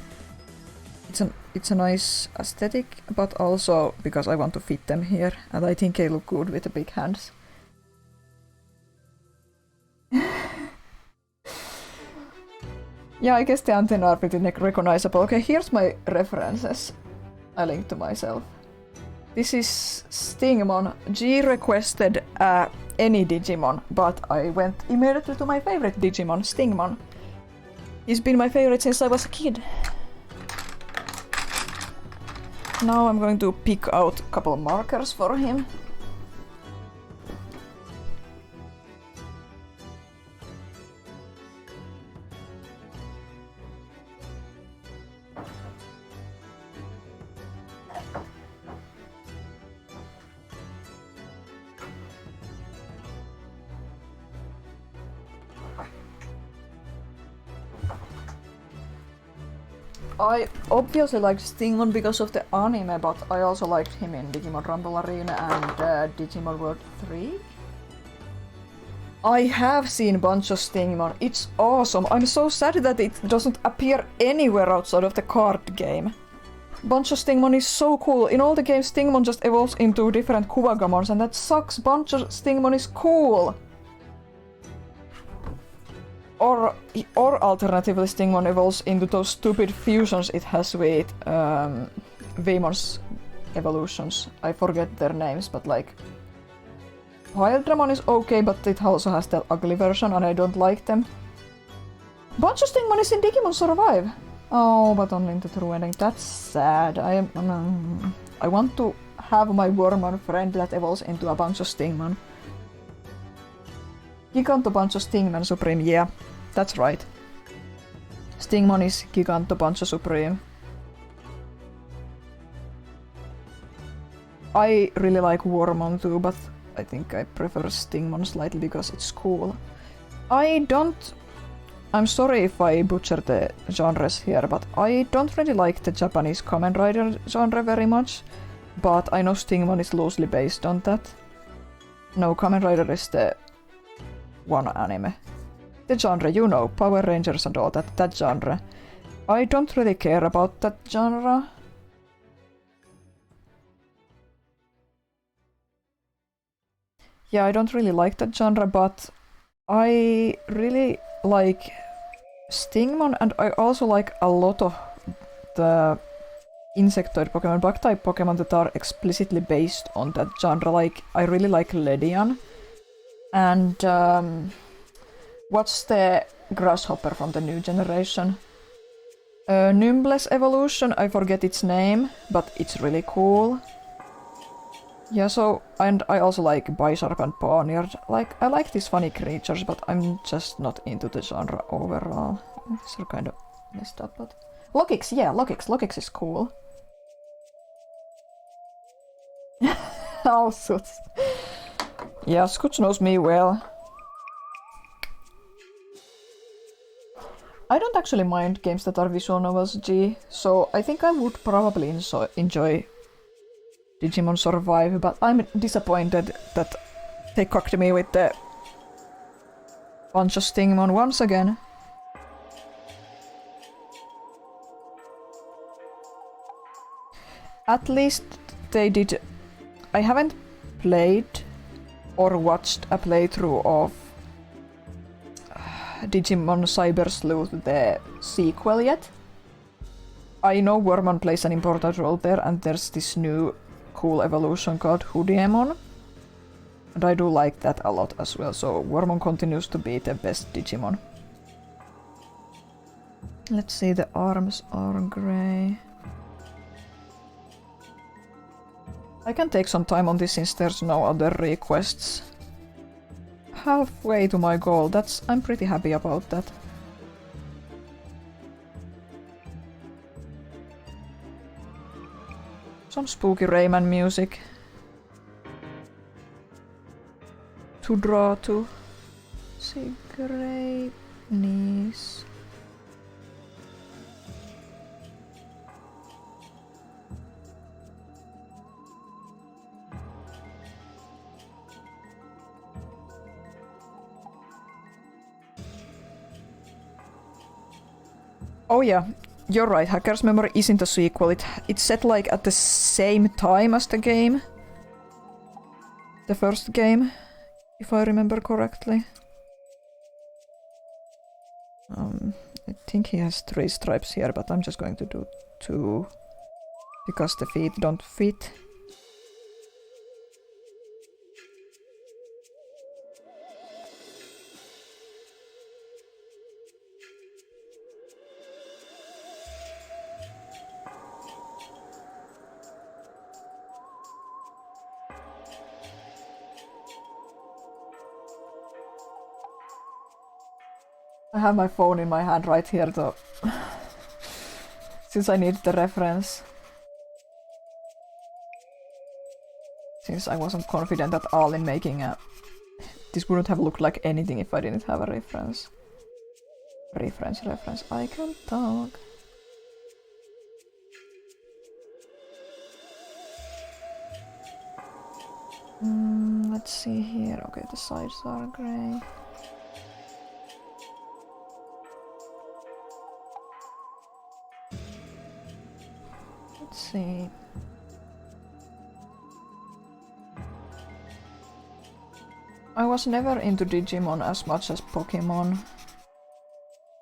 It's a nice aesthetic, but also because I want to fit them here, and I think they look good with the big hands. Yeah, I guess the antennae are pretty recognizable. Okay, here's my references I linked to myself. This is Stingmon. G requested any Digimon, but I went immediately to my favorite Digimon, Stingmon. He's been my favorite since I was a kid. Now I'm going to pick out a couple of markers for him. I obviously liked Stingmon because of the anime, but I also liked him in Digimon Rumble Arena and Digimon World 3. I have seen a bunch of Stingmon. It's awesome. I'm so sad that it doesn't appear anywhere outside of the card game. Bunch of Stingmon is so cool. In all the games, Stingmon just evolves into different Kuwagamons, and that sucks. Bunch of Stingmon is cool. Or alternatively, Stingmon evolves into those stupid fusions it has with Veemon's evolutions. I forget their names, but like... Hydramon is okay, but it also has that ugly version, and I don't like them. Bunch of Stingmon is in Digimon Survive! Oh, but only in the true ending. That's sad. I want to have my Wormmon friend that evolves into a bunch of Stingmon. Giganto bunch of Stingmon Supreme, yeah, that's right. Stingmon is Giganto bunch of Supreme. I really like Wormmon too, but I think I prefer Stingmon slightly because it's cool. I'm sorry if I butcher the genres here, but I don't really like the Japanese Kamen Rider genre very much, but I know Stingmon is loosely based on that. No, Kamen Rider is the one anime. The genre, you know, Power Rangers and all that genre. I don't really care about that genre. Yeah, I don't really like that genre, but I really like Stingmon, and I also like a lot of the insectoid Pokemon, bug-type Pokemon that are explicitly based on that genre. Like, I really like Ledian. And what's the grasshopper from the new generation? Nimbles evolution, I forget its name, but it's really cool. Yeah, so, and I also like Bisharp and Pawniard. Like, I like these funny creatures, but I'm just not into the genre overall. These are kind of messed up, but... Lokix, yeah, Lokix is cool. Oh, suits. Yeah, Scooch knows me well. I don't actually mind games that are visual novels, G, so I think I would probably enjoy Digimon Survive, but I'm disappointed that they cocked me with the bunch of Stingmon once again. At least they did... I haven't played or watched a playthrough of Digimon Cyber Sleuth, the sequel, yet. I know Wormmon plays an important role there, and there's this new cool evolution called Hoodiemon. And I do like that a lot as well, so Wormmon continues to be the best Digimon. Let's see, the arms are grey. I can take some time on this since there's no other requests. Halfway to my goal, I'm pretty happy about that. Some spooky Rayman music to draw to. See, great knees. Oh yeah, you're right, Hacker's Memory isn't a sequel, it's set like at the same time as the game. The first game, if I remember correctly. I think he has 3 stripes here, but I'm just going to do 2. Because the feet don't fit. I have my phone in my hand right here though, since I need the reference. Since I wasn't confident at all in making a... This wouldn't have looked like anything if I didn't have a reference. Reference. I can talk. Let's see here. Okay, the sides are grey. Let's see. I was never into Digimon as much as Pokemon.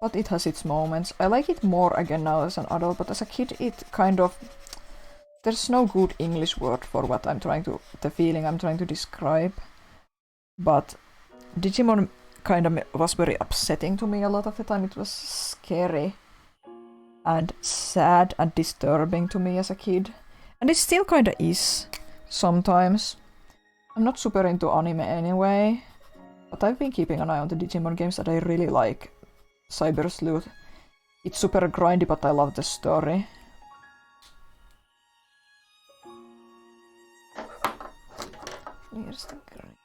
But it has its moments. I like it more again now as an adult, but as a kid it kind of... There's no good English word for what the feeling I'm trying to describe. But Digimon kind of was very upsetting to me a lot of the time. It was scary and sad and disturbing to me as a kid. And it still kinda is, sometimes. I'm not super into anime anyway, but I've been keeping an eye on the Digimon games that I really like. Cyber Sleuth. It's super grindy, but I love the story. Here's the grind.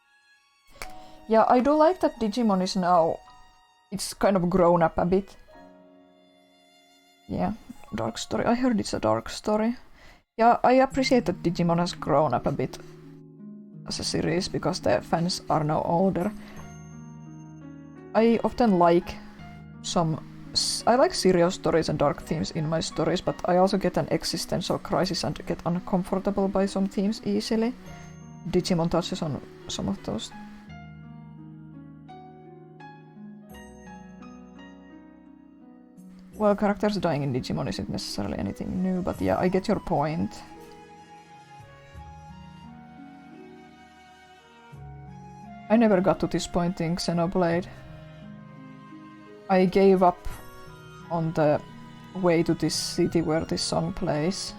Yeah, I do like that Digimon is now... It's kind of grown up a bit. Yeah, dark story. I heard it's a dark story. Yeah, I appreciate that Digimon has grown up a bit as a series, because the fans are now older. I often like I like serious stories and dark themes in my stories, but I also get an existential crisis and get uncomfortable by some themes easily. Digimon touches on some of those. Well, characters dying in Digimon isn't necessarily anything new, but yeah, I get your point. I never got to this point in Xenoblade. I gave up on the way to this city where this song plays.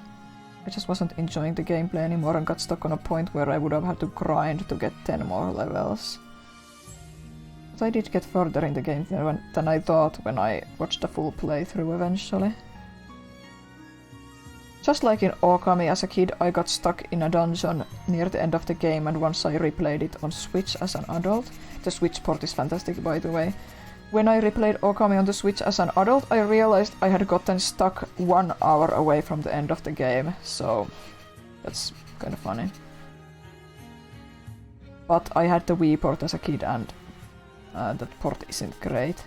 I just wasn't enjoying the gameplay anymore and got stuck on a point where I would have had to grind to get 10 more levels. But I did get further in the game than I thought when I watched a full playthrough eventually. Just like in Okami, as a kid I got stuck in a dungeon near the end of the game, and once I replayed it on Switch as an adult, the Switch port is fantastic by the way, when I replayed Okami on the Switch as an adult, I realized I had gotten stuck 1 hour away from the end of the game, so that's kind of funny. But I had the Wii port as a kid, and that port isn't great.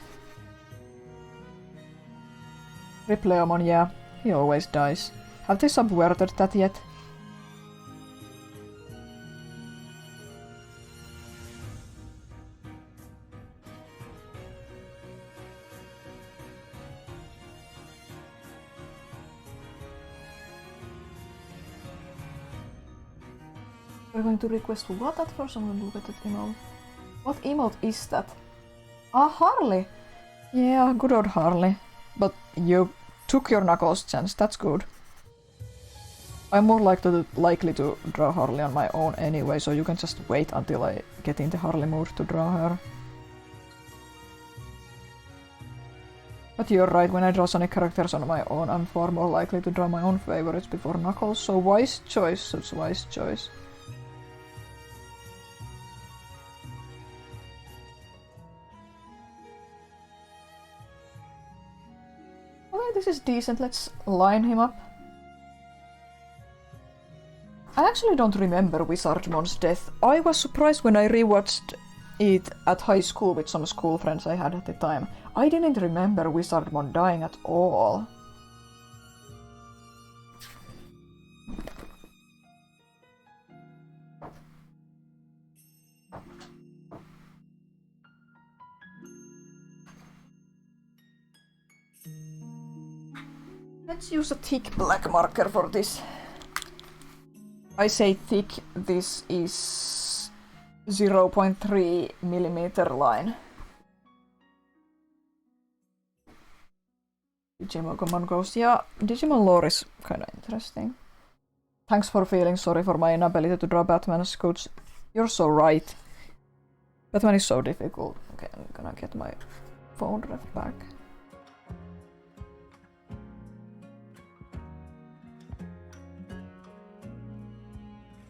Replayomon, yeah, he always dies. Have they subverted that yet? We're going to request what at first? I'm going to look at that emote. What emote is that? Ah, Harley! Yeah, good old Harley. But you took your Knuckles chance, that's good. I'm more likely to draw Harley on my own anyway, so you can just wait until I get in the Harley mood to draw her. But you're right, when I draw Sonic characters on my own, I'm far more likely to draw my own favorites before Knuckles, so wise choice, such wise choice. Okay, this is decent, let's line him up. I actually don't remember Wizardmon's death. I was surprised when I rewatched it at high school with some school friends I had at the time. I didn't remember Wizardmon dying at all. Let's use a thick black marker for this. I say thick, this is 0.3 millimeter line. Digimon goes, yeah, Digimon lore is kinda interesting. Thanks for feeling sorry for my inability to draw Batman's coach. You're so right. Batman is so difficult. Okay, I'm gonna get my phone ref back.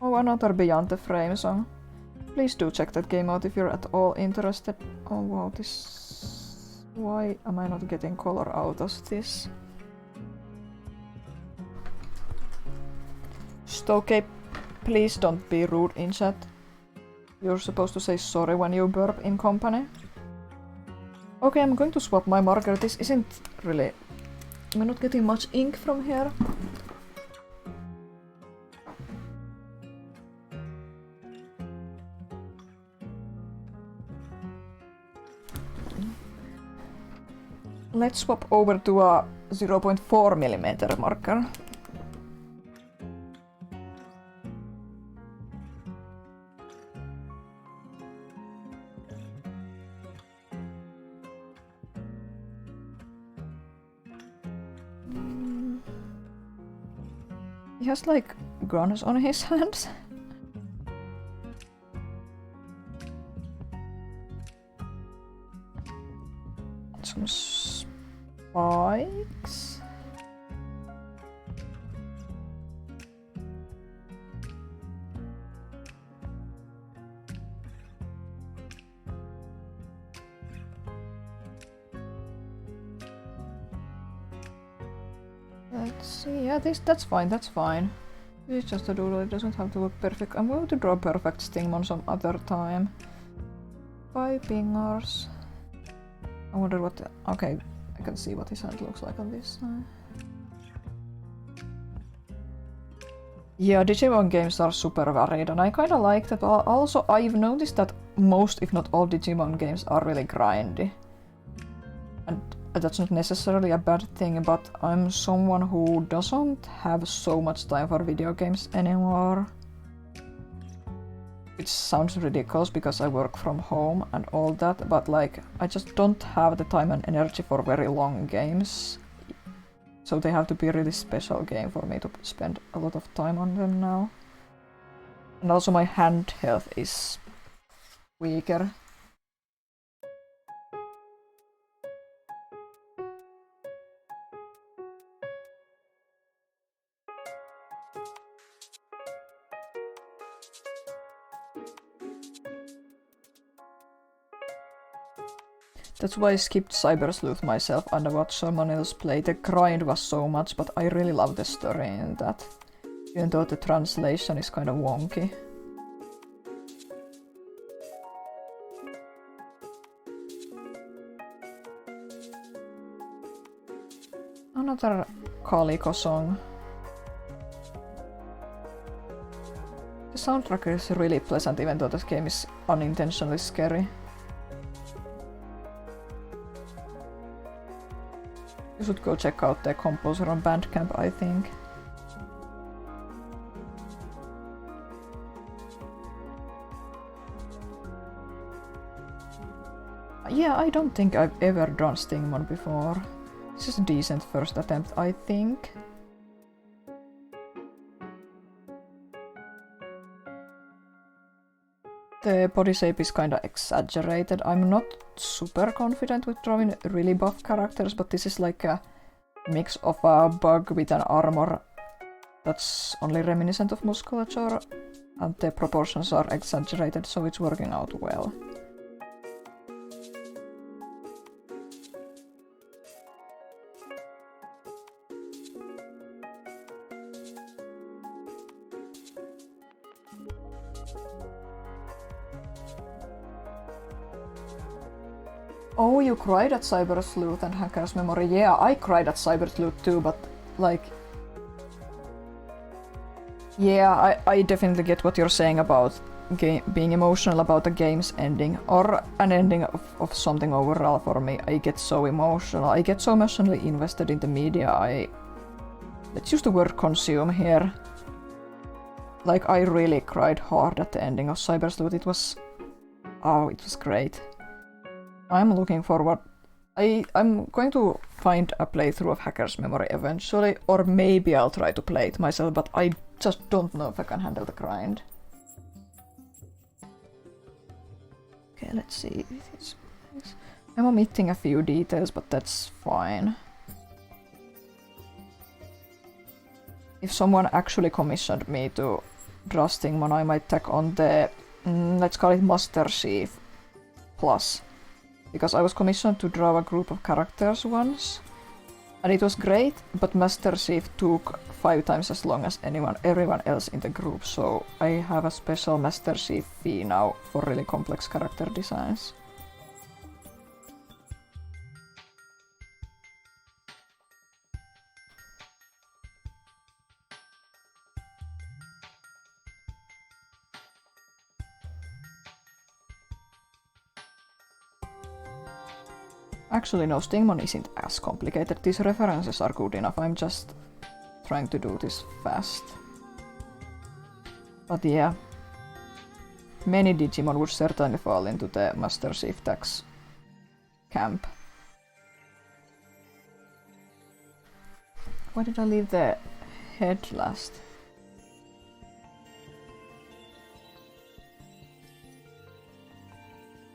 Oh, another Beyond the Frame song. Please do check that game out if you're at all interested. Oh wow, this... Why am I not getting color out of this? Just okay, please don't be rude in chat. You're supposed to say sorry when you burp in company. Okay, I'm going to swap my marker. This isn't really... I'm not getting much ink from here. Let's swap over to a 0.4mm marker. He has like guns on his hands. Some spikes. Let's see, yeah, that's fine, that's fine. This is just a doodle, it doesn't have to look perfect. I'm going to draw a perfect Stingmon some other time. 5 fingers. I wonder what the... Okay, I can see what his hand looks like on this side. Yeah, Digimon games are super varied and I kinda like that. Also, I've noticed that most, if not all, Digimon games are really grindy. And that's not necessarily a bad thing, but I'm someone who doesn't have so much time for video games anymore. It sounds ridiculous because I work from home and all that, but like, I just don't have the time and energy for very long games. So they have to be a really special game for me to spend a lot of time on them now. And also my hand health is weaker. That's why I skipped Cyber Sleuth myself and I watched someone else play. The grind was so much, but I really love the story in that. Even though the translation is kind of wonky. Another Kaliko song. The soundtrack is really pleasant even though this game is unintentionally scary. You should go check out the composer on Bandcamp, I think. Yeah, I don't think I've ever done Stingmon before. This is a decent first attempt, I think. The body shape is kinda exaggerated. I'm not super confident with drawing really buff characters, but this is like a mix of a bug with an armor that's only reminiscent of musculature, and the proportions are exaggerated, so it's working out well. Oh, you cried at Cyber Sleuth and Hacker's Memory. Yeah, I cried at Cyber Sleuth too, but like... Yeah, I definitely get what you're saying about being emotional about a game's ending, or an ending of something overall for me. I get so emotional. I get so emotionally invested in the media. Let's use the word consume here. Like, I really cried hard at the ending of Cyber Sleuth. It was... Oh, it was great. I'm looking forward. I'm going to find a playthrough of Hacker's Memory eventually, or maybe I'll try to play it myself, but I just don't know if I can handle the grind. Okay, let's see. I'm omitting a few details, but that's fine. If someone actually commissioned me to draw Stingmon, I might tack on the, let's call it Master Chief Plus. Because I was commissioned to draw a group of characters once, And it was great, but Master Chief took 5 times as long as everyone else in the group, so I have a special Master Chief fee now for really complex character designs. Actually, no, Stingmon isn't as complicated. These references are good enough. I'm just trying to do this fast. But yeah, many Digimon would certainly fall into the Master Chief tax camp. Why did I leave the head last?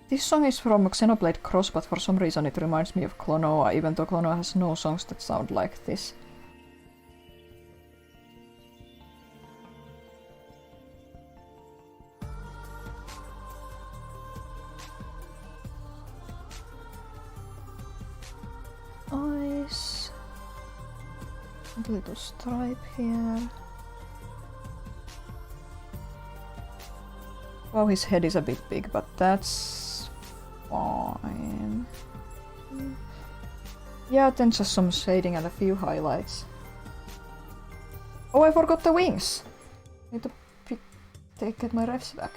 This song is from Xenoblade Cross, but for some reason it reminds me of Klonoa, even though Klonoa has no songs that sound like this. Eyes. A little stripe here. Wow, his head is a bit big, but that's fine. Yeah, then just some shading and a few highlights. Oh, I forgot the wings! Need to get my refs back.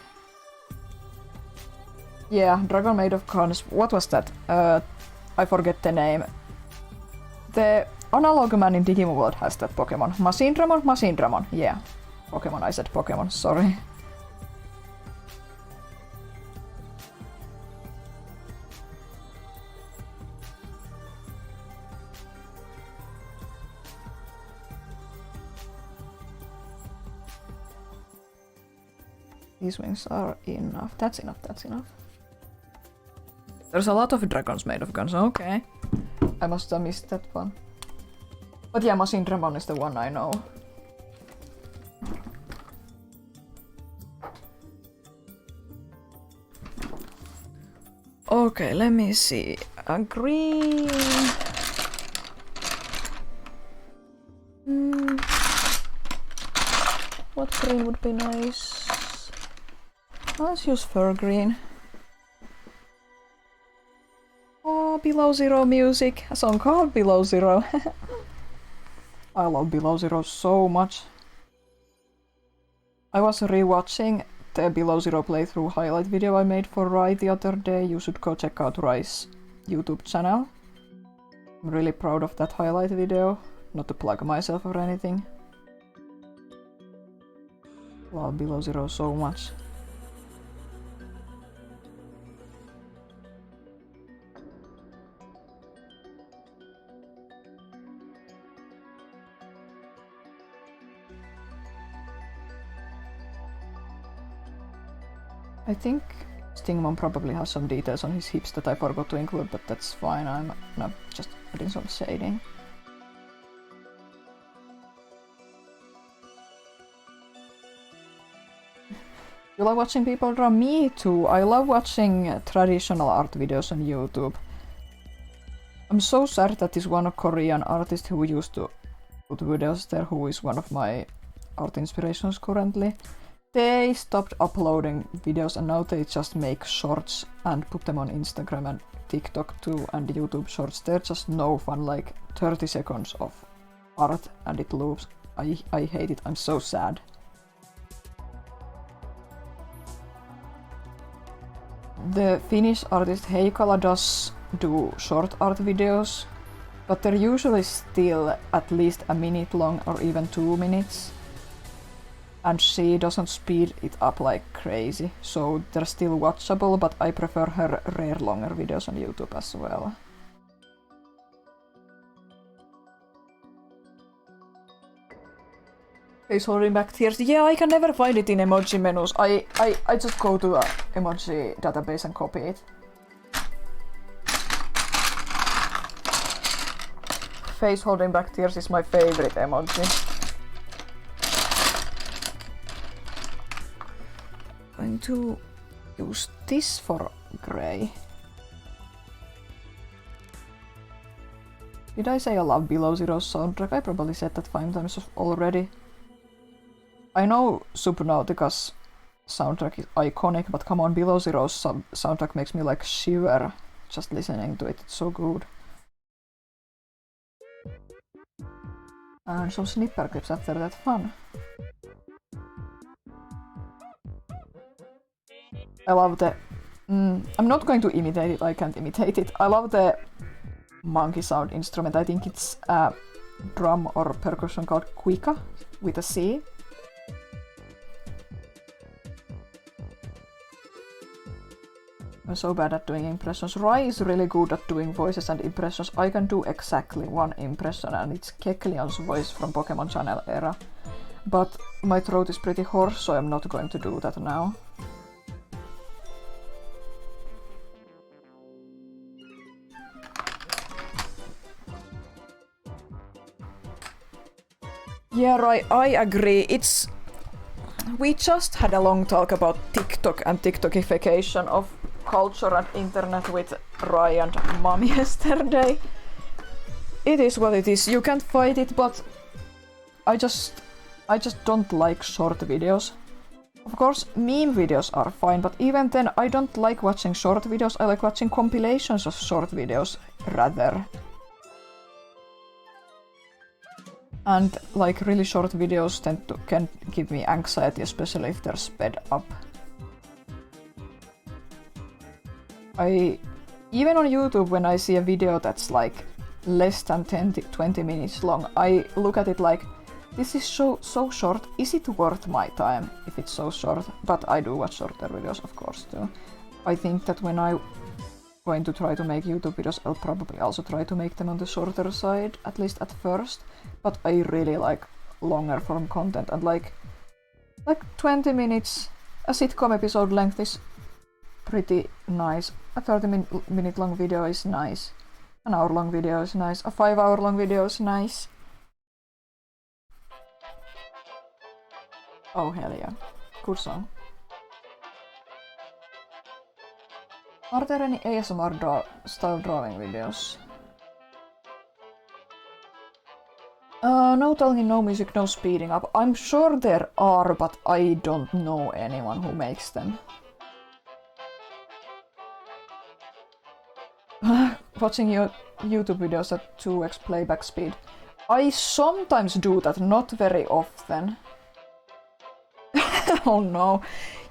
Yeah, Dragon Maid of Guns. What was that? I forget the name. The analog man in Digimon World has that Pokemon. Machine Dramon. Yeah. Pokemon, I said Pokemon, sorry. These wings are enough. That's enough. There's a lot of dragons made of guns. Okay. I must have missed that one. But yeah, Machine Dramon is the one I know. Okay, let me see. Green. What green would be nice? Let's use fur green. Oh, Below Zero music. A song called Below Zero. I love Below Zero so much. I was rewatching the Below Zero playthrough highlight video I made for Rai the other day. You should go check out Rai's YouTube channel. I'm really proud of that highlight video. Not to plug myself or anything. Love Below Zero so much. I think Stingmon probably has some details on his hips that I forgot to include, but that's fine. I'm not just adding some shading. You love watching people draw? Me too. I love watching traditional art videos on YouTube. I'm so sad that this one Korean artist who used to put videos there, who is one of my art inspirations currently, they stopped uploading videos and now they just make shorts and put them on Instagram and TikTok too and YouTube shorts. They're just no fun, like 30 seconds of art and it loops. I hate it, I'm so sad. The Finnish artist Heikala does do short art videos, but they're usually still at least a minute long or even 2 minutes. And she doesn't speed it up like crazy, so they're still watchable, but I prefer her rare longer videos on YouTube as well. Face holding back tears. Yeah, I can never find it in emoji menus. I just go to the emoji database and copy it. Face holding back tears is my favorite emoji. Going to use this for grey. Did I say I love Below Zero's soundtrack? I probably said that 5 times already. I know Subnautica's soundtrack is iconic, but come on, Below Zero's soundtrack makes me like shiver just listening to it. It's so good. And some snipper clips after that, fun. I love the... I'm not going to imitate it, I can't imitate it. I love the monkey sound instrument. I think it's a drum or percussion called cuica with a C. I'm so bad at doing impressions. Rai is really good at doing voices and impressions. I can do exactly one impression and it's Keklion's voice from Pokemon Channel era. But my throat is pretty hoarse, so I'm not going to do that now. Yeah, right, I agree. We just had a long talk about TikTok and TikTokification of culture and internet with Rai and Mom yesterday. It is what it is. You can't fight it, but I just don't like short videos. Of course, meme videos are fine, but even then I don't like watching short videos. I like watching compilations of short videos rather. And like really short videos can give me anxiety, especially if they're sped up. Even on YouTube, when I see a video that's like less than 20 minutes long, I look at it like, this is so short, is it worth my time if it's so short? But I do watch shorter videos, of course, too. I think that when I'm going to try to make YouTube videos, I'll probably also try to make them on the shorter side, at least at first. But I really like longer form content, and like 20 minutes, a sitcom episode length is pretty nice. A 30-minute long video is nice. An hour long video is nice. A 5-hour long video is nice. Oh hell yeah. Good song. Are there any ASMR style drawing videos? No talking, no music, no speeding up. I'm sure there are, but I don't know anyone who makes them. Watching your YouTube videos at 2x playback speed. I sometimes do that, not very often. Oh no.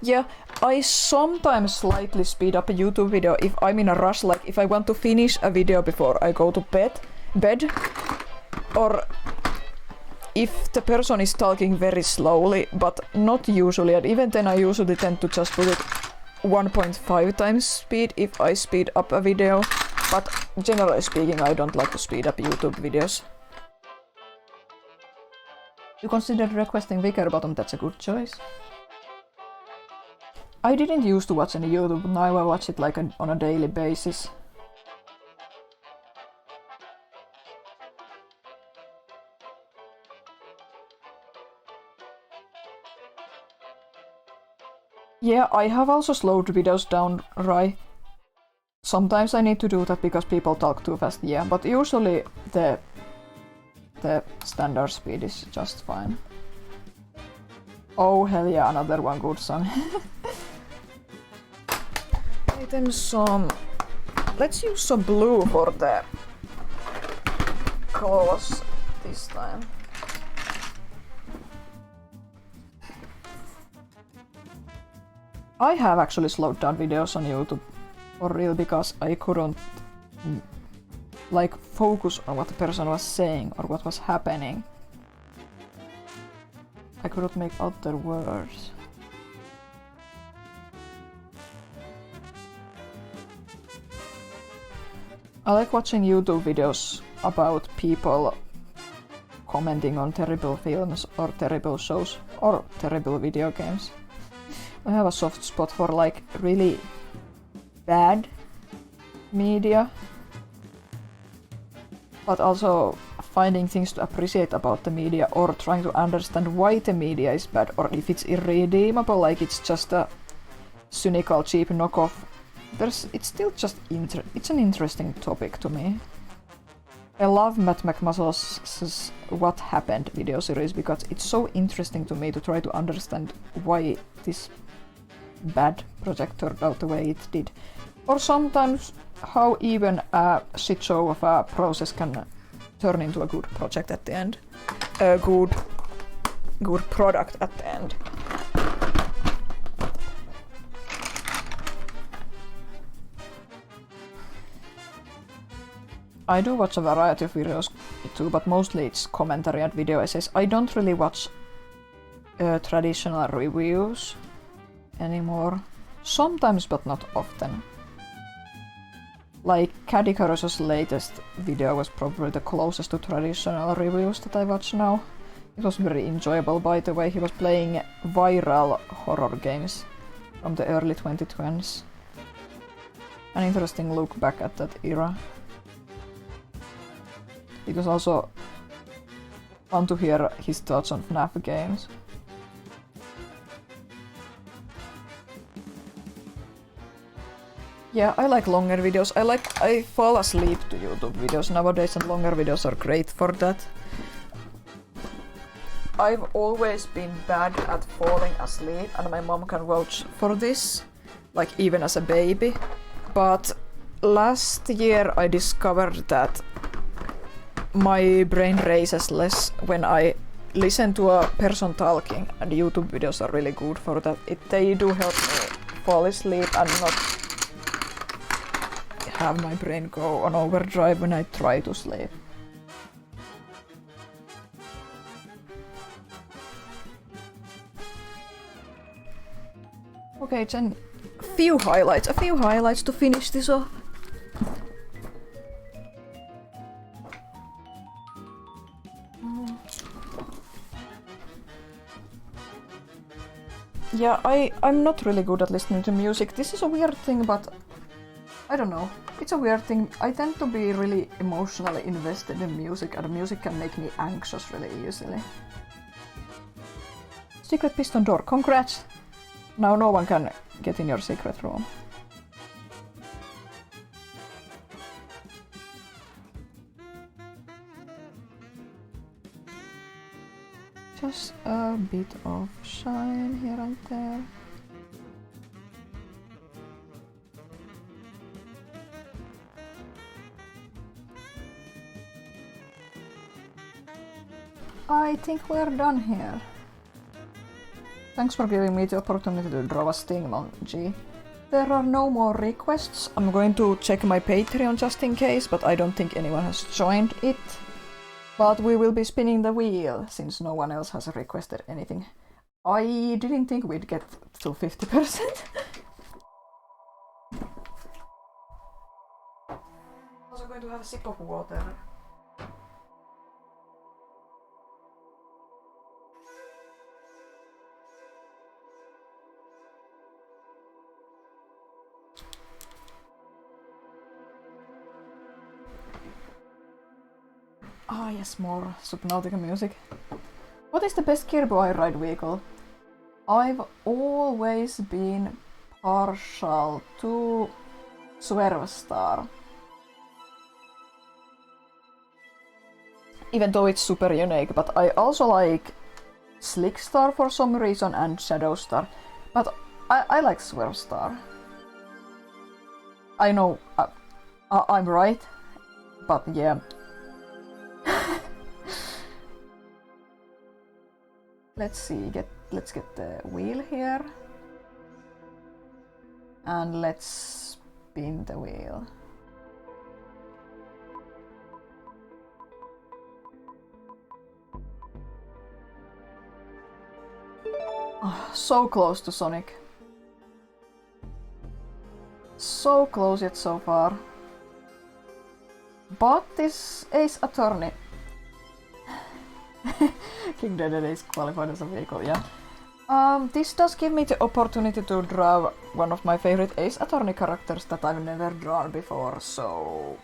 Yeah, I sometimes slightly speed up a YouTube video if I'm in a rush, like if I want to finish a video before I go to bed, or if the person is talking very slowly, but not usually, and even then I usually tend to just put it 1.5 times speed if I speed up a video, but generally speaking I don't like to speed up YouTube videos. You considered requesting Vicar Bottom, that's a good choice. I didn't used to watch any YouTube, now I watch it like on a daily basis. Yeah, I have also slowed videos down, Rai. Sometimes I need to do that because people talk too fast, yeah, but usually the standard speed is just fine. Oh hell yeah, another one good song. Item some... Let's use some blue for the claws this time. I have actually slowed down videos on YouTube for real because I couldn't like focus on what the person was saying or what was happening. I couldn't make out their words. I like watching YouTube videos about people commenting on terrible films or terrible shows or terrible video games. I have a soft spot for like really bad media, but also finding things to appreciate about the media or trying to understand why the media is bad or if it's irredeemable, like it's just a cynical cheap knockoff. It's still just it's an interesting topic to me. I love Matt McMuscle's What Happened video series because it's so interesting to me to try to understand why this bad project turned out the way it did. Or sometimes how even a shit show of a process can turn into a good project at the end. A good product at the end. I do watch a variety of videos too, but mostly it's commentary and video essays. I don't really watch traditional reviews anymore. Sometimes, but not often. Like Caddy Caruso's latest video was probably the closest to traditional reviews that I watch now. It was very enjoyable, by the way. He was playing viral horror games from the early 2020s. An interesting look back at that era. It was also fun to hear his thoughts on FNAF games. Yeah, I like longer videos. I fall asleep to YouTube videos nowadays, and longer videos are great for that. I've always been bad at falling asleep, and my mom can vouch for this, like even as a baby. But last year I discovered that my brain races less when I listen to a person talking, and YouTube videos are really good for that. They do help me fall asleep and not have my brain go on overdrive when I try to sleep. Okay, then a few highlights to finish this off. Yeah, I'm not really good at listening to music. This is a weird thing, but I don't know. It's a weird thing. I tend to be really emotionally invested in music, and music can make me anxious really easily. Secret piston door, congrats! Now no one can get in your secret room. Just a bit of shine here and there. I think we're done here. Thanks for giving me the opportunity to draw a Stingmonkey. There are no more requests. I'm going to check my Patreon just in case, but I don't think anyone has joined it. But we will be spinning the wheel, since no one else has requested anything. I didn't think we'd get to 50%. Also going to have a sip of water. Ah yes, more Subnautica music. What is the best Kirby ride vehicle? I've always been partial to Swervestar. Even though it's super unique, but I also like Slickstar for some reason and Shadowstar. But I like Swervestar. I know I'm right, but yeah. Let's get the wheel here. And let's spin the wheel. Oh, so close to Sonic. So close yet so far. But this Ace Attorney. King Dedede is qualified as a vehicle, yeah. This does give me the opportunity to draw one of my favorite Ace Attorney characters that I've never drawn before, so...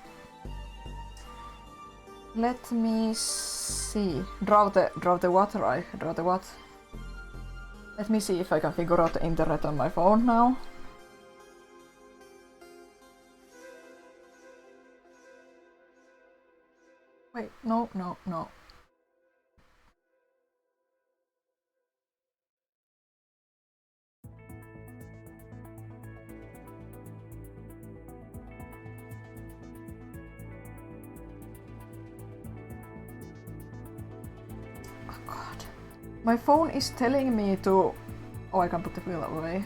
Let me see. Draw the what, right? Draw the what? Let me see if I can figure out the internet on my phone now. Wait, no, no, no. Oh god. My phone is telling me to... Oh, I can put the wheel away.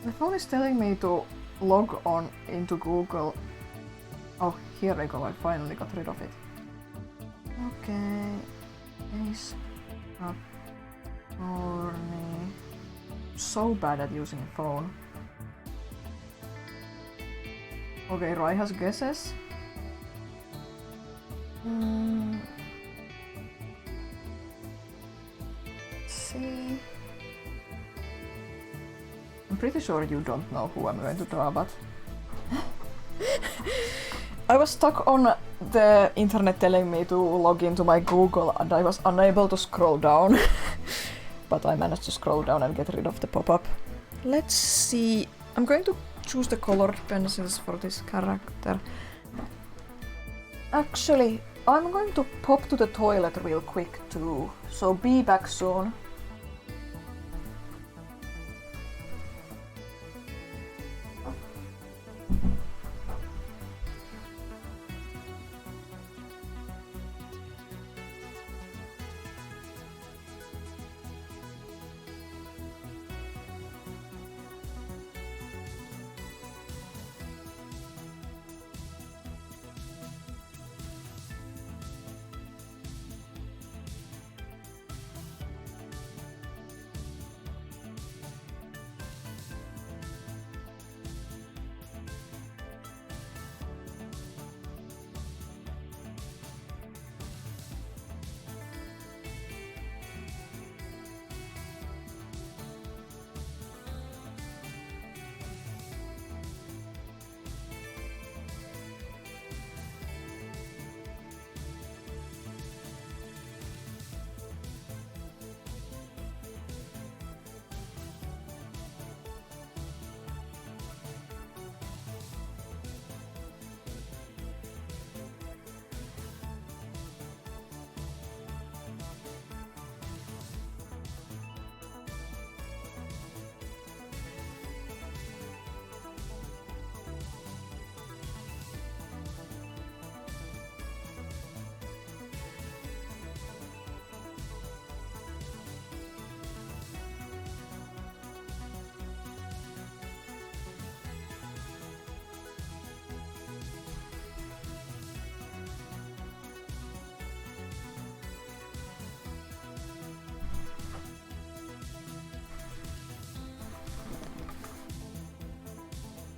My phone is telling me to log on into Google. Oh, here we go, I finally got rid of it. Okay. Ace. Horny. So bad at using a phone. Okay, Rai has guesses. See. I'm pretty sure you don't know who I'm going to draw, but I was stuck on the internet telling me to log into my Google and I was unable to scroll down. But I managed to scroll down and get rid of the pop-up. Let's see. I'm going to choose the colored pencils for this character. Actually, I'm going to pop to the toilet real quick too, so be back soon.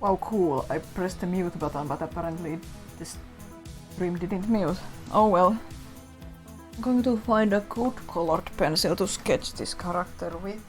Wow, cool. I pressed the mute button, but apparently this stream didn't mute. Oh well. I'm going to find a good colored pencil to sketch this character with.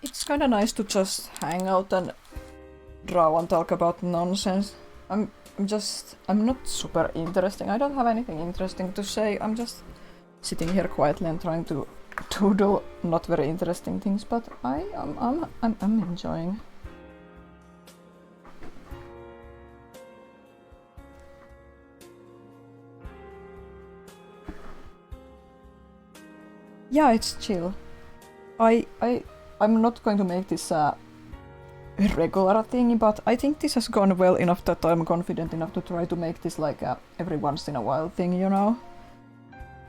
It's kinda nice to just hang out and draw and talk about nonsense. I'm not super interesting. I don't have anything interesting to say. I'm just sitting here quietly and trying to doodle not very interesting things, but I'm enjoying. Yeah, it's chill. I'm not going to make this a regular thing, but I think this has gone well enough that I'm confident enough to try to make this like a every once in a while thing, you know?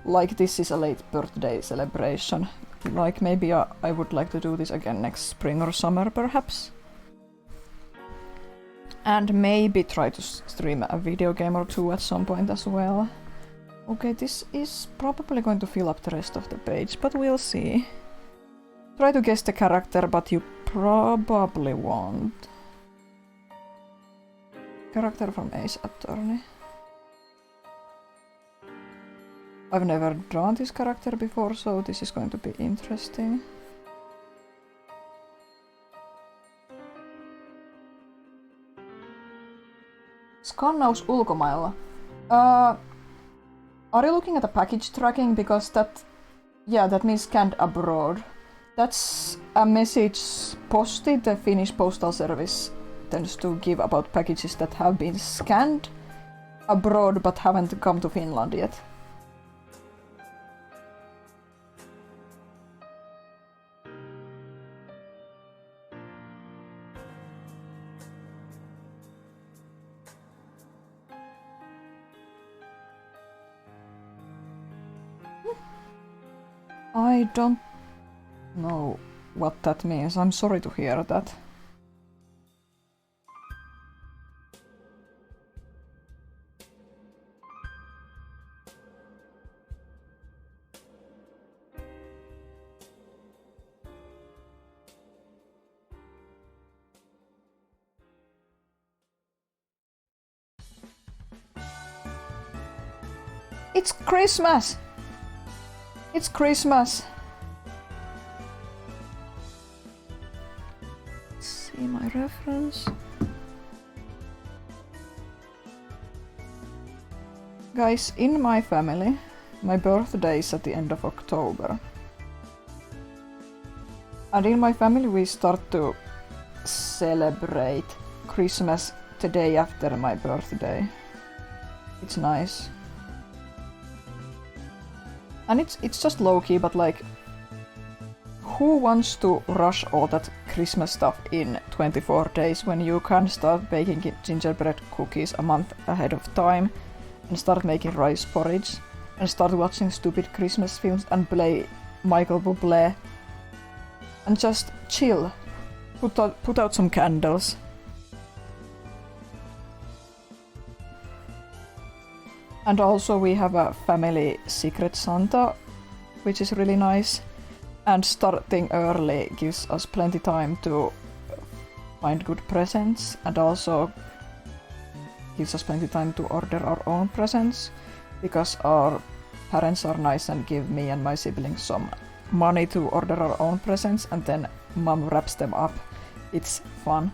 like this is a late birthday celebration. Like maybe I would like to do this again next spring or summer perhaps. And maybe try to stream a video game or two at some point as well. Okay, this is probably going to fill up the rest of the page, but we'll see. Try to guess the character, but you probably won't. Character from Ace Attorney. I've never drawn this character before, so this is going to be interesting. Skannaus ulkomailla. Are you looking at the package tracking? Because that means scanned abroad. That's a message posted. The Finnish postal service tends to give about packages that have been scanned abroad but haven't come to Finland yet. I don't know what that means. I'm sorry to hear that. It's Christmas! It's Christmas! Let's see my reference. Guys, in my family, my birthday is at the end of October. And in my family we start to celebrate Christmas the day after my birthday. It's nice. And it's just low-key, but like, who wants to rush all that Christmas stuff in 24 days when you can start baking gingerbread cookies a month ahead of time and start making rice porridge and start watching stupid Christmas films and play Michael Bublé and just chill. Put out some candles. And also we have a family secret Santa, which is really nice. And starting early gives us plenty time to find good presents, and also gives us plenty time to order our own presents, because our parents are nice and give me and my siblings some money to order our own presents, and then mom wraps them up. It's fun.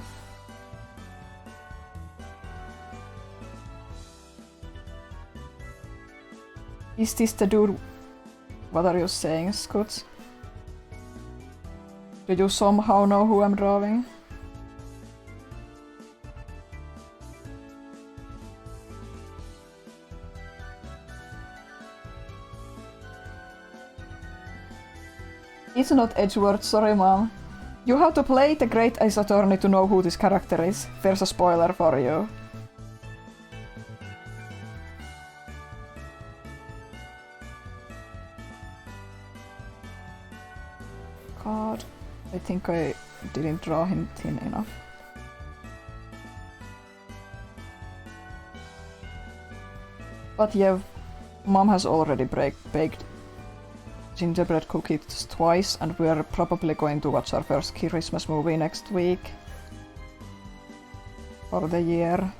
Is this the dude? What are you saying, Scoots? Do you somehow know who I'm drawing? It's not Edgeworth, sorry mom. You have to play the Great Ace Attorney to know who this character is. There's a spoiler for you. God, I think I didn't draw him thin enough. But yeah, mom has already baked gingerbread cookies twice, and we're probably going to watch our first Christmas movie next week for the year.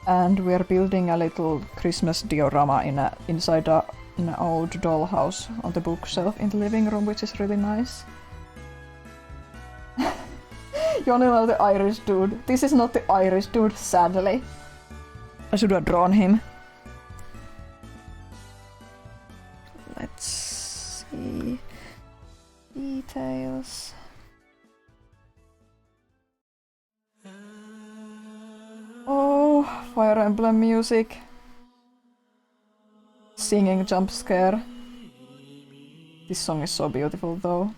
And we're building a little Christmas diorama inside an old dollhouse on the bookshelf in the living room, which is really nice. You only know the Irish dude. This is not the Irish dude, sadly. I should have drawn him. Let's see. Details. Oh, Fire Emblem music. Singing jump scare. This song is so beautiful though.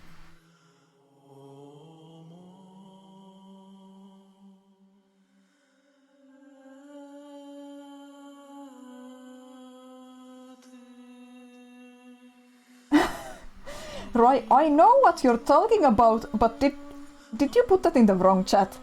Right, I know what you're talking about, but did you put that in the wrong chat?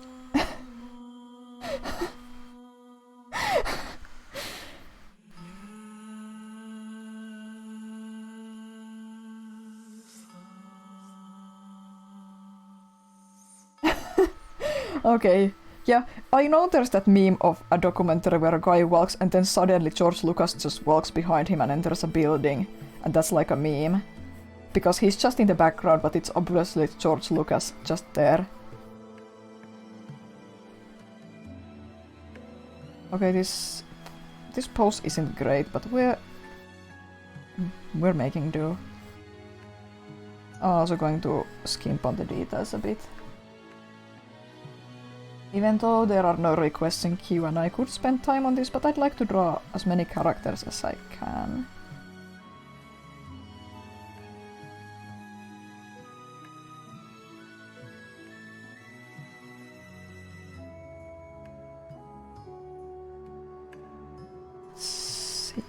Okay, yeah, I know there's that meme of a documentary where a guy walks and then suddenly George Lucas just walks behind him and enters a building, and that's like a meme. Because he's just in the background, but it's obviously George Lucas just there. Okay, this pose isn't great, but we're making do. I'm also going to skimp on the details a bit. Even though there are no requests in queue and I could spend time on this, but I'd like to draw as many characters as I can. Let's see.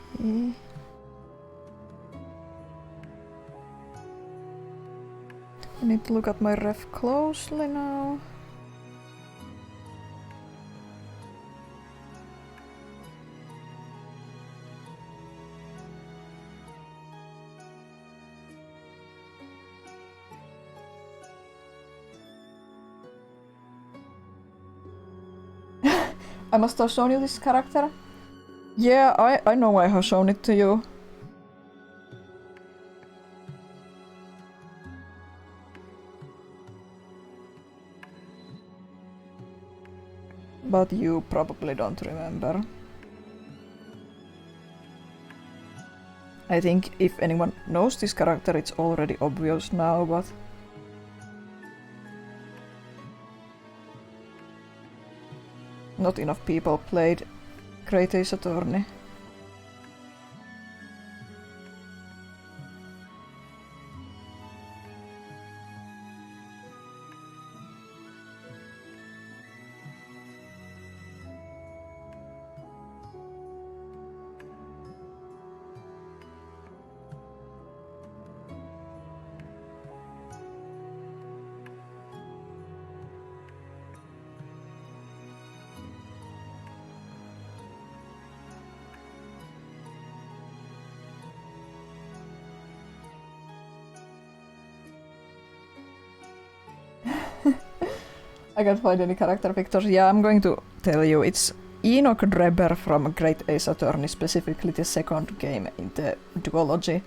I need to look at my ref closely now. I must have shown you this character. Yeah, I know I have shown it to you. But you probably don't remember. I think if anyone knows this character, it's already obvious now, but... not enough people played Great Ace Attorney. I can't find any character pictures. Yeah, I'm going to tell you. It's Enoch Drebber from Great Ace Attorney, specifically the second game in the duology.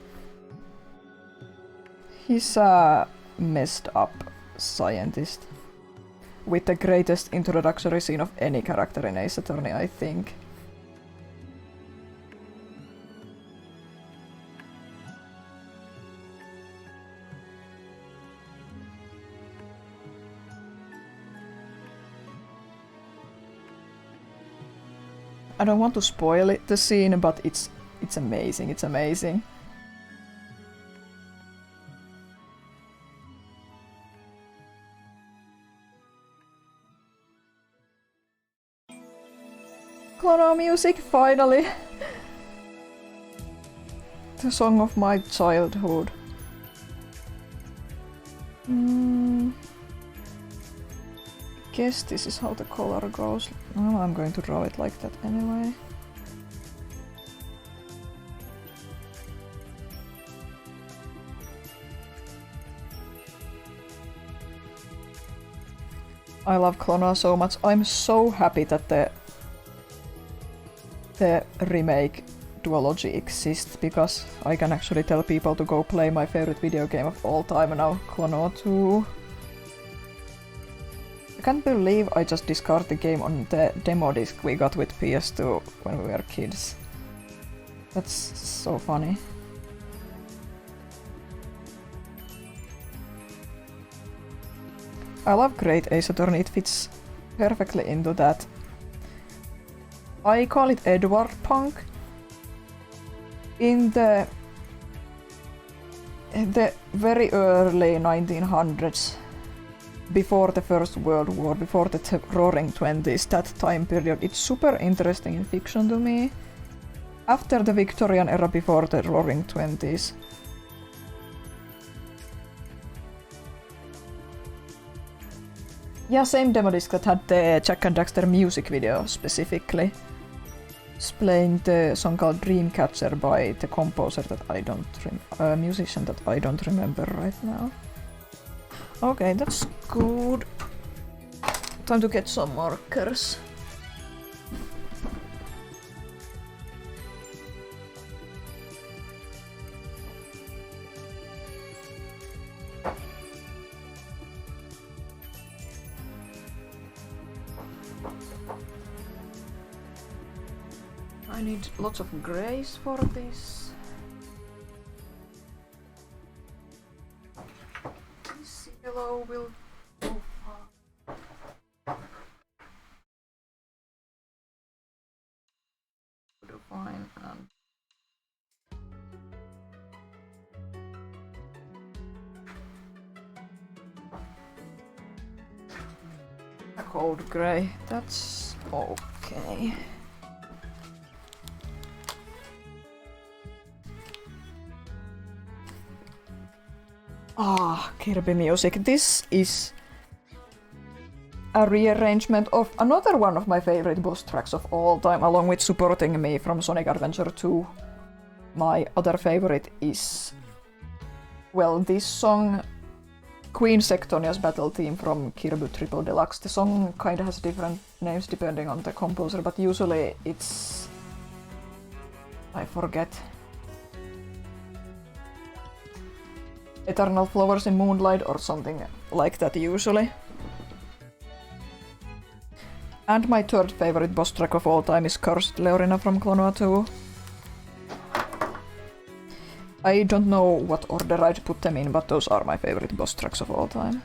He's a messed up scientist with the greatest introductory scene of any character in Ace Attorney, I think. I don't want to spoil it, the scene, but it's amazing, it's amazing. Clono music, finally! The song of my childhood. Guess this is how the color goes. Oh, I'm going to draw it like that anyway. I love Clona so much. I'm so happy that the remake duology exists, because I can actually tell people to go play my favorite video game of all time now, Clono 2. I can't believe I just discarded the game on the demo disc we got with PS2 when we were kids. That's so funny. I love Great Ace Attorney, it fits perfectly into that. I call it Edward Punk. In the very early 1900s, before the First World War, before the Roaring Twenties, that time period, it's super interesting in fiction to me. After the Victorian era, before the Roaring Twenties, Yeah, same demo disc that had the Jack and Daxter music video specifically. It's playing the song called Dreamcatcher by the composer that I don't musician that I don't remember right now. Okay, that's good. Time to get some markers. I need lots of grays for this. This yellow will go fine. And a cold gray, that's okay. Ah, Kirby music. This is a rearrangement of another one of my favorite boss tracks of all time, along with supporting me from Sonic Adventure 2. My other favorite is, well, this song, Queen Sectonia's battle theme from Kirby Triple Deluxe. The song kinda has different names depending on the composer, but usually it's... I forget. Eternal Flowers in Moonlight or something like that usually. And my third favorite boss track of all time is Cursed Leorina from Clonoa 2. I don't know what order I'd put them in, but those are my favorite boss tracks of all time.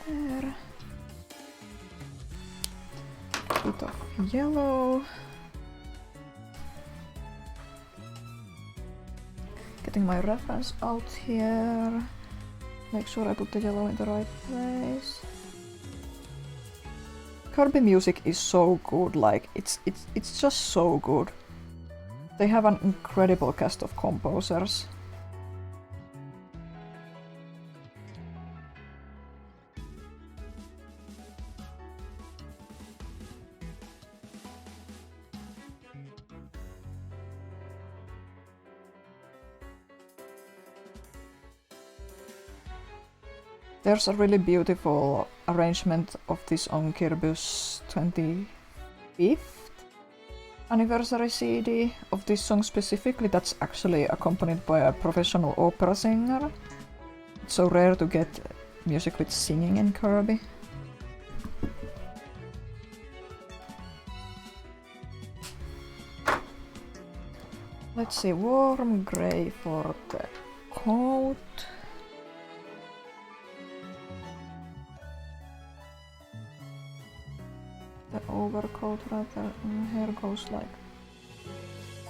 There. Bit of yellow. Getting my reference out here. Make sure I put the yellow in the right place. Kirby music is so good, like it's just so good. They have an incredible cast of composers. There's a really beautiful arrangement of this on Kirby's 25th anniversary CD of this song specifically that's actually accompanied by a professional opera singer. It's so rare to get music with singing in Kirby. Let's see, warm gray for the coat. The overcoat rather, hair goes like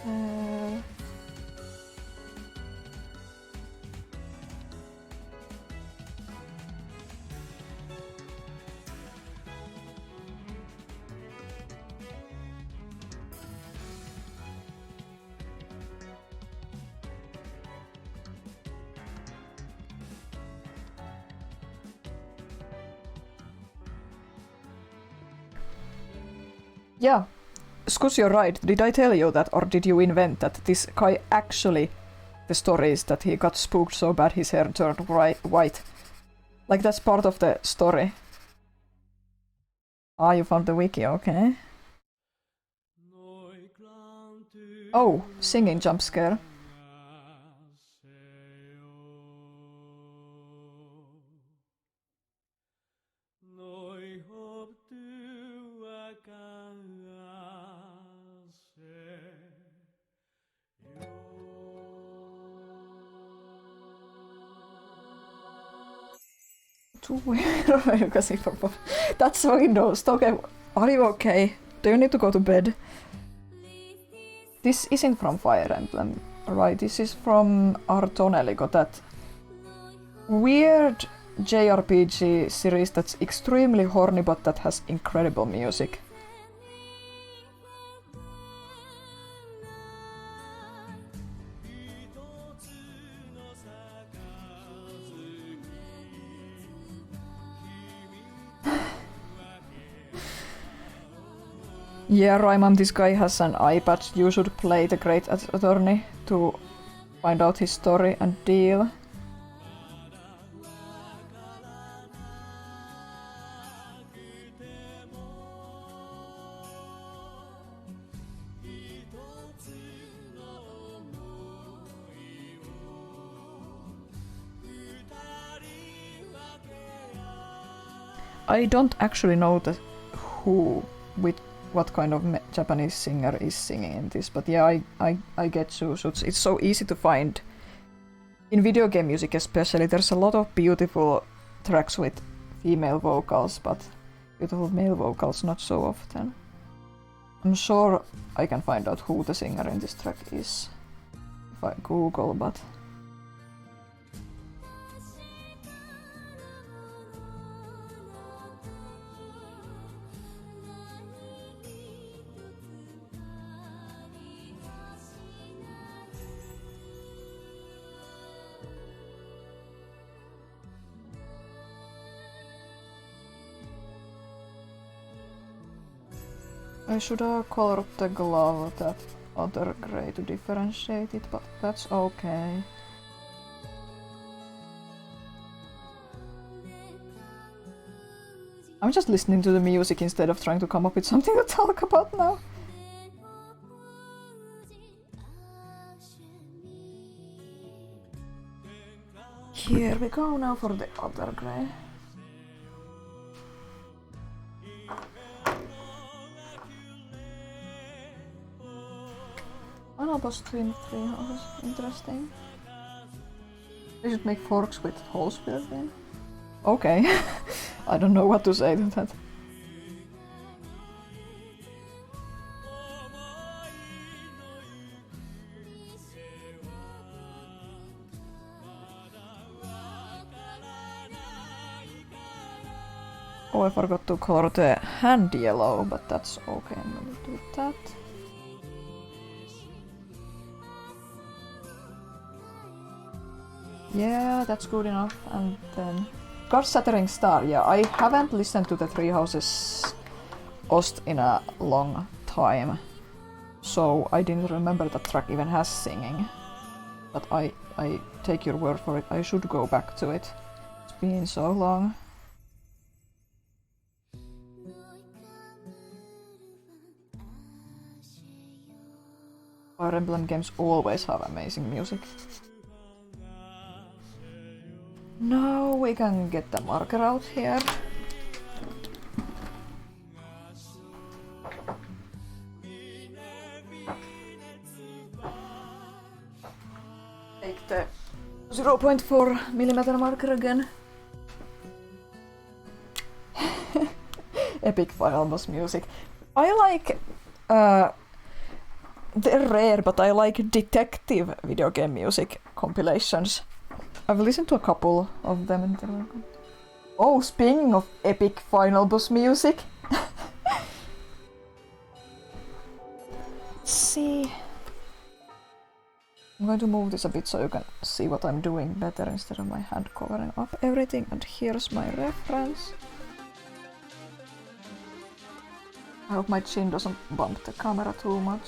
there. Yeah, Scoots, you're right. Did I tell you that, or did you invent that this guy actually, the story is that he got spooked so bad his hair turned white. Like, that's part of the story. Ah, you found the wiki, okay. Oh, singing jump scare. That's Windows. Okay, are you okay? Do you need to go to bed? This isn't from Fire Emblem, right? This is from Artoneli. Got that weird JRPG series that's extremely horny but that has incredible music. Yeah, Raimam, this guy has an iPad. You should play The Great Attorney to find out his story and deal. I don't actually know who with what kind of Japanese singer is singing in this, but yeah, I get you. So it's so easy to find. In video game music especially, there's a lot of beautiful tracks with female vocals, but beautiful male vocals not so often. I'm sure I can find out who the singer in this track is if I Google, but... I should have colored the glove that other grey to differentiate it, but that's okay. I'm just listening to the music instead of trying to come up with something to talk about now. Here we go now for the other grey. Finalboss Twin Treehouse, interesting. They should make forks with holes built in. Okay, I don't know what to say to that. Oh, I forgot to color the hand yellow, but that's okay, I'm gonna do that. Yeah, that's good enough. And then God Shattering Star. Yeah, I haven't listened to the Three Houses Ost in a long time, so I didn't remember that track even has singing. But I take your word for it. I should go back to it. It's been so long. Fire Emblem games always have amazing music. Now we can get the marker out here. Take the 0.4mm marker again. Epic final boss music. I like they're rare, but I like detective video game music compilations. I've listened to a couple of them and they're like... Oh, speaking of epic final boss music. Let's see. I'm going to move this a bit so you can see what I'm doing better instead of my hand covering up everything. And here's my reference. I hope my chin doesn't bump the camera too much.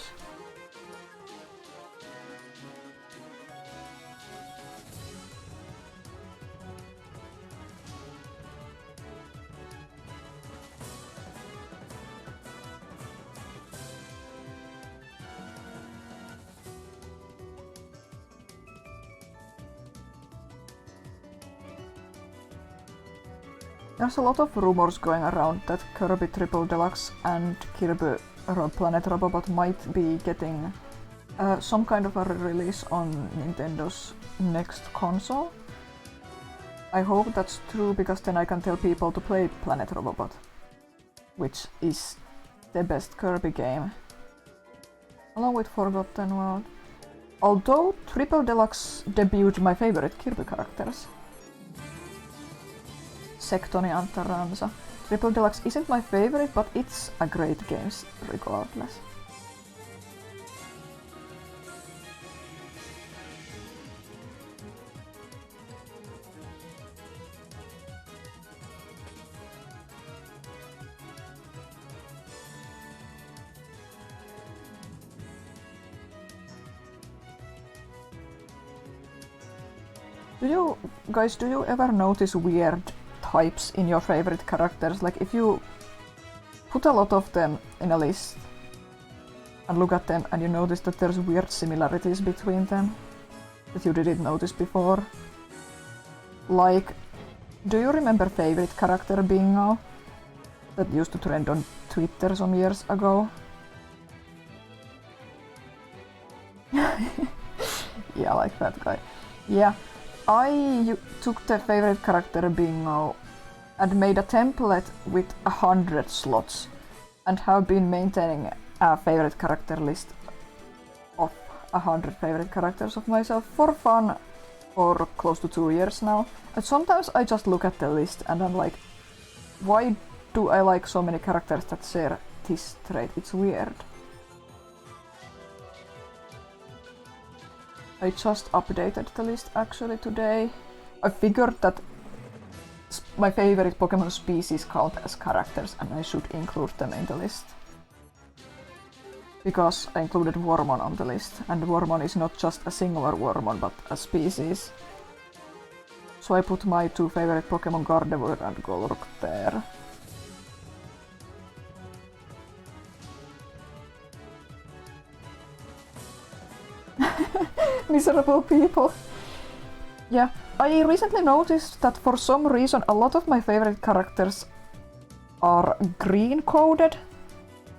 There's a lot of rumors going around that Kirby Triple Deluxe and Kirby Planet Robobot might be getting some kind of a release on Nintendo's next console. I hope that's true because then I can tell people to play Planet Robobot, which is the best Kirby game, along with Forgotten World. Although Triple Deluxe debuted my favorite Kirby characters. Sectoni Antaransa. Triple Deluxe isn't my favorite, but it's a great game regardless. Do you ever notice weird types in your favorite characters? Like if you put a lot of them in a list and look at them and you notice that there's weird similarities between them that you didn't notice before. Like, do you remember favorite character Bingo that used to trend on Twitter some years ago? Yeah, like that guy. Yeah. I took the favorite character Bingo and made a template with 100 slots and have been maintaining a favorite character list of 100 favorite characters of myself for fun for close to 2 years now. And sometimes I just look at the list and I'm like, why do I like so many characters that share this trait? It's weird. I just updated the list actually today. I figured that my favorite Pokemon species count as characters and I should include them in the list. Because I included Wormon on the list, and Wormon is not just a singular Wormon but a species. So I put my 2 favorite Pokemon Gardevoir and Golurk there. Miserable people. Yeah, I recently noticed that for some reason a lot of my favorite characters are green coded.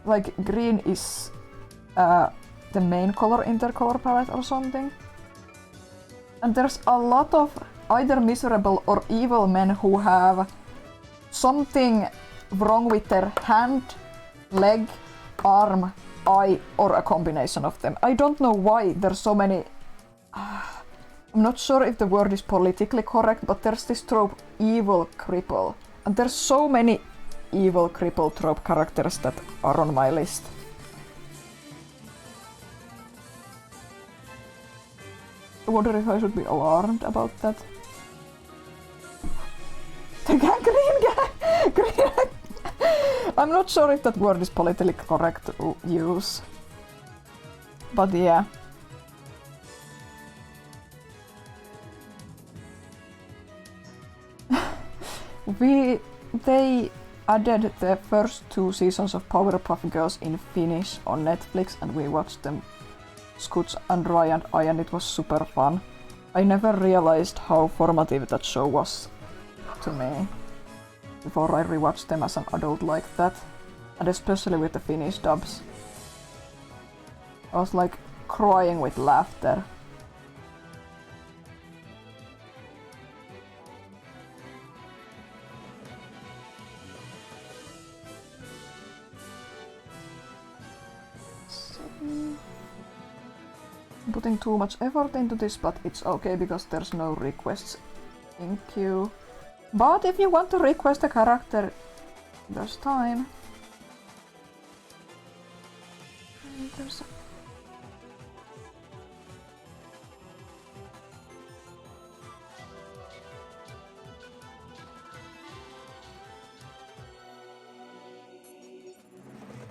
Like green is the main color in their color palette or something. And there's a lot of either miserable or evil men who have something wrong with their hand, leg, arm, eye, or a combination of them. I don't know why there's so many. I'm not sure if the word is politically correct, but there's this trope, evil cripple. And there's so many evil cripple trope characters that are on my list. I wonder if I should be alarmed about that. The green guy! I'm not sure if that word is politically correct to use. But yeah. They added the first 2 seasons of Powerpuff Girls in Finnish on Netflix and we watched them, Scoots and Ryan and I, and it was super fun. I never realized how formative that show was to me before I rewatched them as an adult like that, and especially with the Finnish dubs. I was like crying with laughter. I'm putting too much effort into this, but it's okay because there's no requests in queue. But if you want to request a character, there's time. There's a...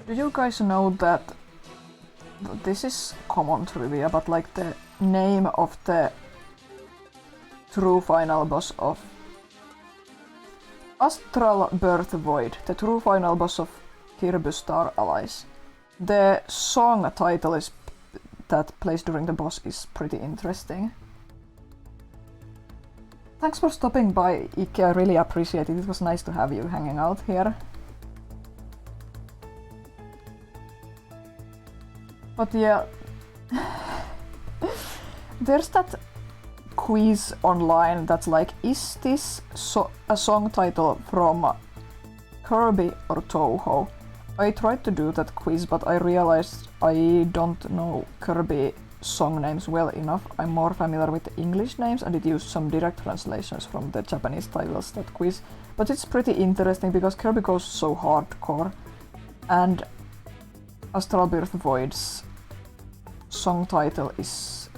Do you guys know that this is common trivia, but like the name of the true final boss of Astral Birth Void, the true final boss of Kirby Star Allies. The song title is that plays during the boss is pretty interesting. Thanks for stopping by, Ike, I really appreciate it. It was nice to have you hanging out here. But yeah, there's that quiz online that's like, is this a song title from Kirby or Toho? I tried to do that quiz, but I realized I don't know Kirby song names well enough. I'm more familiar with the English names, and it used some direct translations from the Japanese titles, that quiz. But it's pretty interesting because Kirby goes so hardcore, and Astral Birth Void's song title is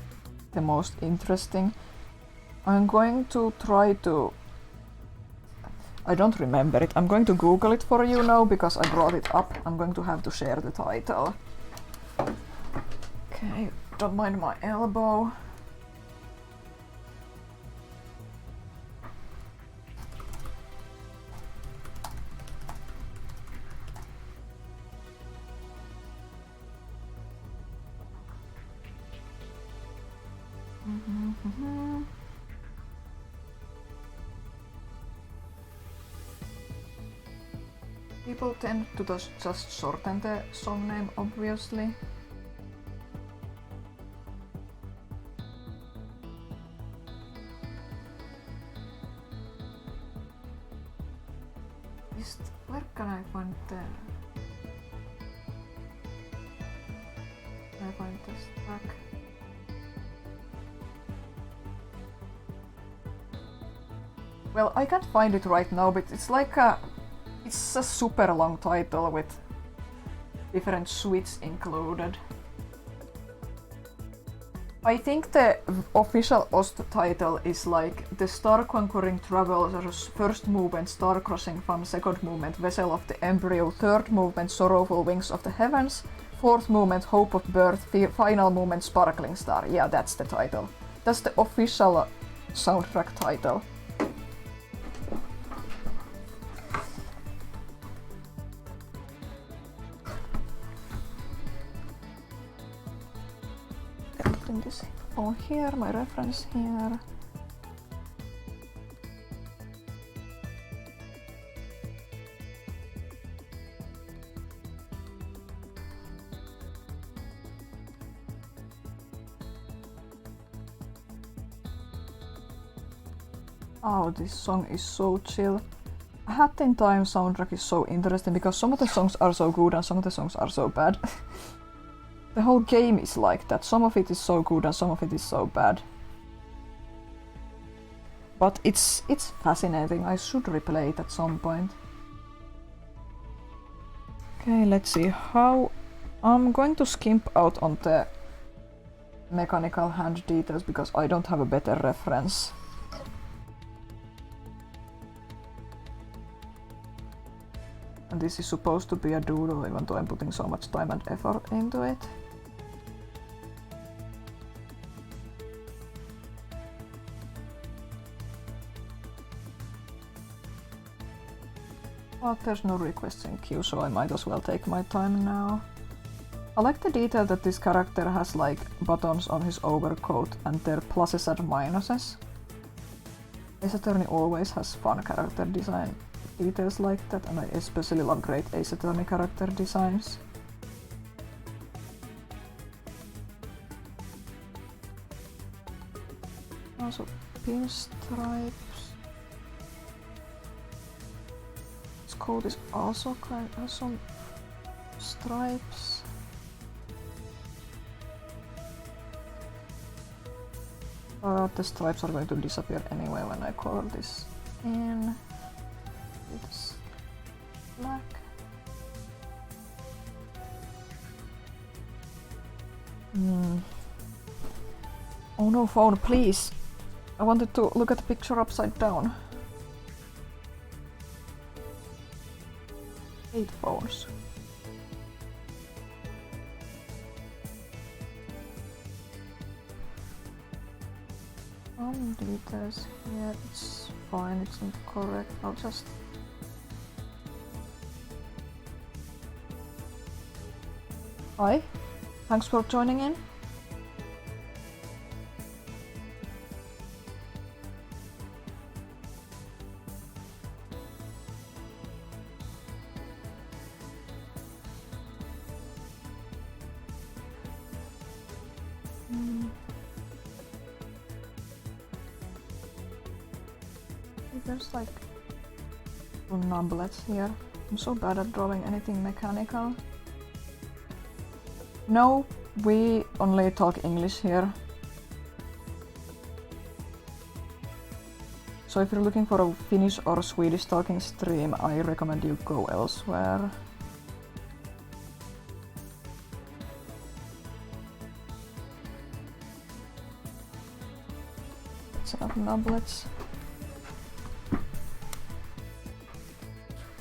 the most interesting. I'm going to try to... I don't remember it. I'm going to Google it for you now because I brought it up. I'm going to have to share the title. Okay, don't mind my elbow. People tend to just shorten the song name, obviously. Where can I find the... Can I find this track? Well, I can't find it right now, but it's like a... It's a super long title with different suites included. I think the official OST title is like The Star Conquering Travelers, first movement Star Crossing Fun, second movement Vessel of the Embryo, third movement Sorrowful Wings of the Heavens, fourth movement Hope of Birth, final movement Sparkling Star. Yeah, that's the title. That's the official soundtrack title. This phone here, my reference here. Oh, this song is so chill. Hat in Time soundtrack is so interesting because some of the songs are so good and some of the songs are so bad. The whole game is like that. Some of it is so good and some of it is so bad. But it's fascinating. I should replay it at some point. Okay, let's see how... I'm going to skimp out on the mechanical hand details because I don't have a better reference. And this is supposed to be a doodle even though I'm putting so much time and effort into it. Well, there's no requests in queue, so I might as well take my time now. I like the detail that this character has like buttons on his overcoat and they're pluses and minuses. Ace Attorney always has fun character design details like that, and I especially love great Ace Attorney character designs. Also pinstripes. His coat is also kind of some stripes. The stripes are going to disappear anyway when I color this in. It's black. Oh no, phone, please! I wanted to look at the picture upside down. 8 phones. Details here, it's fine, it's incorrect. I'll just... Hi, thanks for joining in. There's like numblets here. I'm so bad at drawing anything mechanical. No, We only talk English here. So if you're looking for a Finnish or Swedish talking stream, I recommend you go elsewhere. That's enough nublets.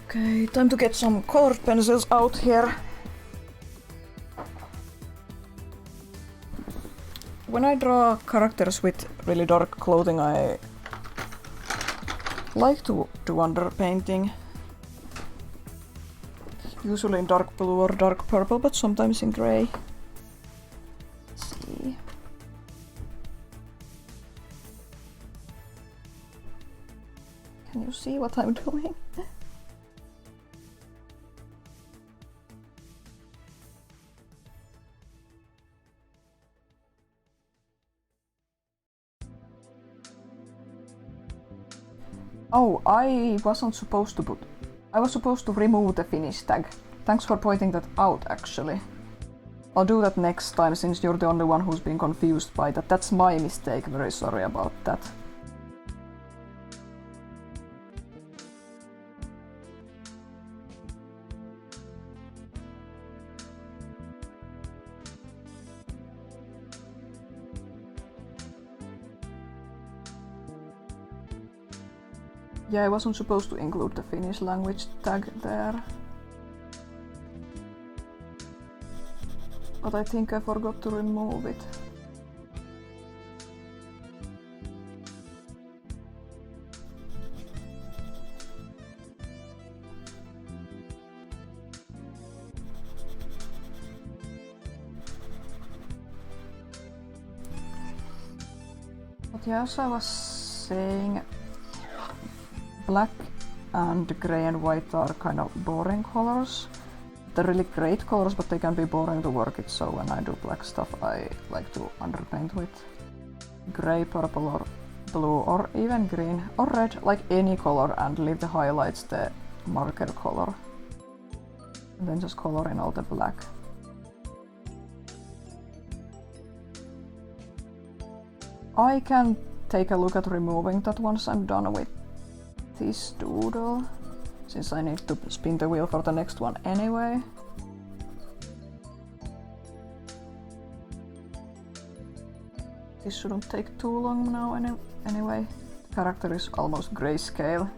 Okay, time to get some colored pencils out here. When I draw characters with really dark clothing, I like to do underpainting. Usually in dark blue or dark purple, but sometimes in grey. Let's see. Can you see what I'm doing? Oh, I wasn't supposed to I was supposed to remove the Finnish tag. Thanks for pointing that out, actually. I'll do that next time, since you're the only one who's been confused by that. That's my mistake, very sorry about that. Yeah, I wasn't supposed to include the Finnish language tag there. But I think I forgot to remove it. But yeah, as I was saying, black and grey and white are kind of boring colors. They're really great colors, but they can be boring to work with, so when I do black stuff I like to underpaint with grey, purple or blue or even green or red, like any color, and leave the highlights the marker color. And then just color in all the black. I can take a look at removing that once I'm done with this doodle, since I need to spin the wheel for the next one anyway. This shouldn't take too long now anyway. The character is almost grayscale.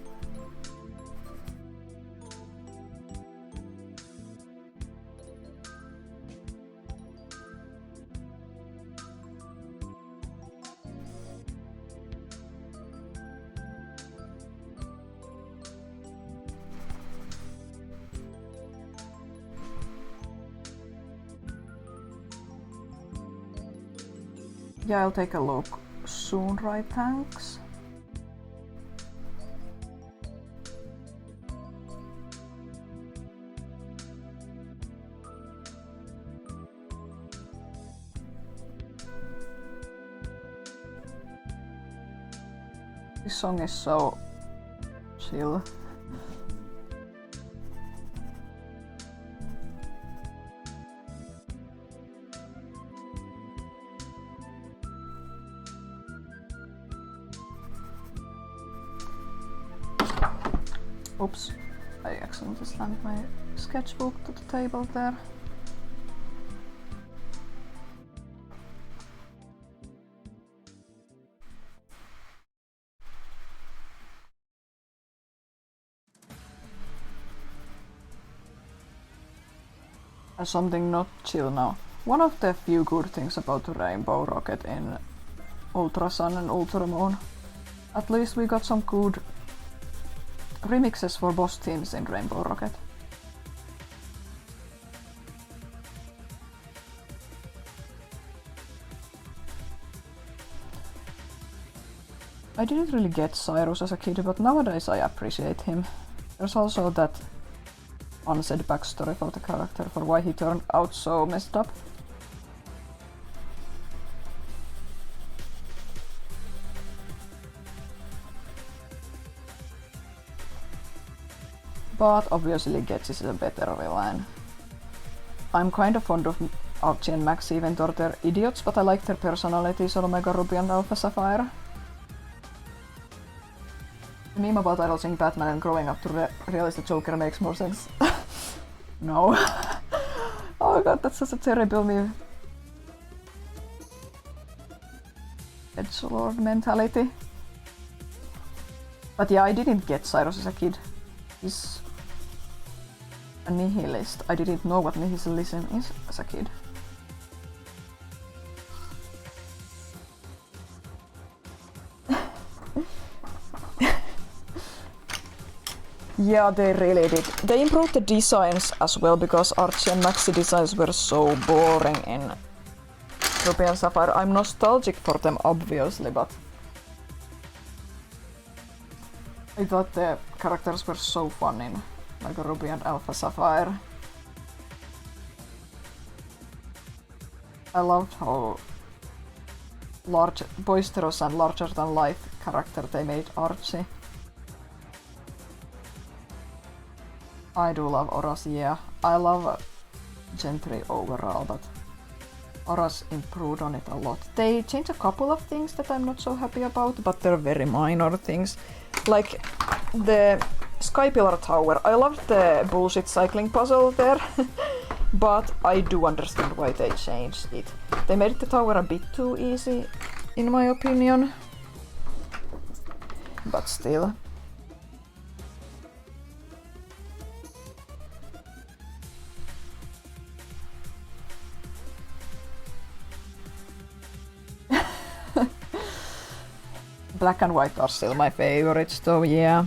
Yeah, I'll take a look soon, right? Thanks. This song is so chill. Oops, I accidentally slammed my sketchbook to the table there. Something not chill now. One of the few good things about the Rainbow Rocket in Ultra Sun and Ultra Moon. At least we got some good remixes for boss themes in Rainbow Rocket. I didn't really get Cyrus as a kid, but nowadays I appreciate him. There's also that unsaid backstory for the character for why he turned out so messed up. But obviously Getz is a better villain. I'm kind of fond of Archie and Max even though they're idiots, but I like their personalities on Omega Ruby and Alpha Sapphire. The meme about idolizing Batman and growing up to realize the Joker makes more sense. No. Oh god, that's such a terrible meme. Edgelord mentality. But yeah, I didn't get Cyrus as a kid. He's a nihilist. I didn't know what nihilism is as a kid. Yeah, they really did. They improved the designs as well because Archie and Maxi designs were so boring in Ruby and Sapphire. I'm nostalgic for them obviously, but I thought the characters were so fun in like Ruby and Alpha Sapphire. I loved how large, boisterous and larger than life character they made Archie. I do love Oras, yeah. I love Gentry overall, but Oras improved on it a lot. They changed a couple of things that I'm not so happy about, but they're very minor things. Like the Sky Pillar Tower. I loved the bullshit cycling puzzle there, but I do understand why they changed it. They made the tower a bit too easy, in my opinion. But still. Black and white are still my favorites though, yeah.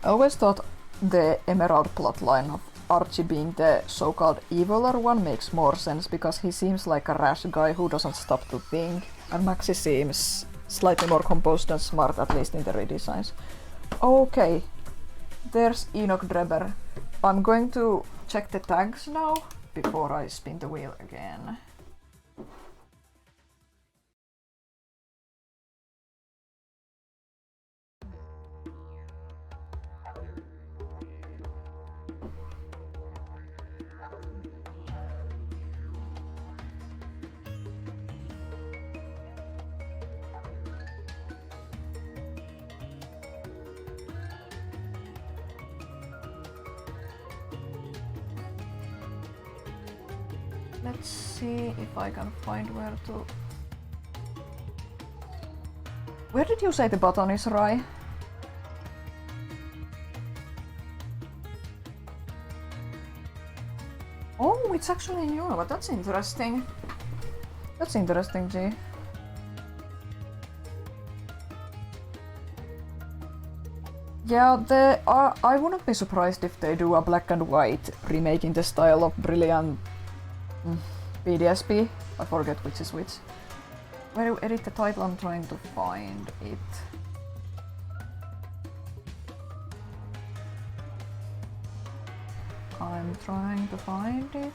I always thought the Emerald plotline of Archie being the so-called eviler one makes more sense because he seems like a rash guy who doesn't stop to think. And Maxi seems slightly more composed and smart, at least in the redesigns. Okay, there's Enoch Drebber. I'm going to check the tags now before I spin the wheel again. Let's see if I can find where to... Where did you say the button is, Rai? Oh, it's actually in Java. That's interesting. That's interesting, G. Yeah, I wouldn't be surprised if they do a black and white remake in the style of Brilliant BDSP. I forget which is which. Where you edit the title, I'm trying to find it. I'm trying to find it.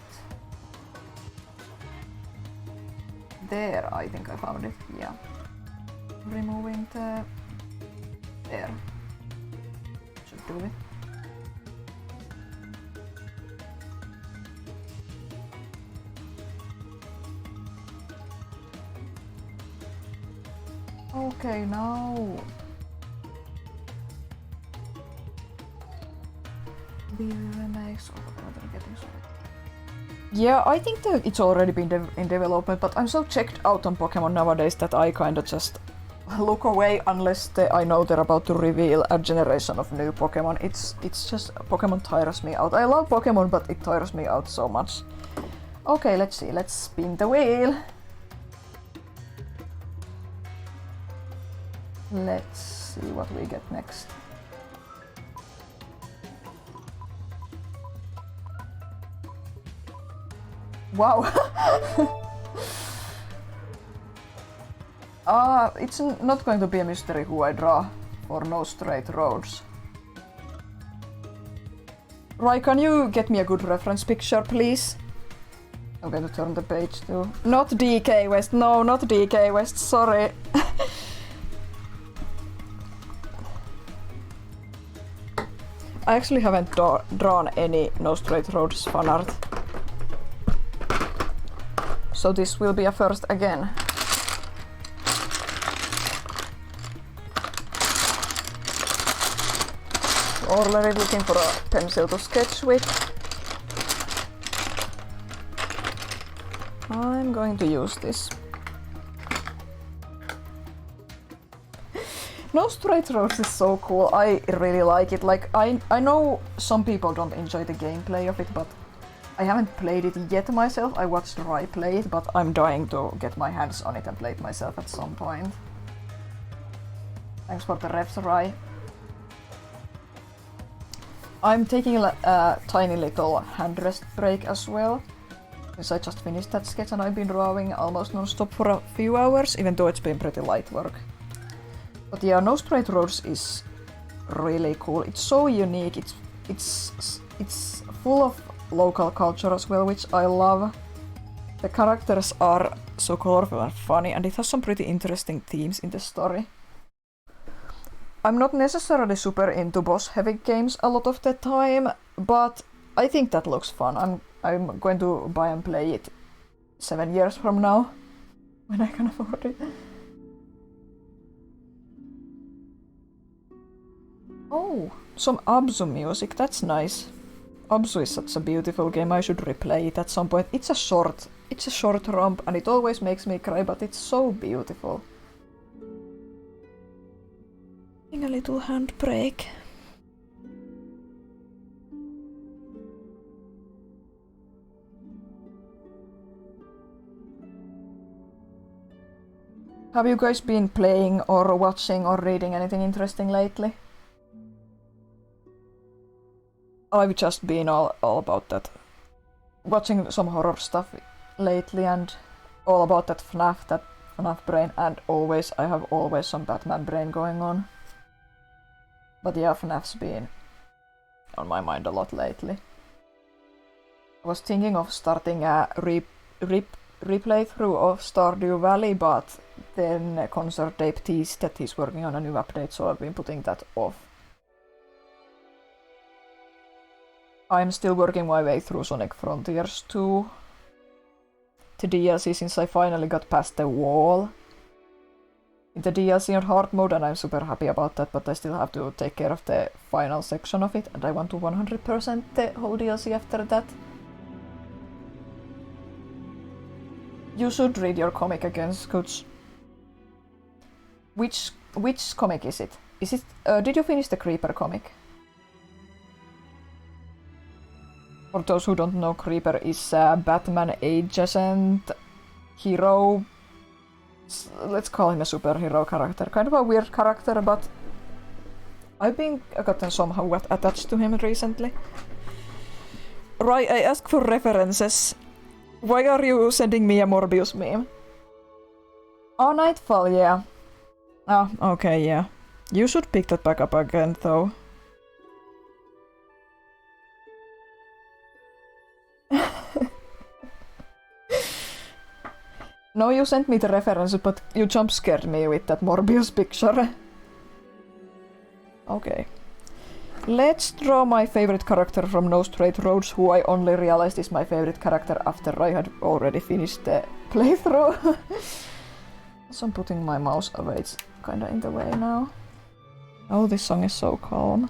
There, I think I found it, yeah. Removing the... There. Should do it. Okay, now... Yeah, I think that it's already been in development, but I'm so checked out on Pokemon nowadays that I kinda just look away unless I know they're about to reveal a generation of new Pokemon. It's just... Pokemon tires me out. I love Pokemon, but it tires me out so much. Okay, let's see. Let's spin the wheel. Let's see what we get next. Wow! It's not going to be a mystery who I draw for No Straight Roads. Rai, can you get me a good reference picture, please? I'm going to turn the page to... Not DK West, no, not DK West, sorry. I actually haven't drawn any No Straight Roads fan art. So this will be a first again. Already looking for a pencil to sketch with. I'm going to use this. No Straight Roads is so cool. I really like it. Like I know some people don't enjoy the gameplay of it, but I haven't played it yet myself. I watched Rai play it, but I'm dying to get my hands on it and play it myself at some point. Thanks for the refs, Rai. I'm taking a tiny little hand rest break as well, since I just finished that sketch and I've been drawing almost non-stop for a few hours, even though it's been pretty light work. But yeah, No Straight Roads is really cool. It's so unique. It's full of local culture as well, which I love. The characters are so colorful and funny, and it has some pretty interesting themes in the story. I'm not necessarily super into boss-heavy games a lot of the time, but I think that looks fun. I'm going to buy and play it 7 years from now, when I can afford it. Oh, some Abzu music, that's nice. Abzu is such a beautiful game, I should replay it at some point. It's a short romp and it always makes me cry, but it's so beautiful. A little handbrake. Have you guys been playing or watching or reading anything interesting lately? I've just been all about that. Watching some horror stuff lately and all about that FNAF brain, and I have always some Batman brain going on. But yeah, FNAF's been on my mind a lot lately. I was thinking of starting a replay through of Stardew Valley, but then Concert Dave teased that he's working on a new update, so I've been putting that off. I'm still working my way through Sonic Frontiers 2. The DLC, since I finally got past the wall in the DLC on hard mode, and I'm super happy about that, but I still have to take care of the final section of it, and I want to 100% the whole DLC after that. You should read your comic again, Scoots. Which comic is it? Did you finish the Creeper comic? For those who don't know, Creeper is a Batman adjacent hero. Let's call him a superhero character. Kind of a weird character, but I've gotten somehow attached to him recently. Right, I ask for references. Why are you sending me a Morbius meme? Oh, Nightfall, yeah. Oh, okay, yeah. You should pick that back up again, though. No, you sent me the reference, but you jump scared me with that Morbius picture. Okay. Let's draw my favorite character from No Straight Roads, who I only realized is my favorite character after I had already finished the playthrough. So I'm putting my mouse away, it's kinda in the way now. Oh, this song is so calm.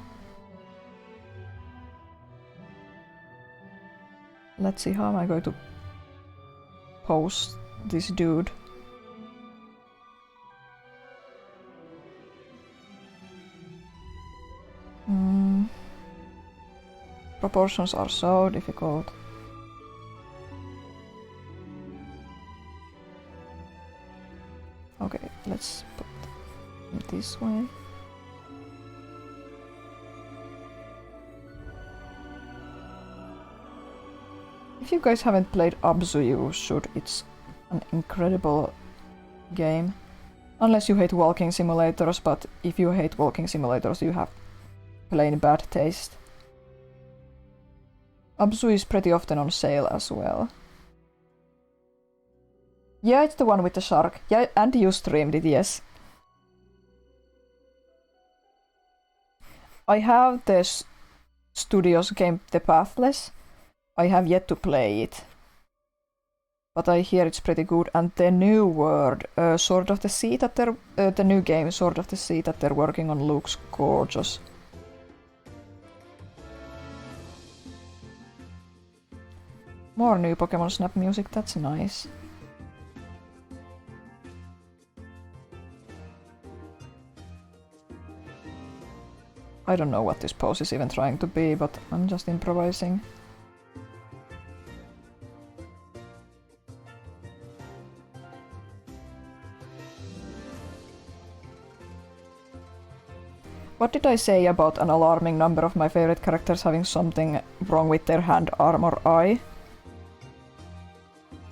Let's see, how am I going to pose this dude? Proportions are so difficult. Okay, let's put it this way. If you guys haven't played Abzu, you should. It's an incredible game. Unless you hate walking simulators, but if you hate walking simulators, you have plain bad taste. Abzu is pretty often on sale as well. Yeah, it's the one with the shark. Yeah, and you streamed it, yes. I have this Studios game The Pathless. I have yet to play it, but I hear it's pretty good. And the new word, Sword of the Sea that the new game, Sword of the Sea that they're working on, looks gorgeous. More new Pokemon Snap music, that's nice. I don't know what this pose is even trying to be, but I'm just improvising. What did I say about an alarming number of my favorite characters having something wrong with their hand, arm, or eye?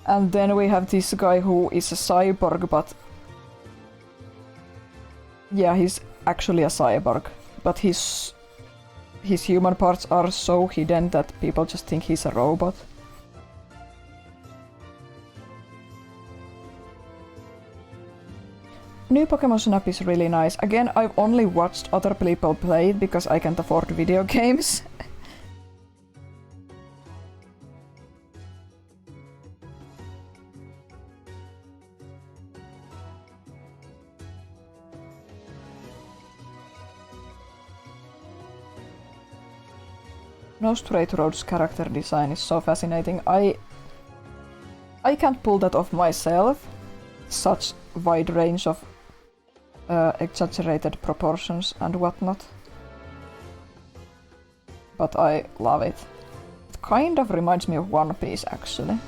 And then we have this guy who is a cyborg, but... yeah, he's actually a cyborg. But his human parts are so hidden that people just think he's a robot. New Pokemon Snap is really nice. Again, I've only watched other people play it because I can't afford video games. No Straight Road's character design is so fascinating. I can't pull that off myself. Such wide range of exaggerated proportions and whatnot. But I love it. It kind of reminds me of One Piece, actually.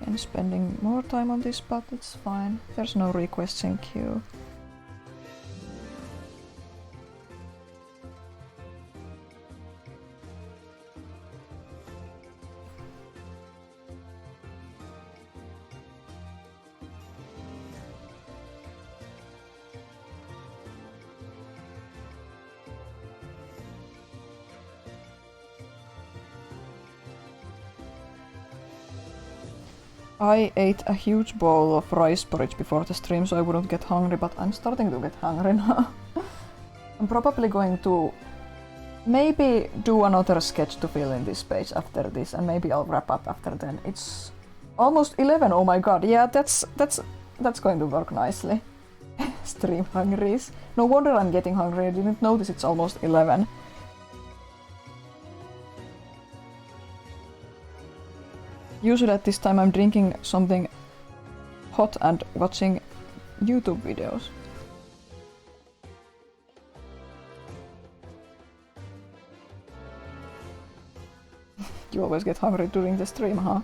I'm spending more time on this, but it's fine. There's no requests in queue. I ate a huge bowl of rice porridge before the stream so I wouldn't get hungry, but I'm starting to get hungry now. I'm probably going to maybe do another sketch to fill in this page after this, and maybe I'll wrap up after then. It's almost 11, oh my god, yeah, that's going to work nicely. Stream hungries. No wonder I'm getting hungry, I didn't notice it's almost 11. Usually at this time I'm drinking something hot and watching YouTube videos. You always get hungry during the stream, huh?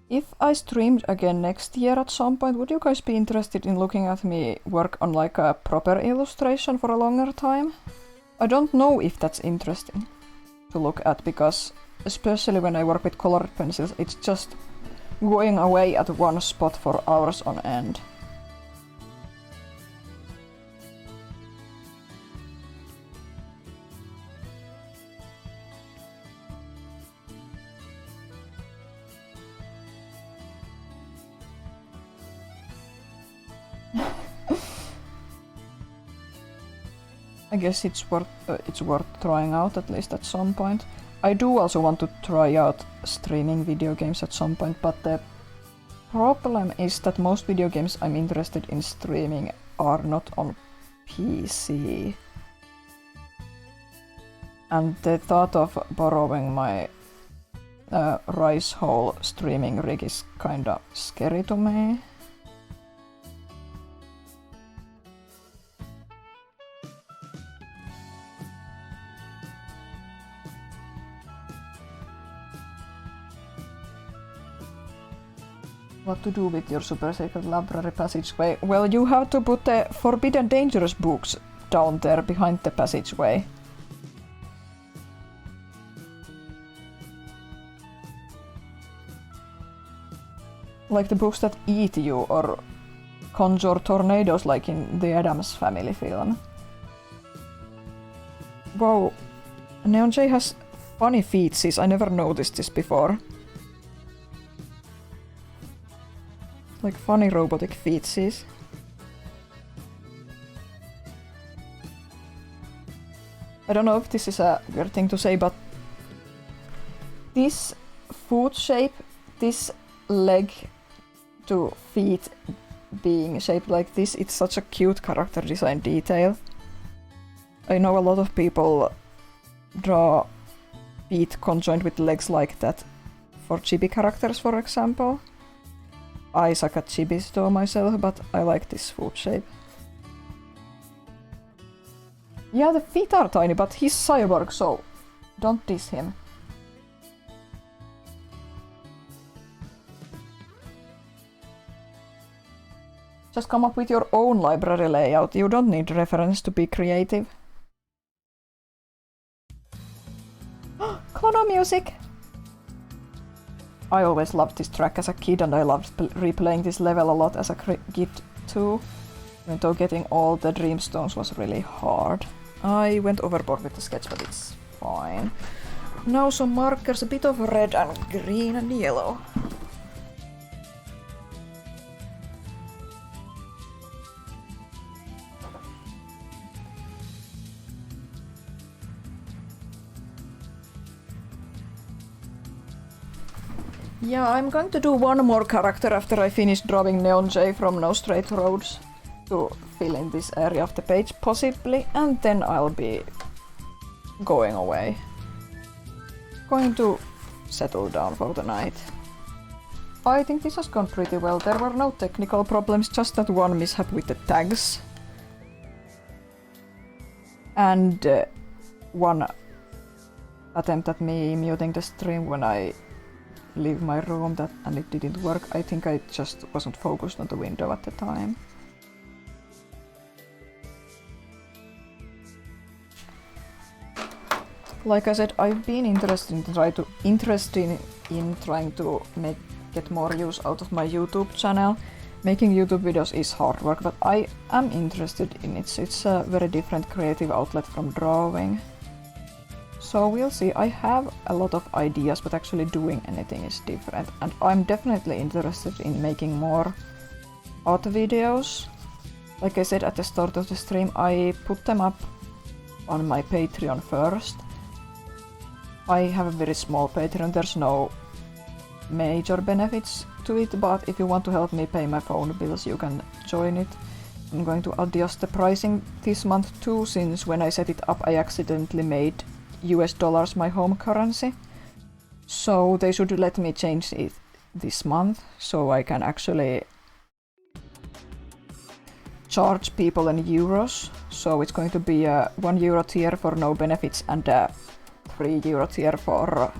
If I streamed again next year at some point, would you guys be interested in looking at me work on like a proper illustration for a longer time? I don't know if that's interesting to look at, because especially when I work with colored pencils, it's just going away at one spot for hours on end. I guess it's worth trying out at least at some point. I do also want to try out streaming video games at some point, but the problem is that most video games I'm interested in streaming are not on PC. And the thought of borrowing my Rice Hole streaming rig is kinda scary to me. What to do with your super secret library passageway? Well, you have to put the Forbidden Dangerous books down there behind the passageway. like the books that eat you or conjure tornadoes like in the Addams Family film. Wow, Neon J has funny feetsies, I never noticed this before. Like funny robotic feetsies. I don't know if this is a weird thing to say, but this foot shape, this leg to feet being shaped like this, it's such a cute character design detail. I know a lot of people draw feet conjoined with legs like that for chibi characters, for example. I suck at chibis though myself, but I like this foot shape. Yeah, the feet are tiny, but he's cyborg, so don't diss him. Just come up with your own library layout, you don't need reference to be creative. Clono music! I always loved this track as a kid and I loved replaying this level a lot as a kid too. Even though getting all the dreamstones was really hard. I went overboard with the sketch, but it's fine. Now some markers, a bit of red and green and yellow. Yeah, I'm going to do one more character after I finish drawing Neon J from No Straight Roads to fill in this area of the page, possibly, and then I'll be going away. Going to settle down for the night. I think this has gone pretty well. There were no technical problems, just that one mishap with the tags. And one attempt at me muting the stream when I leave my room and it didn't work. I think I just wasn't focused on the window at the time. Like I said, I've been interested in trying to get more use out of my YouTube channel. Making YouTube videos is hard work, but I am interested in it. It's a very different creative outlet from drawing. So we'll see. I have a lot of ideas, but actually doing anything is different. And I'm definitely interested in making more art videos. Like I said at the start of the stream, I put them up on my Patreon first. I have a very small Patreon, there's no major benefits to it, but if you want to help me pay my phone bills, you can join it. I'm going to adjust the pricing this month too, since when I set it up I accidentally made US dollars my home currency. So they should let me change it this month, so I can actually charge people in euros. So it's going to be a €1 tier for no benefits and a €3 tier for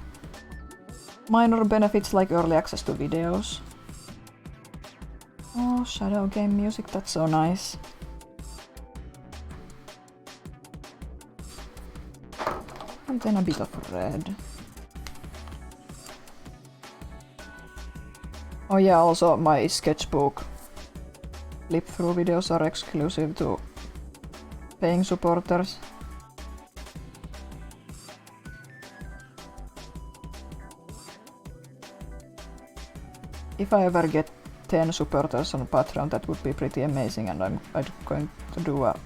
minor benefits like early access to videos. Oh, shadow game music, that's so nice. And then a bit of red. Oh yeah, also my sketchbook flip-through videos are exclusive to paying supporters. If I ever get 10 supporters on Patreon, that would be pretty amazing, and I'm going to do a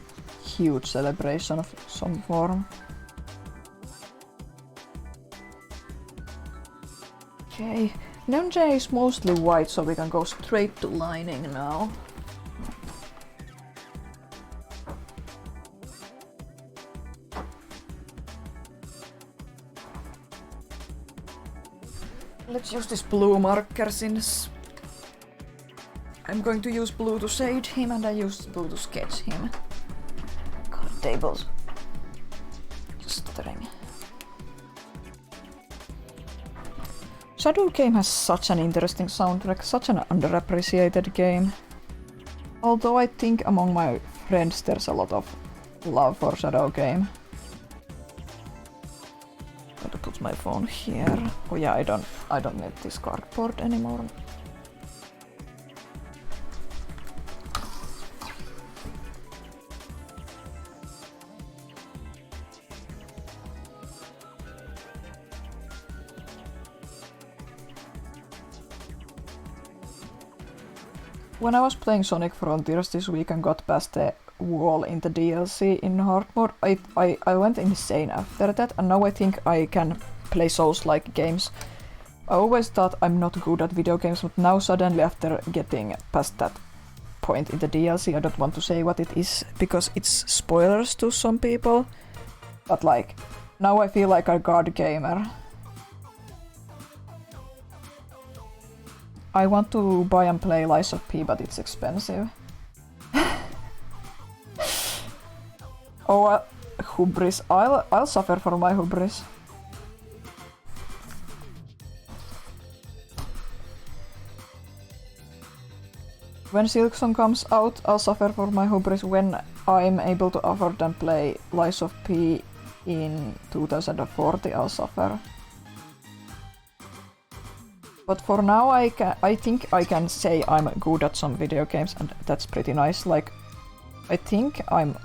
huge celebration of some form. Okay, Neon J is mostly white, so we can go straight to lining now. Let's use this blue marker since I'm going to use blue to shade him and I use blue to sketch him. God, tables. Stuttering. Shadow Game has such an interesting soundtrack, such an underappreciated game. Although I think among my friends there's a lot of love for Shadow Game. Gotta put my phone here. Oh yeah, I don't need this cardboard anymore. When I was playing Sonic Frontiers this week and got past the wall in the DLC in hard mode, I went insane after that, and now I think I can play Souls-like games. I always thought I'm not good at video games, but now suddenly after getting past that point in the DLC, I don't want to say what it is because it's spoilers to some people, but like, now I feel like a god gamer. I want to buy and play Lies of P, but it's expensive. Oh, hubris. I'll suffer for my hubris. When Silksong comes out, I'll suffer for my hubris. When I'm able to afford and play Lies of P in 2040, I'll suffer. But for now, I think I can say I'm good at some video games, and that's pretty nice. Like, I think I'm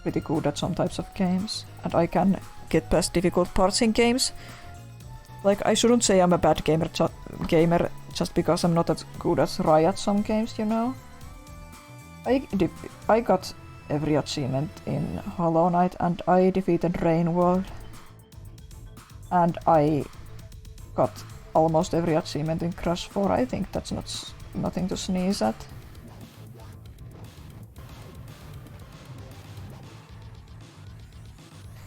pretty good at some types of games, and I can get past difficult parts in games. Like, I shouldn't say I'm a bad gamer just because I'm not as good as Rai at some games, you know? I got every achievement in Hollow Knight, and I defeated Rain World. And I got almost every achievement in Crash 4. I think that's nothing to sneeze at.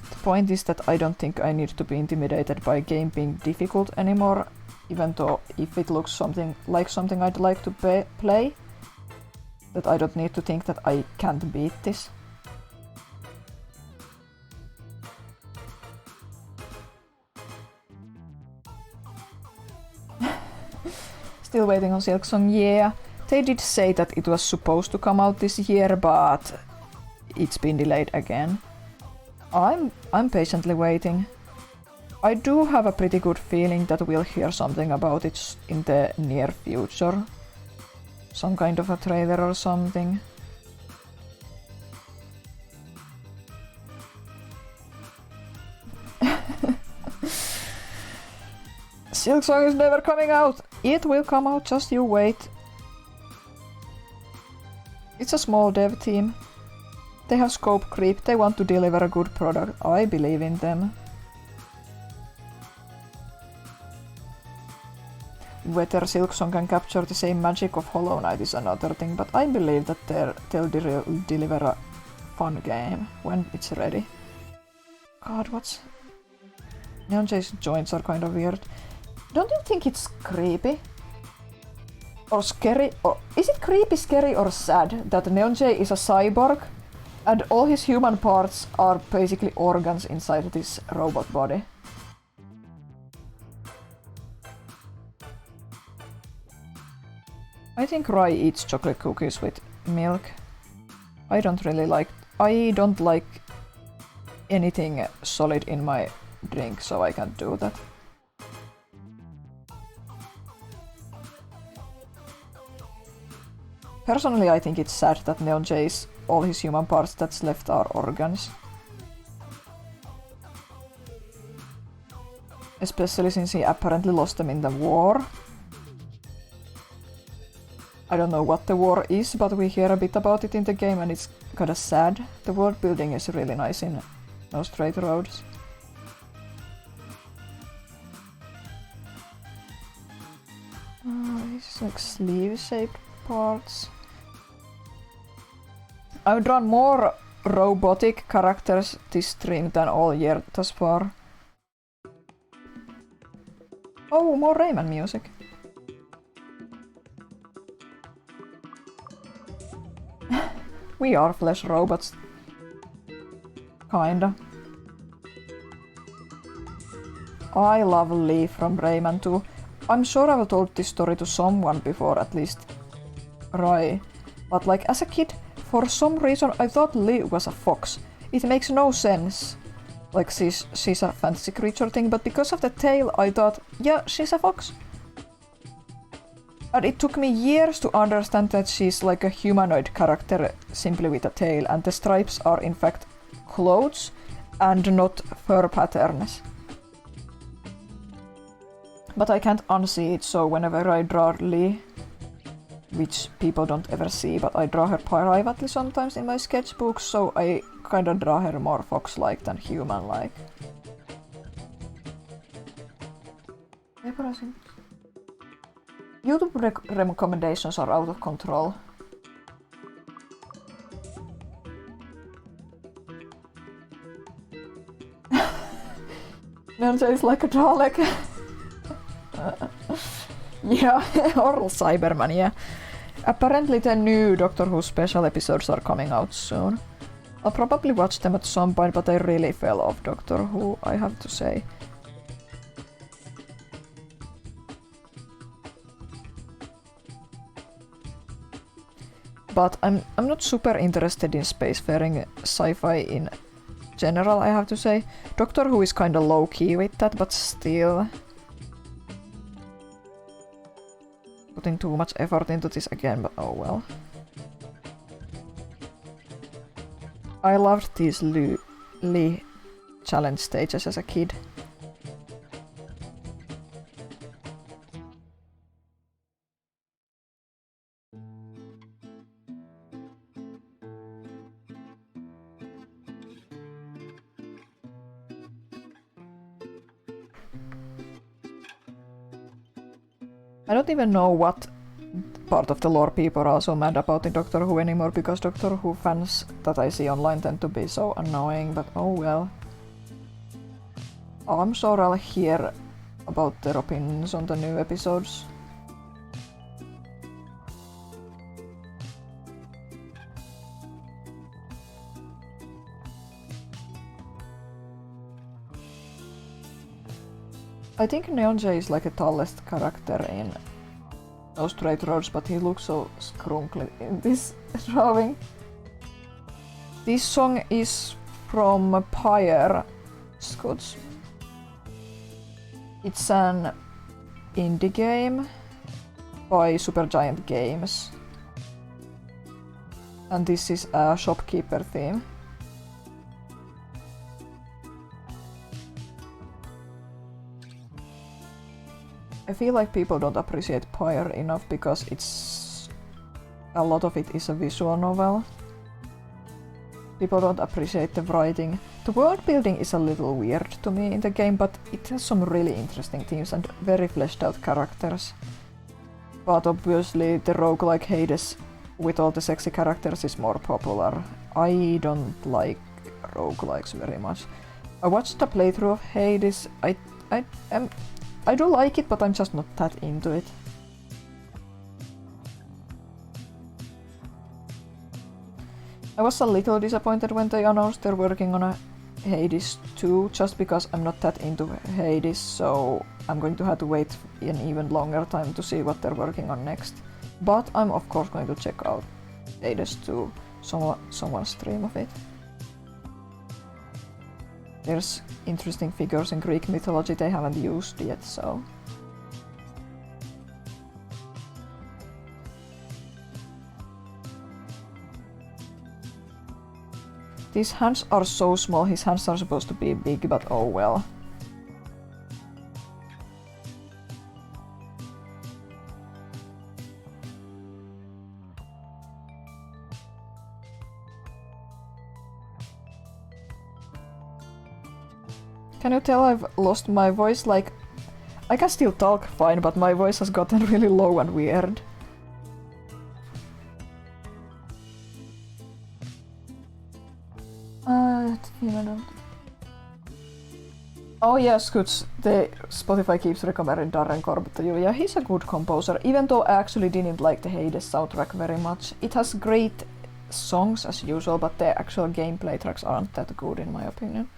The point is that I don't think I need to be intimidated by a game being difficult anymore, even though if it looks something I'd like to play, that I don't need to think that I can't beat this. Still waiting on Silksong, yeah. They did say that it was supposed to come out this year, but it's been delayed again. I'm patiently waiting. I do have a pretty good feeling that we'll hear something about it in the near future. Some kind of a trailer or something. Silksong is never coming out! It will come out, just you wait. It's a small dev team. They have scope creep, they want to deliver a good product. I believe in them. Whether Silksong can capture the same magic of Hollow Knight is another thing, but I believe that they'll deliver a fun game when it's ready. God, what's... Neonjay's joints are kind of weird. Don't you think it's creepy? Or scary? Or is it creepy, scary, or sad that Neonjay is a cyborg and all his human parts are basically organs inside this robot body? I think Rai eats chocolate cookies with milk. I don't like anything solid in my drink, so I can't do that. Personally, I think it's sad that Neonjay's all his human parts that's left are organs. Especially since he apparently lost them in the war. I don't know what the war is, but we hear a bit about it in the game and it's kinda sad. The world building is really nice in No Straight Roads. These like sleeve-shaped parts. I've drawn more robotic characters this stream than all year thus far. Oh, more Rayman music. We are flesh robots. Kinda. I love Lee from Rayman 2. I'm sure I've told this story to someone before, at least Rai. But like as a kid, for some reason I thought Lee was a fox. It makes no sense. Like she's a fantasy creature thing, but because of the tail I thought, yeah, she's a fox. And it took me years to understand that she's like a humanoid character simply with a tail, and the stripes are in fact clothes and not fur patterns. But I can't unsee it, so whenever I draw Lee, which people don't ever see, but I draw her privately sometimes in my sketchbooks, so I kinda draw her more fox-like than human-like. YouTube recommendations are out of control. Ninja is like a Dalek. Yeah, or Cyberman, yeah. Apparently the new Doctor Who special episodes are coming out soon. I'll probably watch them at some point, but I really fell off Doctor Who, I have to say. But I'm not super interested in spacefaring sci-fi in general, I have to say. Doctor Who is kinda low-key with that, but still. Putting too much effort into this again, but oh well. I loved these Lee challenge stages as a kid. I don't even know what part of the lore people are so mad about in Doctor Who anymore, because Doctor Who fans that I see online tend to be so annoying, but oh well. I'm sure I'll hear about their opinions on the new episodes. I think Neon J is like the tallest character in No Straight Roads, but he looks so scrunkly in this drawing. This song is from Pyre Scots. It's an indie game by Supergiant Games. And this is a shopkeeper theme. I feel like people don't appreciate Pyre enough because a lot of it is a visual novel. People don't appreciate the writing. The world building is a little weird to me in the game, but it has some really interesting themes and very fleshed out characters. But obviously the roguelike Hades with all the sexy characters is more popular. I don't like roguelikes very much. I watched a playthrough of Hades. I do like it, but I'm just not that into it. I was a little disappointed when they announced they're working on a Hades 2, just because I'm not that into Hades, so I'm going to have to wait an even longer time to see what they're working on next. But I'm of course going to check out Hades 2, someone's stream of it. There's interesting figures in Greek mythology they haven't used yet, so... These hands are so small, his hands are supposed to be big, but oh well. Can you tell I've lost my voice? Like, I can still talk fine, but my voice has gotten really low and weird. Oh yeah, Scoots, the Spotify keeps recommending Darren Corbett to you. Yeah, he's a good composer, even though I actually didn't like the Hades soundtrack very much. It has great songs as usual, but the actual gameplay tracks aren't that good in my opinion.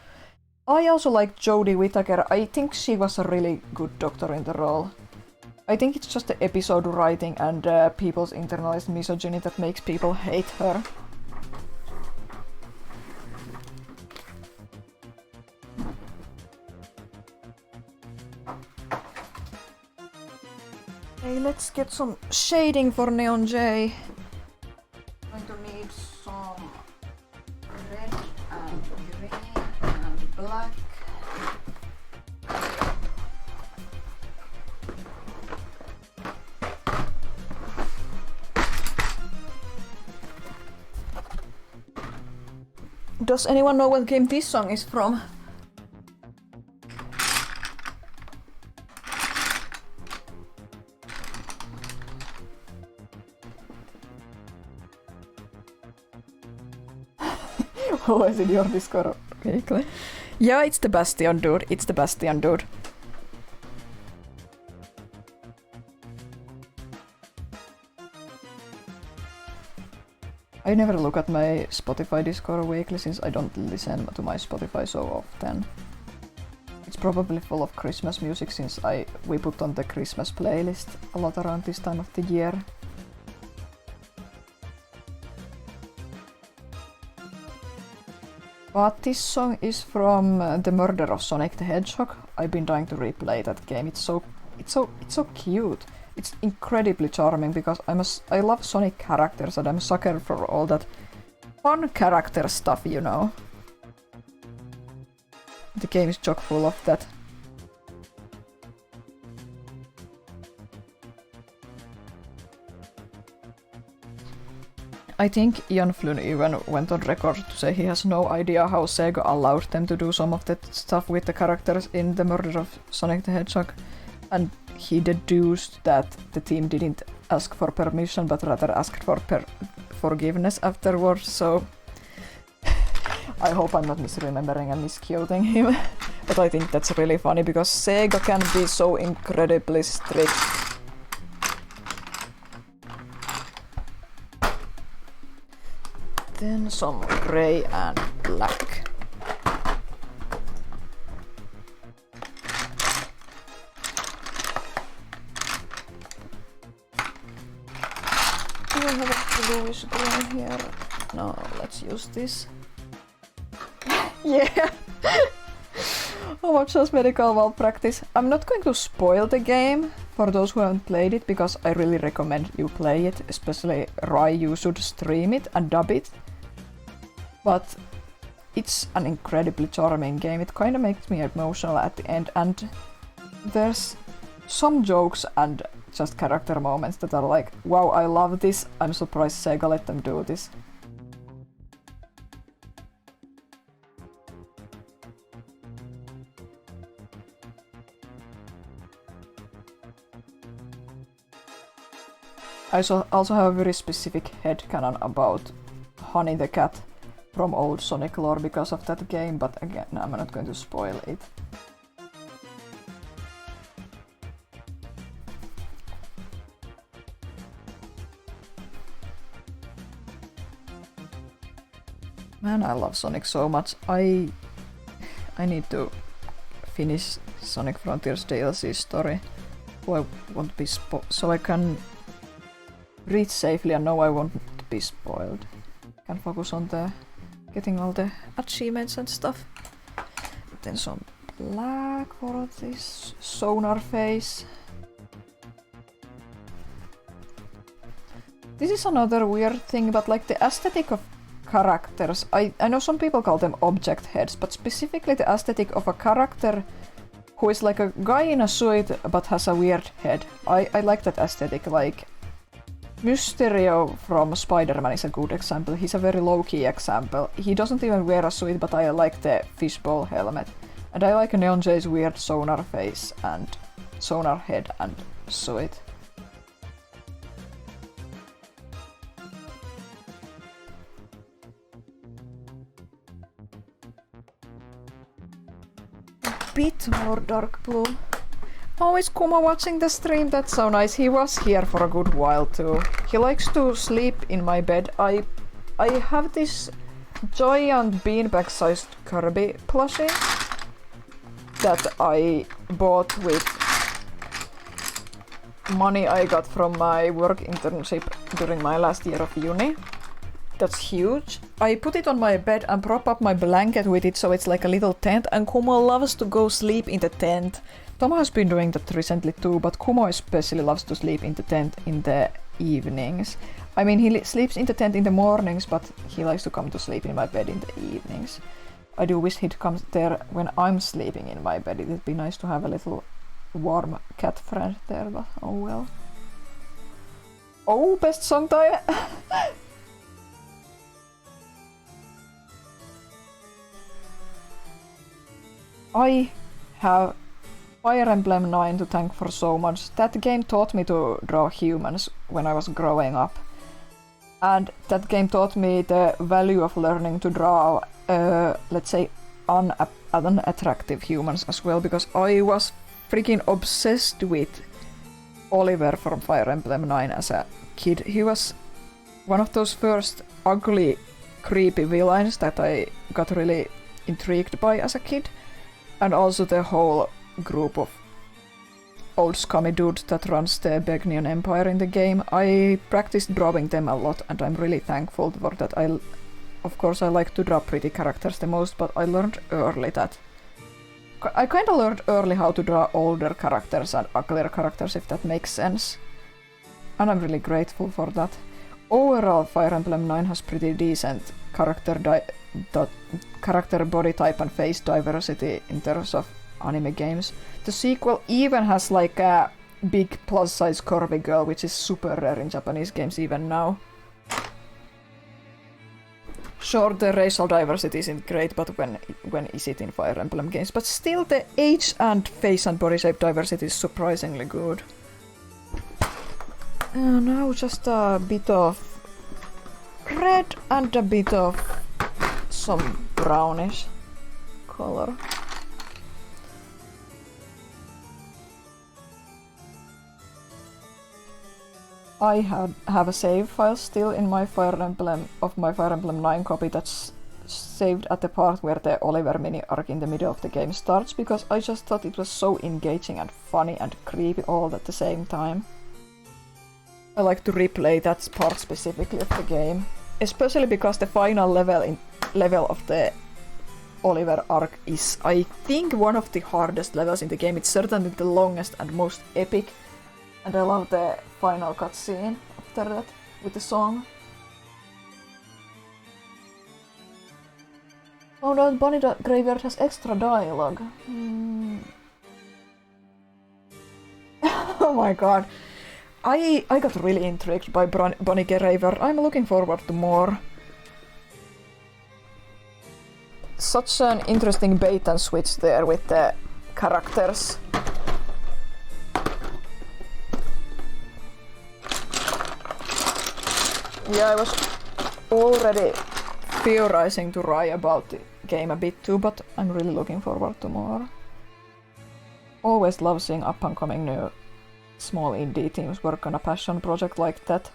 I also like Jodie Whittaker. I think she was a really good doctor in the role. I think it's just the episode writing and people's internalized misogyny that makes people hate her. Okay, let's get some shading for Neon J. I'm going to need some red and green and black. Does anyone know what game this song is from? Always in your Discord weekly. Yeah, it's the Bastion, dude. It's the Bastion, dude. I never look at my Spotify Discord weekly since I don't listen to my Spotify so often. It's probably full of Christmas music since we put on the Christmas playlist a lot around this time of the year. But this song is from The Murder of Sonic the Hedgehog. I've been trying to replay that game. It's so cute. It's incredibly charming because I love Sonic characters and I'm a sucker for all that fun character stuff, you know. The game is chock full of that. I think Ian Flynn even went on record to say he has no idea how Sega allowed them to do some of that stuff with the characters in The Murder of Sonic the Hedgehog, and he deduced that the team didn't ask for permission but rather asked for forgiveness afterwards, so I hope I'm not misremembering and misquoting him. But I think that's really funny because Sega can be so incredibly strict. Then some grey and black. Do I have a bluish grey here? No, let's use this. Yeah! How much does medical malpractice? I'm not going to spoil the game for those who haven't played it because I really recommend you play it, especially Rai, you should stream it and dub it. But it's an incredibly charming game. It kind of makes me emotional at the end, and there's some jokes and just character moments that are like, wow, I love this, I'm surprised Sega let them do this. I also have a very specific headcanon about Honey the Cat from old Sonic lore because of that game, but again, I'm not going to spoil it. Man, I love Sonic so much. I need to finish Sonic Frontiers DLC story so I won't be so I can reach safely and know I won't be spoiled. Can focus on getting all the achievements and stuff. Then some black for this sonar face. This is another weird thing, but like the aesthetic of characters, I know some people call them object heads, but specifically the aesthetic of a character who is like a guy in a suit but has a weird head. I like that aesthetic. Like Mysterio from Spider-Man is a good example. He's a very low-key example. He doesn't even wear a suit, but I like the fishbowl helmet. And I like Neon Jay's weird sonar face and sonar head and suit. A bit more dark blue. Oh, is Kuma watching the stream? That's so nice. He was here for a good while too. He likes to sleep in my bed. I have this giant beanbag-sized Kirby plushie that I bought with money I got from my work internship during my last year of uni. That's huge. I put it on my bed and prop up my blanket with it so it's like a little tent, and Kumo loves to go sleep in the tent. Tomo has been doing that recently too, but Kumo especially loves to sleep in the tent in the evenings. I mean, he sleeps in the tent in the mornings, but he likes to come to sleep in my bed in the evenings. I do wish he'd come there when I'm sleeping in my bed. It'd be nice to have a little warm cat friend there, but oh well. Oh, best song time! I have Fire Emblem 9 to thank for so much. That game taught me to draw humans when I was growing up. And that game taught me the value of learning to draw, let's say, unattractive humans as well, because I was freaking obsessed with Oliver from Fire Emblem 9 as a kid. He was one of those first ugly, creepy villains that I got really intrigued by as a kid. And also the whole group of old scummy dudes that runs the Begnian Empire in the game. I practiced drawing them a lot and I'm really thankful for that. Of course I like to draw pretty characters the most, but I learned early that... I kinda learned early how to draw older characters and uglier characters, if that makes sense. And I'm really grateful for that. Overall, Fire Emblem 9 has pretty decent character body type and face diversity in terms of anime games. The sequel even has like a big plus-size curvy girl, which is super rare in Japanese games even now. Sure, the racial diversity isn't great, but when is it in Fire Emblem games? But still, the age and face and body shape diversity is surprisingly good. Now just a bit of red and a bit of some brownish color. I have a save file still in my Fire Emblem 9 copy that's saved at the part where the Oliver mini arc in the middle of the game starts, because I just thought it was so engaging and funny and creepy all at the same time. I like to replay that part specifically of the game, especially because the final level of the Oliver arc is, I think, one of the hardest levels in the game. It's certainly the longest and most epic, and I love the final cutscene after that with the song. Oh no, Bunny Graveyard has extra dialogue. Oh my god. I got really intrigued by Bunny Graveyard. I'm looking forward to more. Such an interesting bait and switch there with the characters. Yeah, I was already theorizing to Rai about the game a bit too, but I'm really looking forward to more. Always love seeing up-and-coming new small indie teams work on a passion project like that.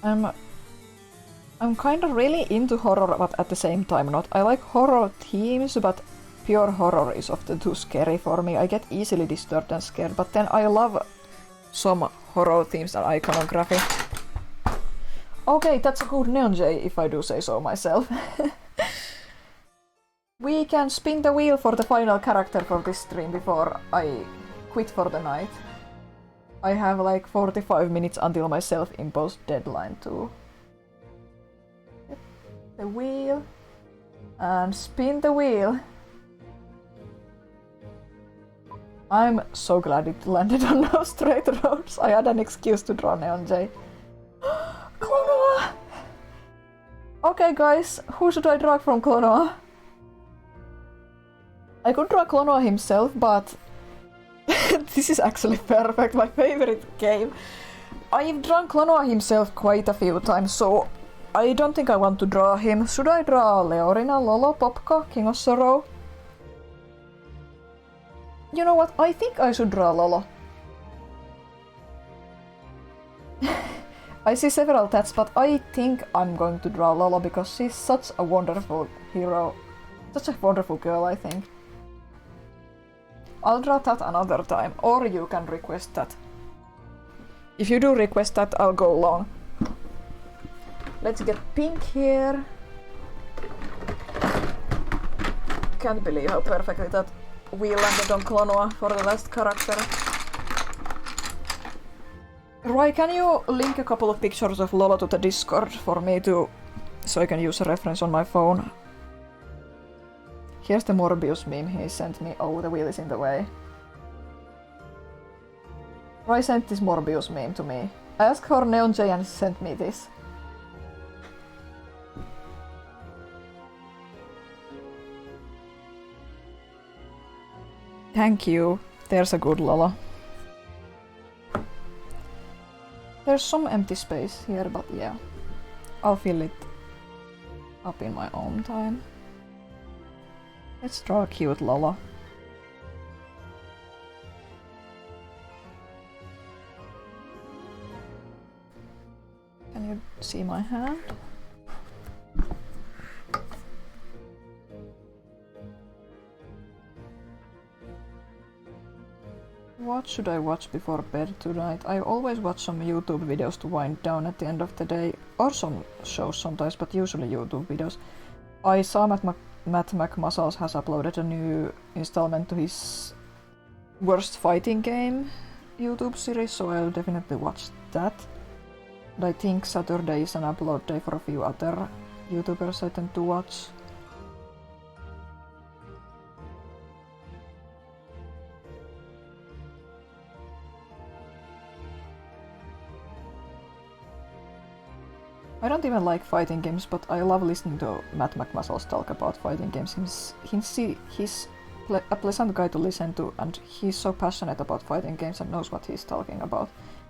I'm kind of really into horror, but at the same time not. I like horror themes, but pure horror is often too scary for me. I get easily disturbed and scared, but then I love some horror themes and iconography. Okay, that's a good neon J, if I do say so myself. We can spin the wheel for the final character for this stream before I quit for the night. I have like 45 minutes until my self-imposed deadline too. The wheel. And spin the wheel. I'm so glad it landed on no straight roads. I had an excuse to draw Neon J. Klonoa! Okay guys, who should I draw from Klonoa? I could draw Klonoa himself, but this is actually perfect, my favorite game. I've drawn Klonoa himself quite a few times, so I don't think I want to draw him. Should I draw Leorina, Lolo, Popko, King of Sorrow? You know what, I think I should draw Lolo. I see several tats, but I think I'm going to draw Lolo because she's such a wonderful hero. Such a wonderful girl, I think. I'll draw that another time, or you can request that. If you do request that, I'll go long. Let's get pink here. Can't believe how perfectly that wheel landed on Klonoa for the last character. Roy, can you link a couple of pictures of Lolo to the Discord for me too, so I can use a reference on my phone? Here's the Morbius meme he sent me. Oh, the wheel is in the way. Roy sent this Morbius meme to me. I asked for Neon J and she sent me this. Thank you. There's a good Lola. There's some empty space here, but yeah. I'll fill it up in my own time. Let's draw a cute Lola. Can you see my hand? What should I watch before bed tonight? I always watch some YouTube videos to wind down at the end of the day, or some shows sometimes, but usually YouTube videos. I saw Matt McMuscles has uploaded a new installment to his Worst Fighting Game YouTube series, so I'll definitely watch that. And I think Saturday is an upload day for a few other YouTubers I tend to watch. I don't even like fighting games, but I love listening to Matt McMuscles talk about fighting games. He's a pleasant guy to listen to, and he's so passionate about fighting games and knows what he's talking about.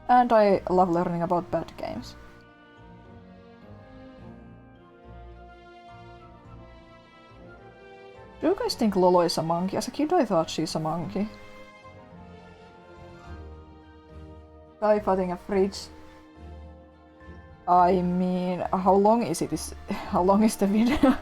And I love learning about bad games. Do you guys think Lolo is a monkey? As a kid I thought she's a monkey. Guy fighting a fridge. I mean, how long is it? How long is the video?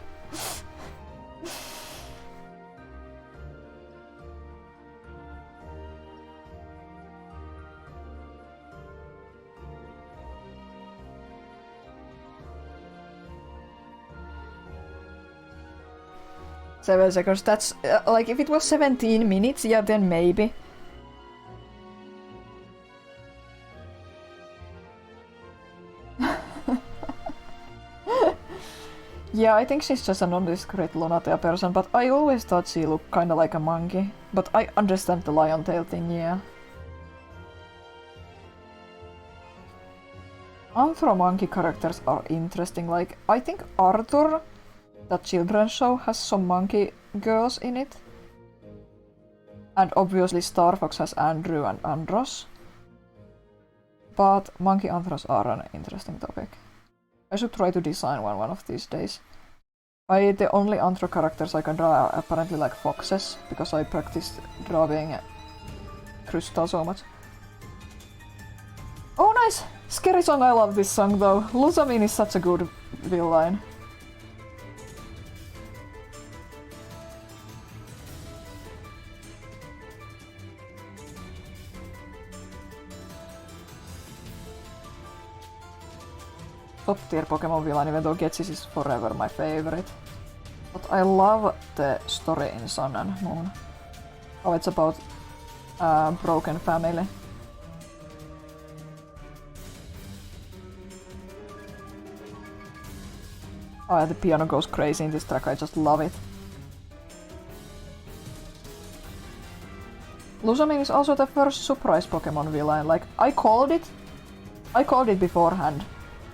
Seven seconds, that's like if it was 17 minutes, yeah, then maybe. Yeah, I think she's just a nondescript Lunatea person, but I always thought she looked kinda like a monkey. But I understand the lion tail thing, yeah. Anthro monkey characters are interesting, like, I think Arthur, that children's show, has some monkey girls in it. And obviously Star Fox has Andrew and Andros. But monkey anthros are an interesting topic. I should try to design one of these days. The only anthro characters I can draw are apparently like foxes, because I practiced drawing Crystal so much. Oh nice! Scary song, I love this song though. Lusamin is such a good villain. Top tier Pokemon villain, even though Getsis is forever my favorite. But I love the story in Sun and Moon. How it's about a broken family. Oh yeah, the piano goes crazy in this track, I just love it. Lusamin is also the first surprise Pokemon villain, like I called it beforehand.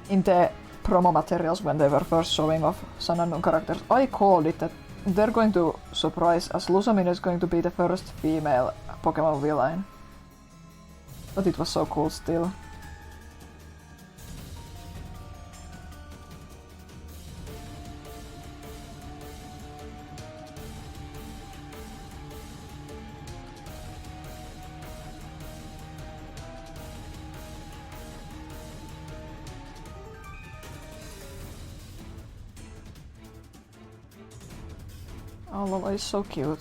In the promo materials when they were first showing off Sun and Moon characters, I called it that they're going to surprise as Lusamin is going to be the first female Pokemon villain. But it was so cool still. Oh, Lola is so cute.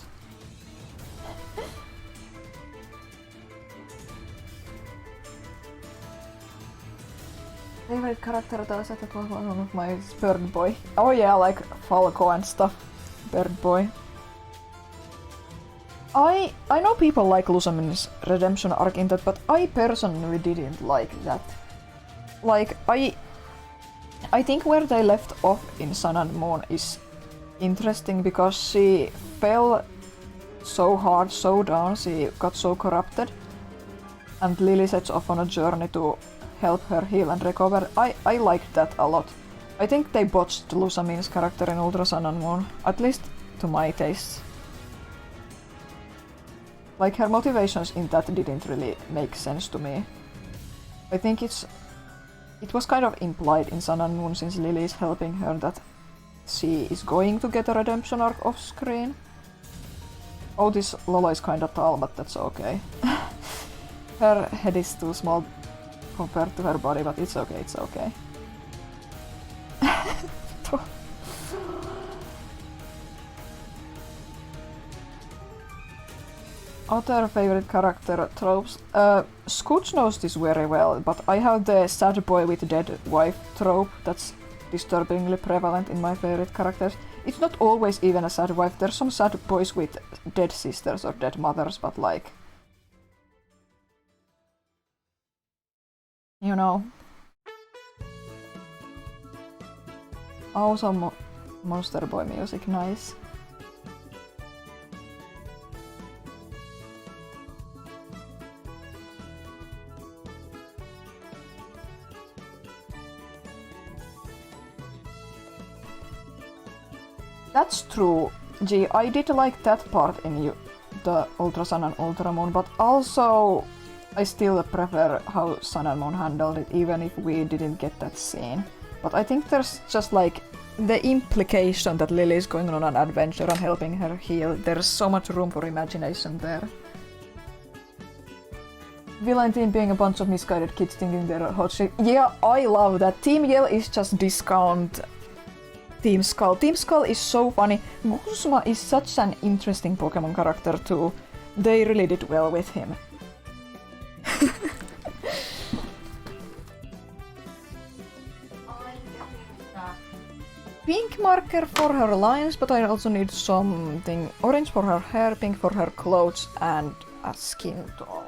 Favorite character does at one of my Bird Boy. Oh yeah, like Falco and stuff. Bird Boy. I know people like Lusamin's redemption arc in that, but I personally didn't like that. Like, I think where they left off in Sun and Moon is interesting because she fell so hard, so down, she got so corrupted. and Lily sets off on a journey to help her heal and recover. I liked that a lot. I think they botched Lusamin's character in Ultra Sun and Moon, at least to my tastes. Like, her motivations in that didn't really make sense to me. I think it was kind of implied in Sun and Moon, since Lily is helping her, that she is going to get a redemption arc off screen. Oh, this Lola is kinda tall, but that's okay. Her head is too small compared to her body, but it's okay, it's okay. Other favorite character tropes. Scooch knows this very well, but I have the sad boy with dead wife trope that's disturbingly prevalent in my favorite characters. It's not always even a sad wife, there's some sad boys with dead sisters or dead mothers, but like... You know. Also Monster Boy music, nice. That's true, G. I did like that part in the Ultra Sun and Ultra Moon, but also I still prefer how Sun and Moon handled it, even if we didn't get that scene. But I think there's just like the implication that Lily is going on an adventure and helping her heal. There's so much room for imagination there. Villain team being a bunch of misguided kids thinking they're hot shit. Yeah, I love that. Team Yell is just discount Team Skull. Team Skull is so funny. Guzma is such an interesting Pokemon character too. They really did well with him. Pink marker for her lines, but I also need something orange for her hair, pink for her clothes, and a skin tone.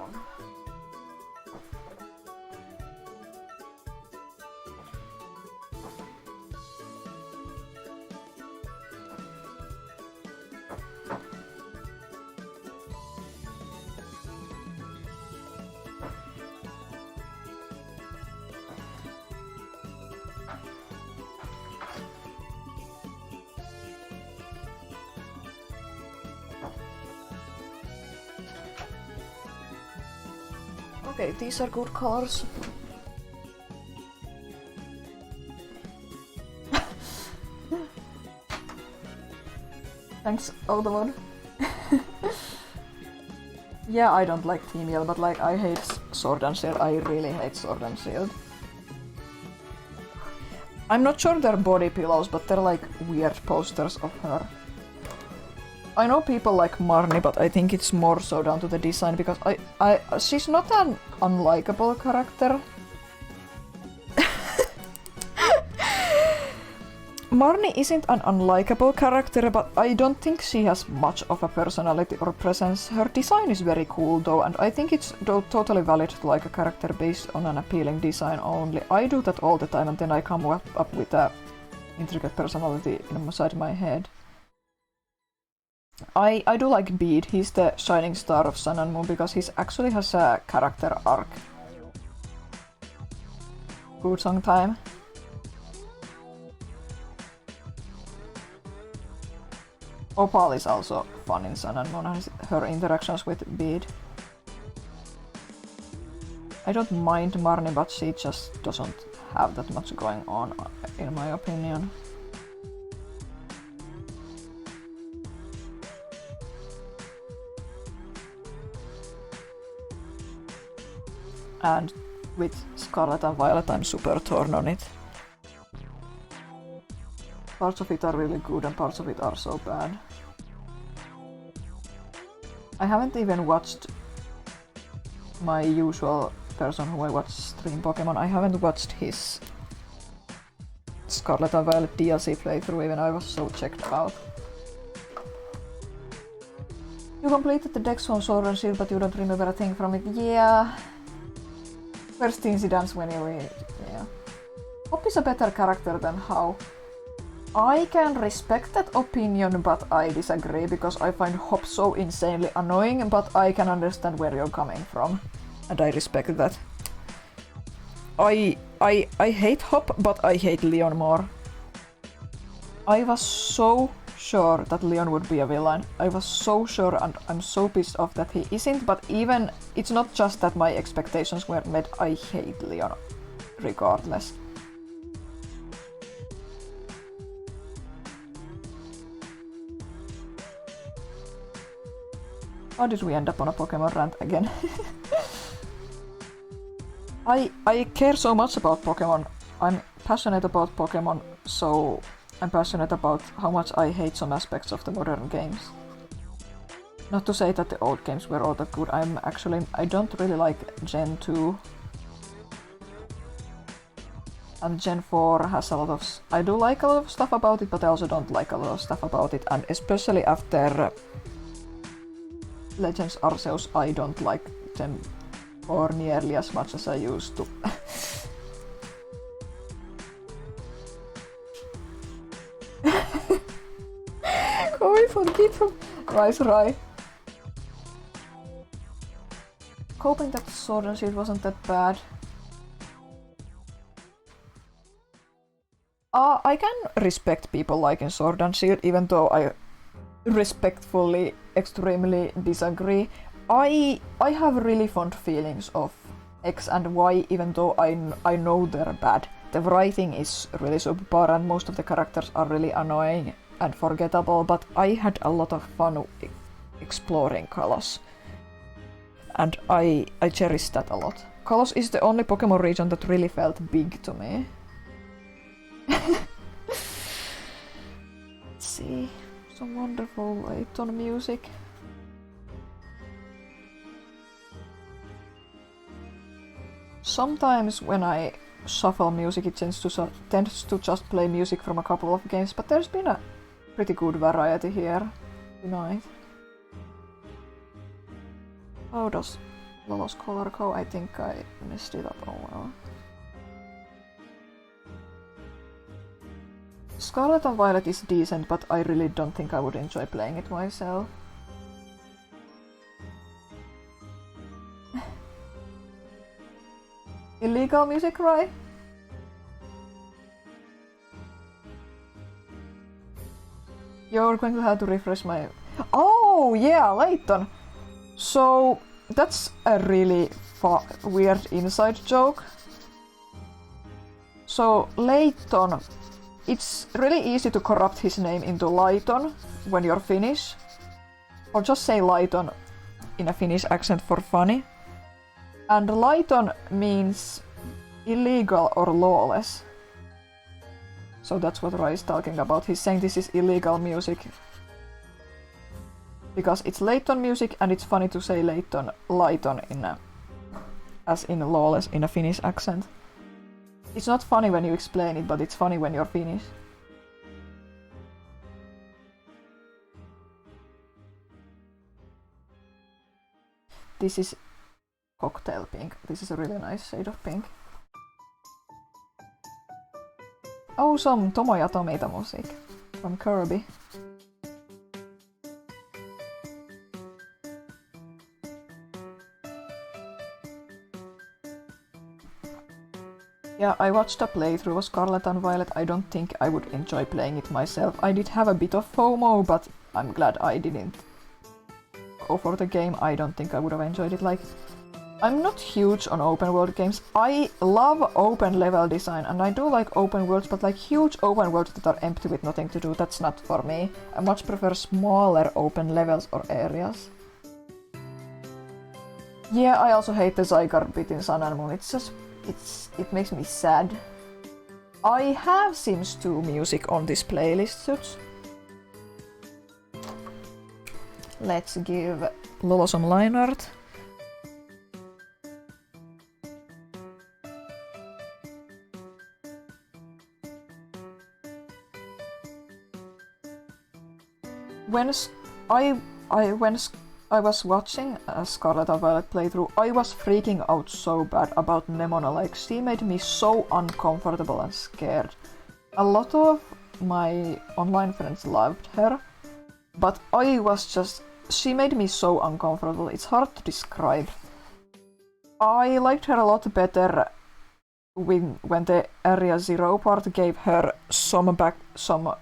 Okay, these are good colors. Thanks, Oldemon. Yeah, I don't like Team Yell, but like I hate Sword and Shield. I really hate Sword and Shield. I'm not sure they're body pillows, but they're like weird posters of her. I know people like Marnie, but I think it's more so down to the design, because she's not an unlikable character. Marnie isn't an unlikable character, but I don't think she has much of a personality or presence. Her design is very cool though, and I think it's totally valid to like a character based on an appealing design only. I do that all the time, and then I come up with a intricate personality inside my head. I do like Bede. He's the shining star of Sun and Moon because he actually has a character arc. Good song time. Opal is also fun in Sun and Moon, and her interactions with Bede. I don't mind Marnie, but she just doesn't have that much going on, in my opinion. And with Scarlet and Violet, I'm super torn on it. Parts of it are really good and parts of it are so bad. I haven't even watched my usual person who I watch stream Pokemon. I haven't watched his Scarlet and Violet DLC playthrough, even I was so checked out. You completed the Dex on Sword and Shield, but you don't remember a thing from it. Yeah. First incidents when you read, yeah. Hop is a better character than How. I can respect that opinion, but I disagree because I find Hop so insanely annoying, but I can understand where you're coming from. and I respect that. I hate Hop, but I hate Leon more. I was so sure that Leon would be a villain. I was so sure, and I'm so pissed off that he isn't, but even it's not just that my expectations were met, I hate Leon regardless. How did we end up on a Pokemon rant again? I care so much about Pokemon. I'm passionate about Pokemon, so I'm passionate about how much I hate some aspects of the modern games. Not to say that the old games were all that good. I don't really like Gen 2. And Gen 4 has a lot of... I do like a lot of stuff about it, but I also don't like a lot of stuff about it. And especially after Legends Arceus, I don't like them or nearly as much as I used to. Going for people. Nice Rai. Hoping that Sword and Shield wasn't that bad. I can respect people liking Sword and Shield, even though I respectfully extremely disagree. I have really fond feelings of X and Y, even though I know they're bad. The writing is really subpar and most of the characters are really annoying and forgettable, but I had a lot of fun exploring Kalos. And I cherish that a lot. Kalos is the only Pokemon region that really felt big to me. Let's see. Some wonderful Layton music. Sometimes when I shuffle music, it tends to just play music from a couple of games, but there's been a pretty good variety here tonight. How does Lolo's color go? I think I messed it up. Oh well. Scarlet and Violet is decent, but I really don't think I would enjoy playing it myself. Illegal music, right? You're going to have to refresh my... Oh, yeah, Layton! So, that's a really weird inside joke. So, Layton... It's really easy to corrupt his name into Layton when you're Finnish. Or just say Layton in a Finnish accent for funny. And Layton means illegal or lawless. So that's what Rai is talking about. He's saying this is illegal music. Because it's Layton music and it's funny to say Layton as in lawless in a Finnish accent. It's not funny when you explain it, but it's funny when you're Finnish. This is cocktail pink. This is a really nice shade of pink. Oh, some Tomo ja Tomita music from Kirby. Yeah, I watched a playthrough of Scarlet and Violet. I don't think I would enjoy playing it myself. I did have a bit of FOMO, but I'm glad I didn't go for the game. I don't think I would have enjoyed it. Like, I'm not huge on open world games. I love open level design and I do like open worlds, but like huge open worlds that are empty with nothing to do, that's not for me. I much prefer smaller open levels or areas. Yeah, I also hate the Zygarde bit in Sun and Moon. It makes me sad. I have Sims 2 music on this playlist, Suits. Let's give Lolo some line art. When I was watching a Scarlet and Violet playthrough, I was freaking out so bad about Nemona. Like, she made me so uncomfortable and scared. A lot of my online friends loved her, but she made me so uncomfortable. It's hard to describe. I liked her a lot better when the Area Zero part gave her some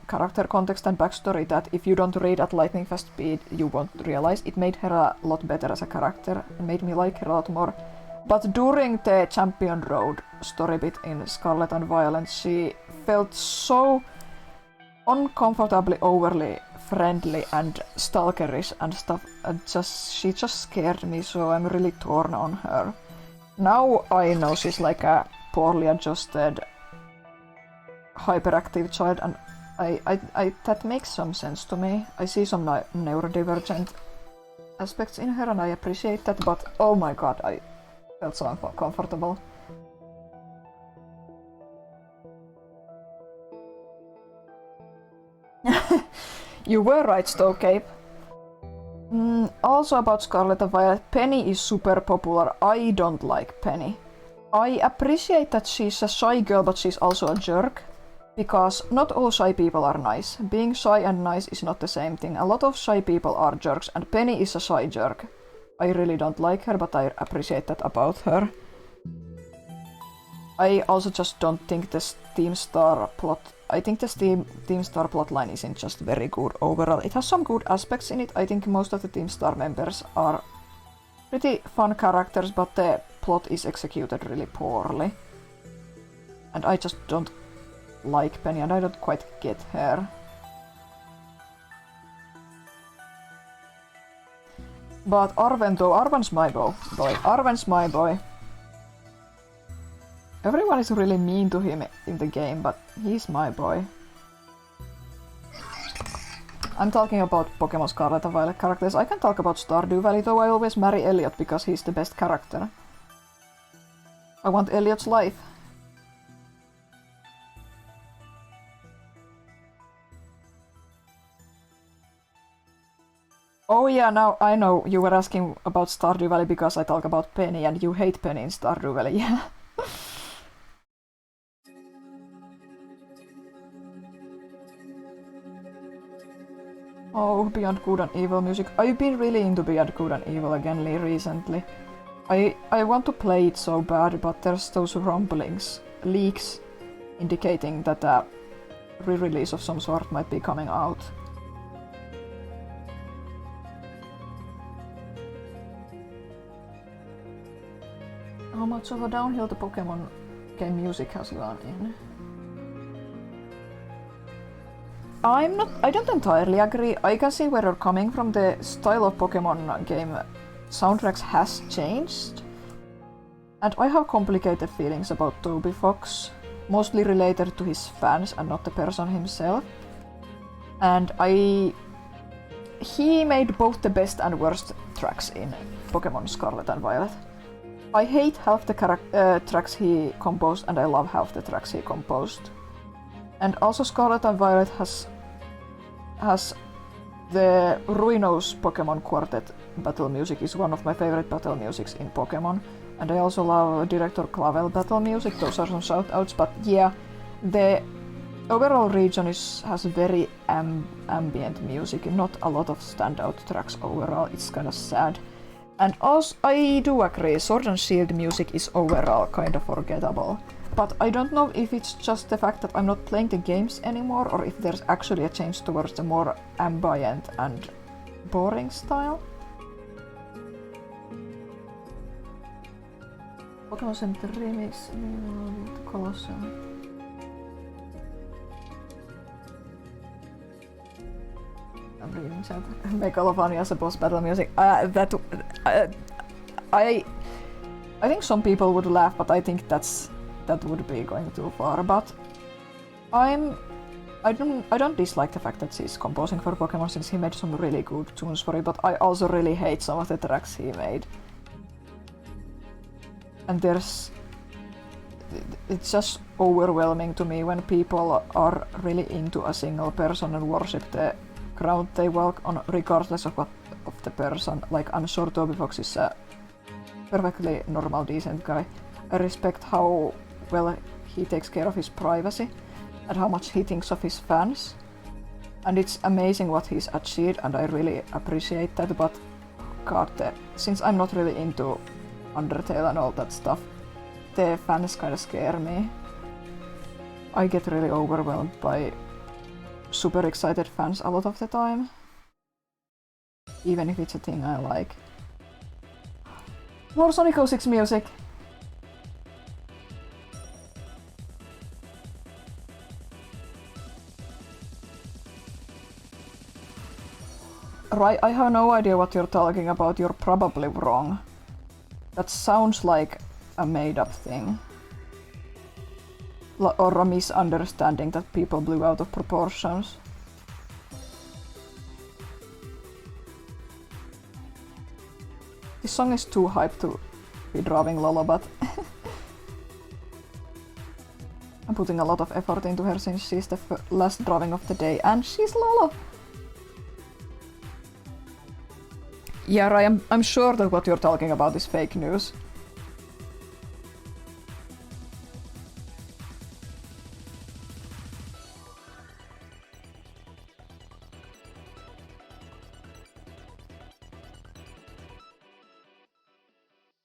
character context and backstory that if you don't read at lightning fast speed, you won't realize. It made her a lot better as a character and made me like her a lot more. But during the Champion Road story bit in Scarlet and Violet, she felt so uncomfortably overly friendly and stalkerish and stuff. She just scared me, so I'm really torn on her. Now I know she's like a poorly adjusted, hyperactive child, and I that makes some sense to me. I see some neurodivergent aspects in her, and I appreciate that. But oh my god, I felt so uncomfortable. You were right, Stokecape. Also about Scarlet and Violet, Penny is super popular. I don't like Penny. I appreciate that she's a shy girl, but she's also a jerk. Because not all shy people are nice. Being shy and nice is not the same thing. A lot of shy people are jerks, and Penny is a shy jerk. I really don't like her, but I appreciate that about her. I also just don't think the Team Star plot... I think the Team Star plotline isn't just very good overall. It has some good aspects in it. I think most of the Team Star members are pretty fun characters, but the plot is executed really poorly. And I just don't like Penny, and I don't quite get her. But Arven though, Arven's my boy. Arven's my boy. Everyone is really mean to him in the game, but he's my boy. I'm talking about Pokemon Scarlet and Violet characters. I can talk about Stardew Valley, though I always marry Elliot because he's the best character. I want Elliot's life. Oh yeah, now I know you were asking about Stardew Valley because I talk about Penny and you hate Penny in Stardew Valley, yeah. Oh, Beyond Good and Evil music. I've been really into Beyond Good and Evil again recently. I want to play it so bad, but there's those rumblings, leaks, indicating that a re-release of some sort might be coming out. How much of a downhill the Pokemon game music has gone in? I don't entirely agree. I can see where you're coming from. The style of Pokemon game soundtracks has changed. And I have complicated feelings about Toby Fox, mostly related to his fans and not the person himself. And he made both the best and worst tracks in Pokemon Scarlet and Violet. I hate half the tracks he composed, and I love half the tracks he composed. And also Scarlet and Violet has the Ruinos Pokemon Quartet battle music is one of my favorite battle musics in Pokemon. And I also love Director Clavel battle music, those are some shoutouts, but yeah, the overall region has very ambient music, not a lot of standout tracks overall, it's kinda sad. And also, I do agree, Sword and Shield music is overall kinda forgettable. But I don't know if it's just the fact that I'm not playing the games anymore, or if there's actually a change towards the more ambient and boring style. Pokemon Center Remix, Colosseum. I'm reading chat. Megalovania as a boss battle music. I think some people would laugh, but I think that would be going too far. But I don't dislike the fact that he's composing for Pokemon, since he made some really good tunes for it. But I also really hate some of the tracks he made. And it's just overwhelming to me when people are really into a single person and worship the ground they walk on, regardless of the person. Like, I'm sure Toby Fox is a perfectly normal, decent guy. I respect how well he takes care of his privacy and how much he thinks of his fans. And it's amazing what he's achieved, and I really appreciate that, but god, since I'm not really into Undertale and all that stuff. The fans kind of scare me. I get really overwhelmed by super excited fans a lot of the time. Even if it's a thing I like. More Sonic 06 music! Right, I have no idea what you're talking about, you're probably wrong. That sounds like a made-up thing. Or a misunderstanding that people blew out of proportions. This song is too hyped to be drawing Lolo, but I'm putting a lot of effort into her since she's the last drawing of the day, and she's Lolo! Yeah, Ryan, I'm sure that what you're talking about is fake news.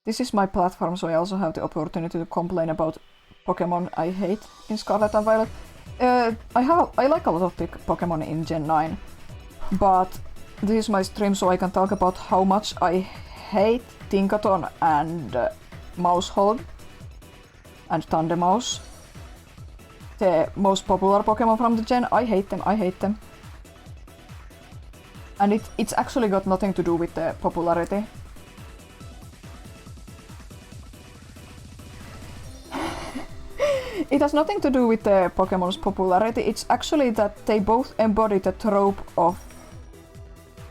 This is my platform, so I also have the opportunity to complain about Pokemon I hate in Scarlet and Violet. I like a lot of Pokemon in Gen 9, but this is my stream, so I can talk about how much I hate Tinkaton and Mousehold and Tandemaus. The most popular Pokemon from the gen. I hate them. And it's actually got nothing to do with the popularity. It has nothing to do with the Pokemon's popularity, it's actually that they both embody the trope of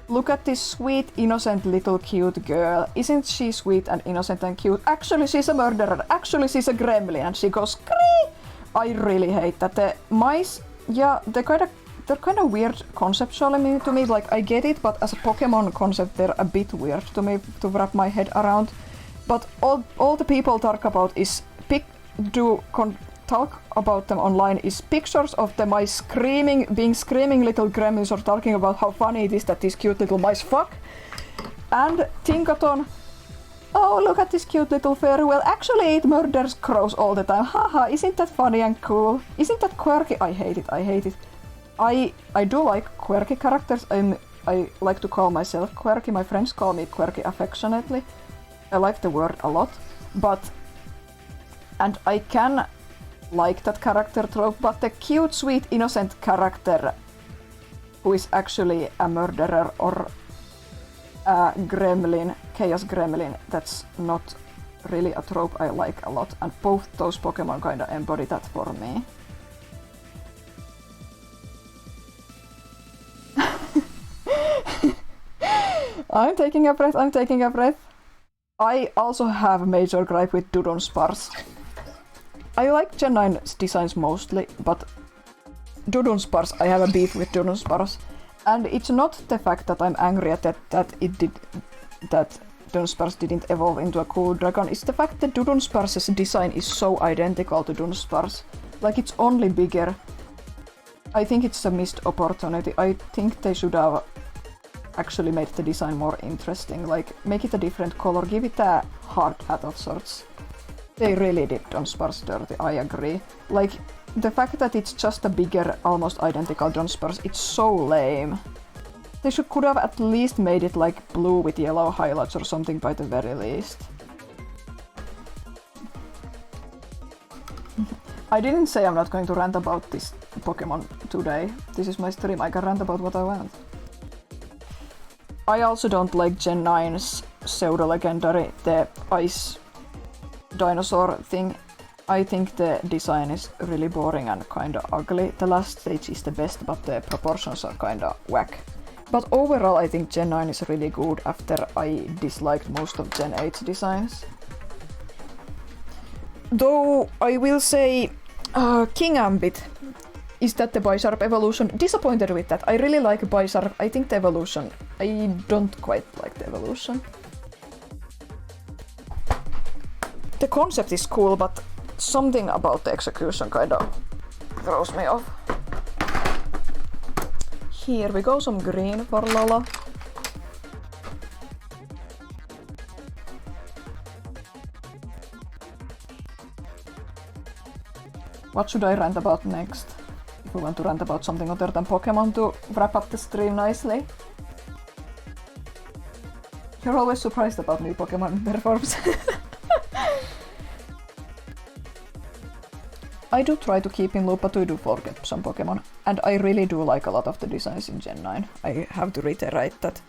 look at this sweet, innocent little cute girl. Isn't she sweet and innocent and cute? Actually she's a murderer, actually she's a gremlin, and she goes scree! I really hate that. The mice, yeah, they're kind of weird conceptually to me, like I get it, but as a Pokemon concept they're a bit weird to me to wrap my head around. But all the people talk about is talk about them online is pictures of the mice being screaming little gremlins, or talking about how funny it is that these cute little mice fuck. And Tinkaton, oh look at this cute little fairy, well actually it murders crows all the time, haha, isn't that funny and cool? Isn't that quirky? I hate it. I do like quirky characters, I like to call myself quirky, my friends call me quirky affectionately. I like the word a lot, and I can like that character trope, but the cute, sweet, innocent character who is actually a murderer or a gremlin, chaos gremlin, that's not really a trope I like a lot, and both those Pokemon kinda embody that for me. I'm taking a breath. I also have a major gripe with Dudunsparce. I like Gen 9's designs mostly, but Dudunsparce, I have a beef with Dudunsparce. And it's not the fact that I'm angry at that Dudunsparce didn't evolve into a cool dragon, it's the fact that Dudunsparce's design is so identical to Dunsparce. Like, it's only bigger. I think it's a missed opportunity. I think they should have actually made the design more interesting, like make it a different color, give it a hard hat of sorts. They really did Dunsparce dirty, I agree. Like, the fact that it's just a bigger, almost identical Dunsparce, it's so lame. They could have at least made it like blue with yellow highlights or something by the very least. I didn't say I'm not going to rant about this Pokemon today. This is my stream, I can rant about what I want. I also don't like Gen 9's pseudo-legendary, the ice dinosaur thing. I think the design is really boring and kinda ugly. The last stage is the best, but the proportions are kinda whack. But overall I think Gen 9 is really good after I disliked most of Gen 8's designs. Though I will say King Ambit. Is that the Bisharp evolution? Disappointed with that. I really like Bisharp. I think the evolution... I don't quite like the evolution. The concept is cool, but something about the execution kinda throws me off. Here we go, some green for Lola. What should I rant about next? If we want to rant about something other than Pokemon to wrap up the stream nicely. You're always surprised about new Pokemon performs. I do try to keep in loop, but I do forget some Pokemon. And I really do like a lot of the designs in Gen 9. I have to reiterate that.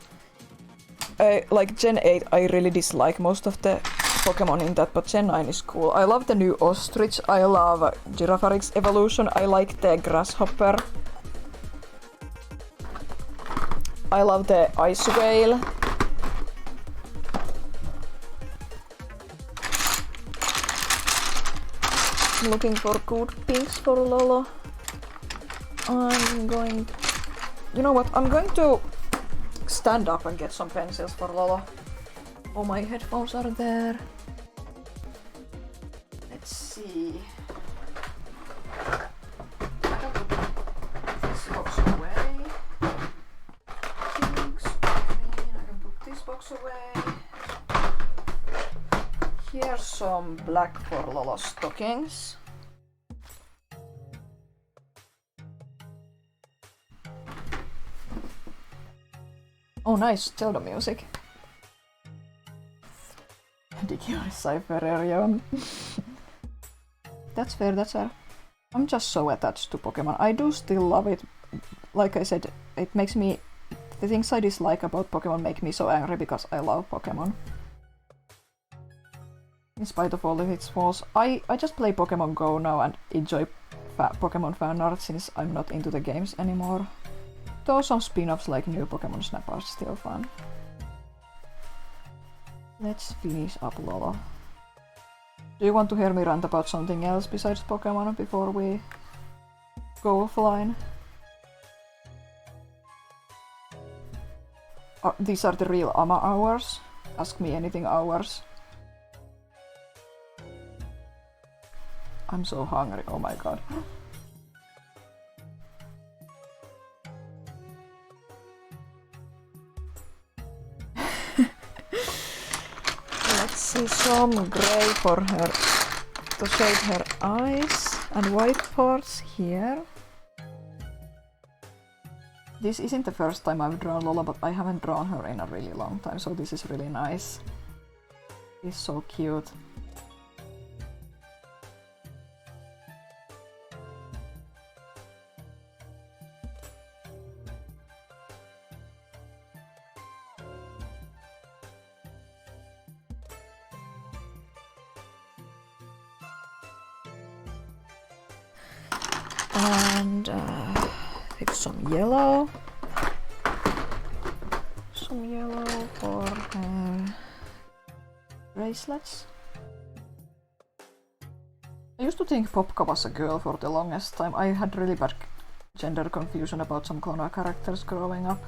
Like Gen 8, I really dislike most of the Pokemon in that, but Gen 9 is cool. I love the new Ostrich, I love Girafarig's evolution, I like the Grasshopper. I love the Ice Whale. I'm looking for good pinks for Lolo. I'm going... You know what? I'm going to stand up and get some pencils for Lolo. Oh, my headphones are there. Let's see. I can put this box away. Kings, I can put this box away. Here's some black for Lolo stockings. Oh nice, Zelda music. Ridiculous Cypherarium. That's fair, that's fair. I'm just so attached to Pokemon. I do still love it. Like I said, it makes me... The things I dislike about Pokemon make me so angry because I love Pokemon. In spite of all of its flaws, I just play Pokemon Go now and enjoy Pokemon fan art since I'm not into the games anymore. Though some spin-offs like new Pokemon Snap are still fun. Let's finish up Lolo. Do you want to hear me rant about something else besides Pokemon before we go offline? These are the real AMA hours. Ask me anything hours. I'm so hungry, oh my god. Let's see some grey for her to shade her eyes and white parts here. This isn't the first time I've drawn Lola, but I haven't drawn her in a really long time, so this is really nice. It's so cute. And pick some yellow. Some yellow for her bracelets. I used to think Popka was a girl for the longest time. I had really bad gender confusion about some clone characters growing up.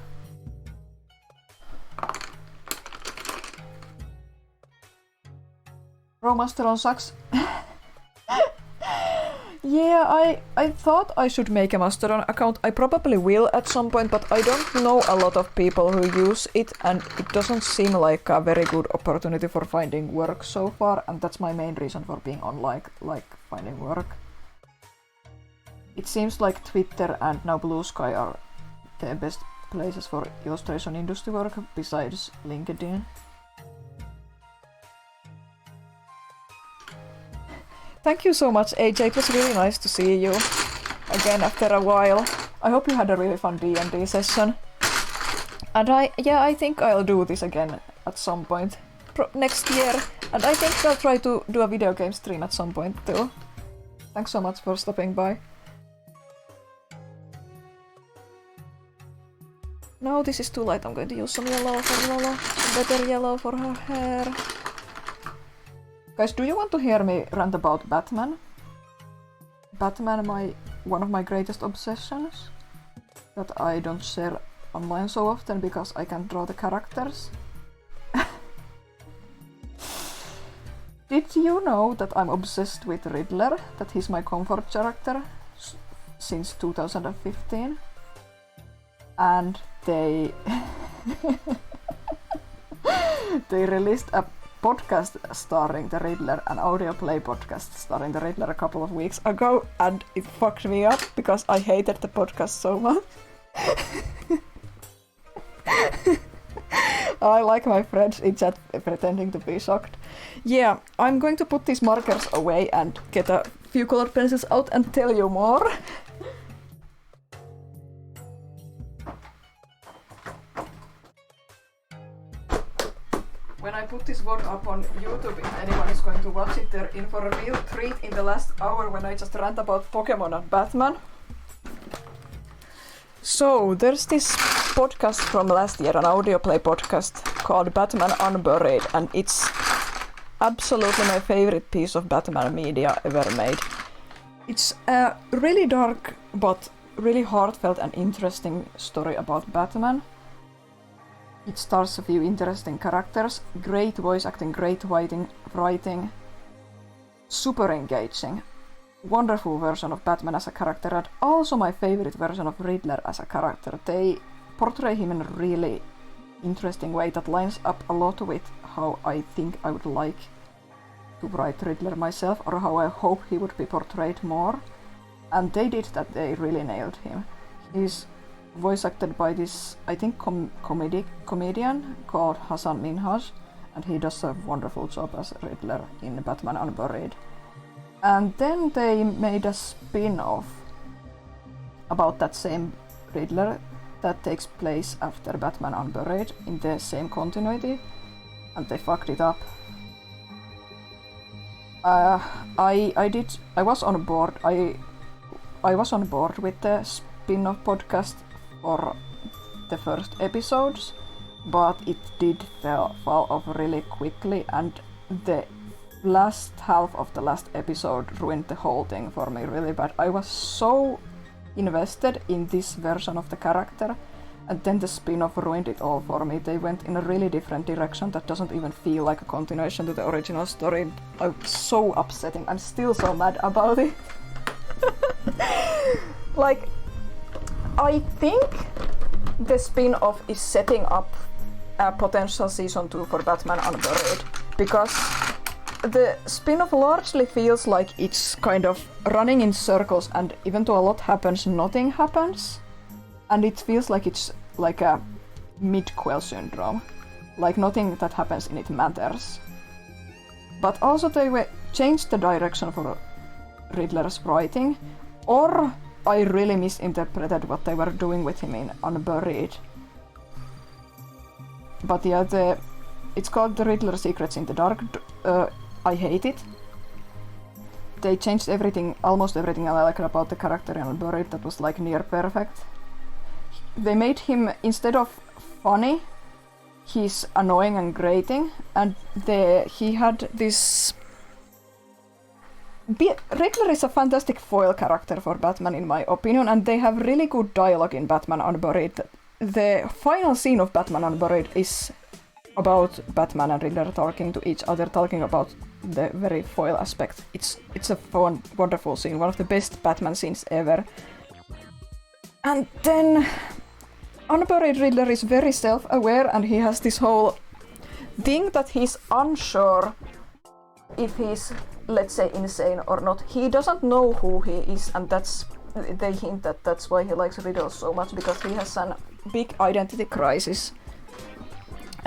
Romasteron sucks. Yeah, I thought I should make a Mastodon account. I probably will at some point, but I don't know a lot of people who use it, and it doesn't seem like a very good opportunity for finding work so far, and that's my main reason for being on like finding work. It seems like Twitter and now Blue Sky are the best places for illustration industry work besides LinkedIn. Thank you so much, AJ. It was really nice to see you again after a while. I hope you had a really fun D&D session. And I think I'll do this again at some point next year. And I think I'll try to do a video game stream at some point too. Thanks so much for stopping by. No, this is too light. I'm going to use some yellow for Lola. Some better yellow for her hair. Guys, do you want to hear me rant about Batman? Batman, one of my greatest obsessions. That I don't share online so often because I can't draw the characters. Did you know that I'm obsessed with Riddler? That he's my comfort character since 2015? And they... they released a podcast starring the Riddler, an audio play podcast starring the Riddler a couple of weeks ago, and it fucked me up because I hated the podcast so much. I like my friends in chat pretending to be shocked. Yeah, I'm going to put these markers away and get a few colored pencils out and tell you more. When I put this one up on YouTube, if anyone is going to watch it, they're in for a real treat in the last hour when I just rant about Pokemon and Batman. So, there's this podcast from last year, an audio play podcast called Batman Unburied, and it's absolutely my favorite piece of Batman media ever made. It's a really dark but really heartfelt and interesting story about Batman. It stars a few interesting characters, great voice acting, great writing, super engaging, wonderful version of Batman as a character, and also my favorite version of Riddler as a character. They portray him in a really interesting way that lines up a lot with how I think I would like to write Riddler myself, or how I hope he would be portrayed more. And they did that, they really nailed him. He's voice acted by this, I think, comedian called Hasan Minhaj, and he does a wonderful job as Riddler in Batman Unburied. And then they made a spin-off about that same Riddler that takes place after Batman Unburied in the same continuity, and they fucked it up. I was on board with the spin-off podcast for the first episodes, but it did fall off really quickly, and the last half of the last episode ruined the whole thing for me really bad. I was so invested in this version of the character, and then the spin-off ruined it all for me. They went in a really different direction that doesn't even feel like a continuation to the original story. I'm so upsetting. I'm still so mad about it. Like, I think the spin-off is setting up a potential season 2 for Batman Unburied, because the spin-off largely feels like it's kind of running in circles, and even though a lot happens, nothing happens. And it feels like it's like a mid-quel syndrome. Like nothing that happens in it matters. But also they changed the direction for Riddler's writing, or I really misinterpreted what they were doing with him in Unburied. But yeah, it's called The Riddler Secrets in the Dark. I hate it. They changed everything, almost everything I like about the character in Unburied that was like near perfect. They made him, instead of funny, he's annoying and grating, and he had this... Riddler is a fantastic foil character for Batman in my opinion, and they have really good dialogue in Batman Unburied. The final scene of Batman Unburied is about Batman and Riddler talking to each other, talking about the very foil aspect. It's a fun, wonderful scene, one of the best Batman scenes ever. And then Unburied Riddler is very self-aware, and he has this whole thing that he's unsure if he's, let's say, insane or not. He doesn't know who he is, and they hint that that's why he likes riddles so much, because he has a big identity crisis.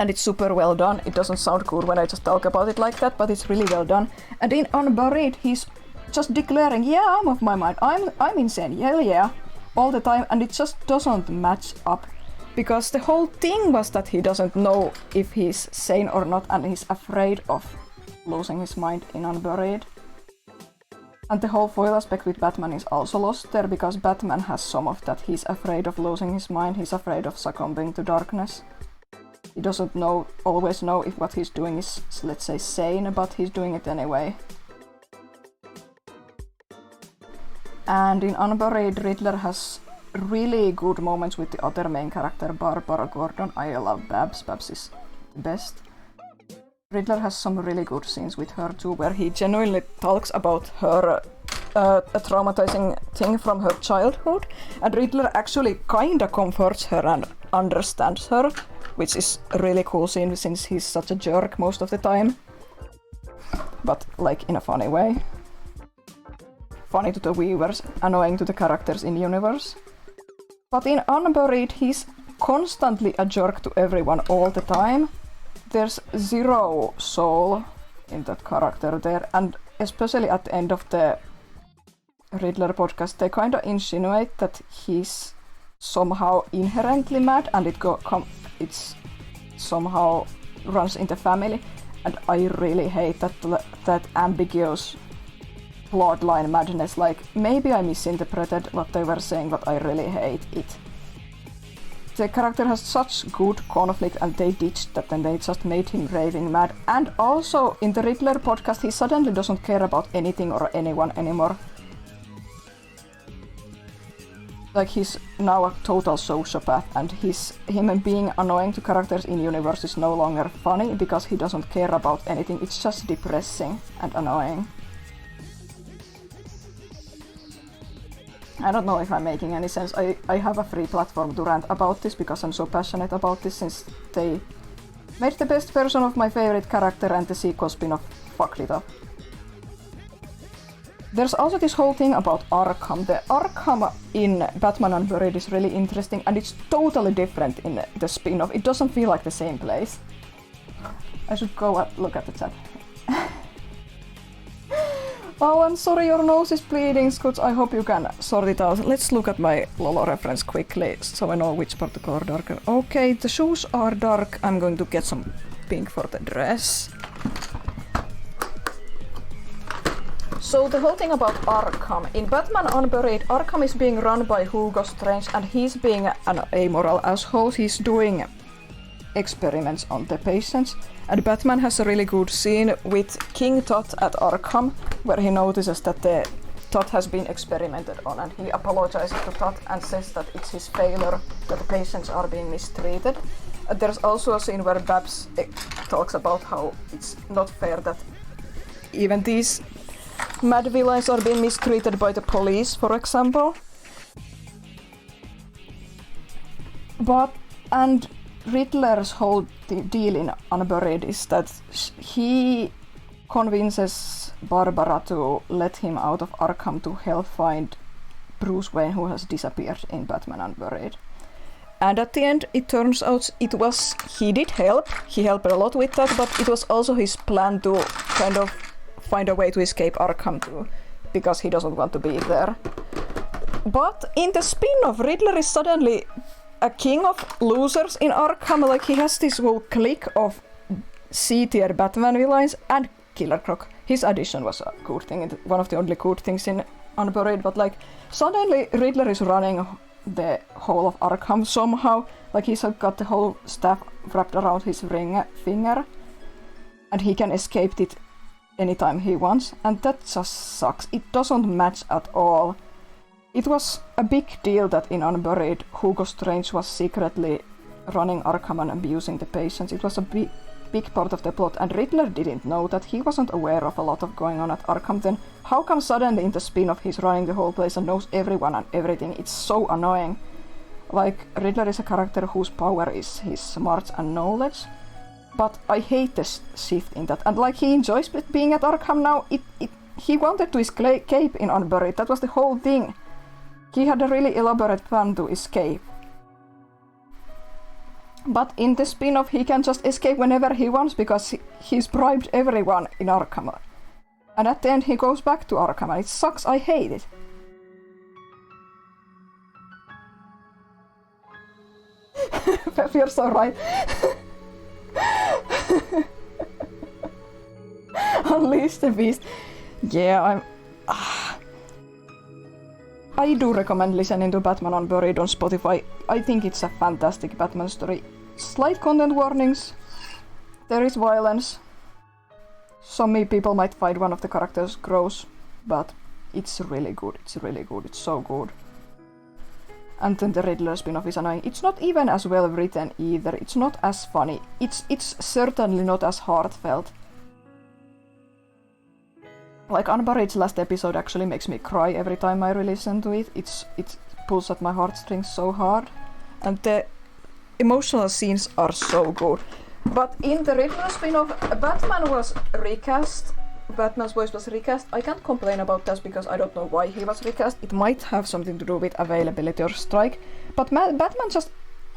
And it's super well done. It doesn't sound good when I just talk about it like that, but it's really well done. And in Unburied, he's just declaring, yeah, I'm off my mind, I'm insane, yeah, all the time, and it just doesn't match up. Because the whole thing was that he doesn't know if he's sane or not, and he's afraid of losing his mind in Unburied. And the whole foil aspect with Batman is also lost there, because Batman has some of that. He's afraid of losing his mind, he's afraid of succumbing to darkness. He doesn't always know if what he's doing is, let's say, sane, but he's doing it anyway. And in Unburied, Riddler has really good moments with the other main character, Barbara Gordon. I love Babs. Babs is the best. Riddler has some really good scenes with her too, where he genuinely talks about her a traumatizing thing from her childhood, and Riddler actually kinda comforts her and understands her, which is a really cool scene since he's such a jerk most of the time. but like in a funny way. Funny to the viewers, annoying to the characters in universe. But in Unburied, he's constantly a jerk to everyone all the time. There's zero soul in that character there, and especially at the end of the Riddler podcast, they kind of insinuate that he's somehow inherently mad, and it's somehow runs in the family, and I really hate that ambiguous bloodline madness. Like, maybe I misinterpreted what they were saying, but I really hate it. The character has such good conflict, and they ditched that and they just made him raving mad. And also, in the Riddler podcast, he suddenly doesn't care about anything or anyone anymore. Like, he's now a total sociopath, and him being annoying to characters in universe is no longer funny because he doesn't care about anything. It's just depressing and annoying. I don't know if I'm making any sense. I have a free platform to rant about this because I'm so passionate about this, since they made the best version of my favorite character and the sequel spin-off fucked it up. There's also this whole thing about Arkham. The Arkham in Batman Unburied is really interesting, and it's totally different in the spin-off. It doesn't feel like the same place. I should go look at the chat. Oh, I'm sorry your nose is bleeding, Scoots. I hope you can sort it out. Let's look at my Lolo reference quickly, so I know which part of the color darker. Okay, the shoes are dark. I'm going to get some pink for the dress. So the whole thing about Arkham. In Batman Unburied, Arkham is being run by Hugo Strange, and he's being an amoral asshole. He's doing experiments on the patients. And Batman has a really good scene with King Tut at Arkham, where he notices that the Tut has been experimented on, and he apologizes to Tut and says that it's his failure that the patients are being mistreated. There's also a scene where Babs talks about how it's not fair that even these mad villains are being mistreated by the police, for example. And Riddler's whole deal in Unburied is that he convinces Barbara to let him out of Arkham to help find Bruce Wayne, who has disappeared in Batman Unburied. And at the end, it turns out he did help. He helped a lot with that, but it was also his plan to kind of find a way to escape Arkham too, because he doesn't want to be there. But in the spin-off, Riddler is suddenly a king of losers in Arkham. Like, he has this whole clique of C-tier Batman villains and Killer Croc. His addition was a good thing, one of the only good things in Unburied, but like, suddenly Riddler is running the whole of Arkham somehow. Like, he's got the whole staff wrapped around his finger, and he can escape it anytime he wants, and that just sucks. It doesn't match at all. It was a big deal that in Unburied, Hugo Strange was secretly running Arkham and abusing the patients. It was a big part of the plot, and Riddler didn't know that. He wasn't aware of a lot of going on at Arkham. Then how come suddenly in the spin-off he's running the whole place and knows everyone and everything? It's so annoying. Like, Riddler is a character whose power is his smarts and knowledge, but I hate this shift in that. And like, he enjoys being at Arkham now. He wanted to escape in Unburied. That was the whole thing. He had a really elaborate plan to escape. But in the spin-off, he can just escape whenever he wants because he's bribed everyone in Arkham. And at the end, he goes back to Arkham, and it sucks. I hate it. You're so right. Unleash the Beast. Yeah, I do recommend listening to Batman Unburied on Spotify. I think it's a fantastic Batman story. Slight content warnings. There is violence. Some people might find one of the characters gross, but it's really good. It's really good. It's so good. And then the Riddler spin-off is annoying. It's not even as well written either. It's not as funny. It's certainly not as heartfelt. Like, Unburied's last episode actually makes me cry every time I listen to it. It pulls at my heartstrings so hard. And the emotional scenes are so good. But in the Riddler spin-off, Batman was recast Batman's voice was recast. I can't complain about that because I don't know why he was recast. It might have something to do with availability or strike, but Batman just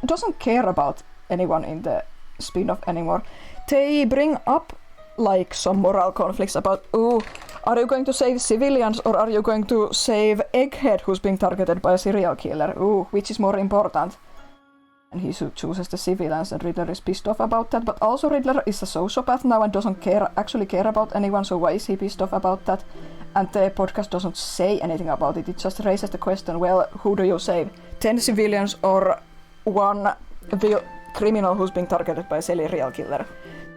doesn't care about anyone in the spin-off anymore. They bring up like some moral conflicts about, ooh, are you going to save civilians or are you going to save Egghead who's being targeted by a serial killer? Ooh, which is more important? And he chooses the civilians, and Riddler is pissed off about that. But also Riddler is a sociopath now and doesn't actually care about anyone, so why is he pissed off about that? And the podcast doesn't say anything about it. It just raises the question, well, who do you save? 10 civilians or one criminal who's being targeted by a serial killer?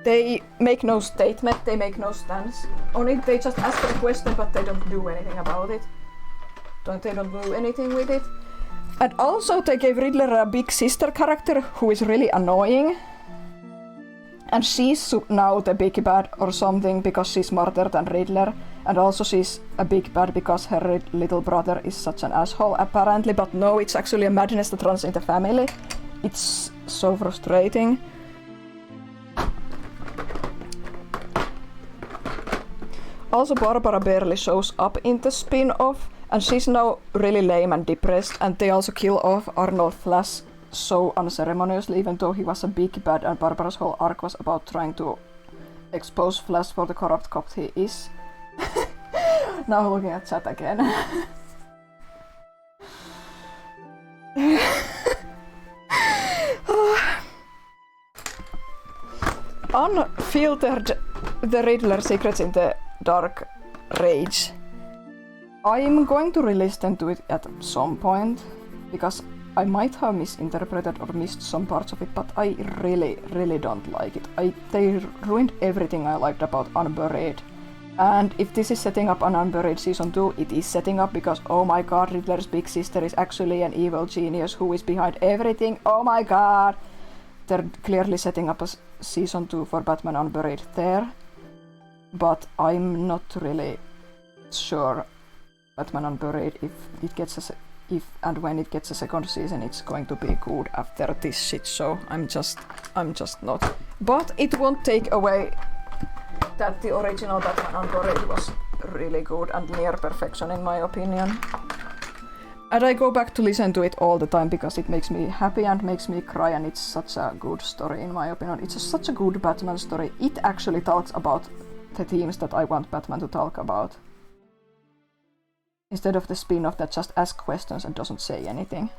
They make no statement, they make no stance on it. They just ask the question, but they don't do anything about it. They don't do anything with it. And also they gave Riddler a big sister character who is really annoying. And she's now the big bad or something because she's smarter than Riddler. And also she's a big bad because her little brother is such an asshole apparently. But no, it's actually a madness that runs in the family. It's so frustrating. Also Barbara barely shows up in the spin-off. And she's now really lame and depressed, and they also kill off Arnold Flash so unceremoniously, even though he was a big bad, and Barbara's whole arc was about trying to expose Flash for the corrupt cop he is. Now looking at chat again. Unfiltered the Riddler Secrets in the Dark Rage. I'm going to re-listen to it at some point, because I might have misinterpreted or missed some parts of it, but I really, really don't like it. They ruined everything I liked about Unburied. And if this is setting up an Unburied Season 2, it is setting up because, oh my god, Riddler's big sister is actually an evil genius who is behind everything. Oh my god! They're clearly setting up a Season 2 for Batman Unburied there. But I'm not really sure Batman Unburied, if and when it gets a second season, it's going to be good after this shit show. I'm just not. But it won't take away that the original Batman Unburied was really good and near perfection in my opinion. And I go back to listen to it all the time because it makes me happy and makes me cry, and it's such a good story in my opinion. It's such a good Batman story. It actually talks about the themes that I want Batman to talk about. Instead of the spin-off that just asks questions and doesn't say anything.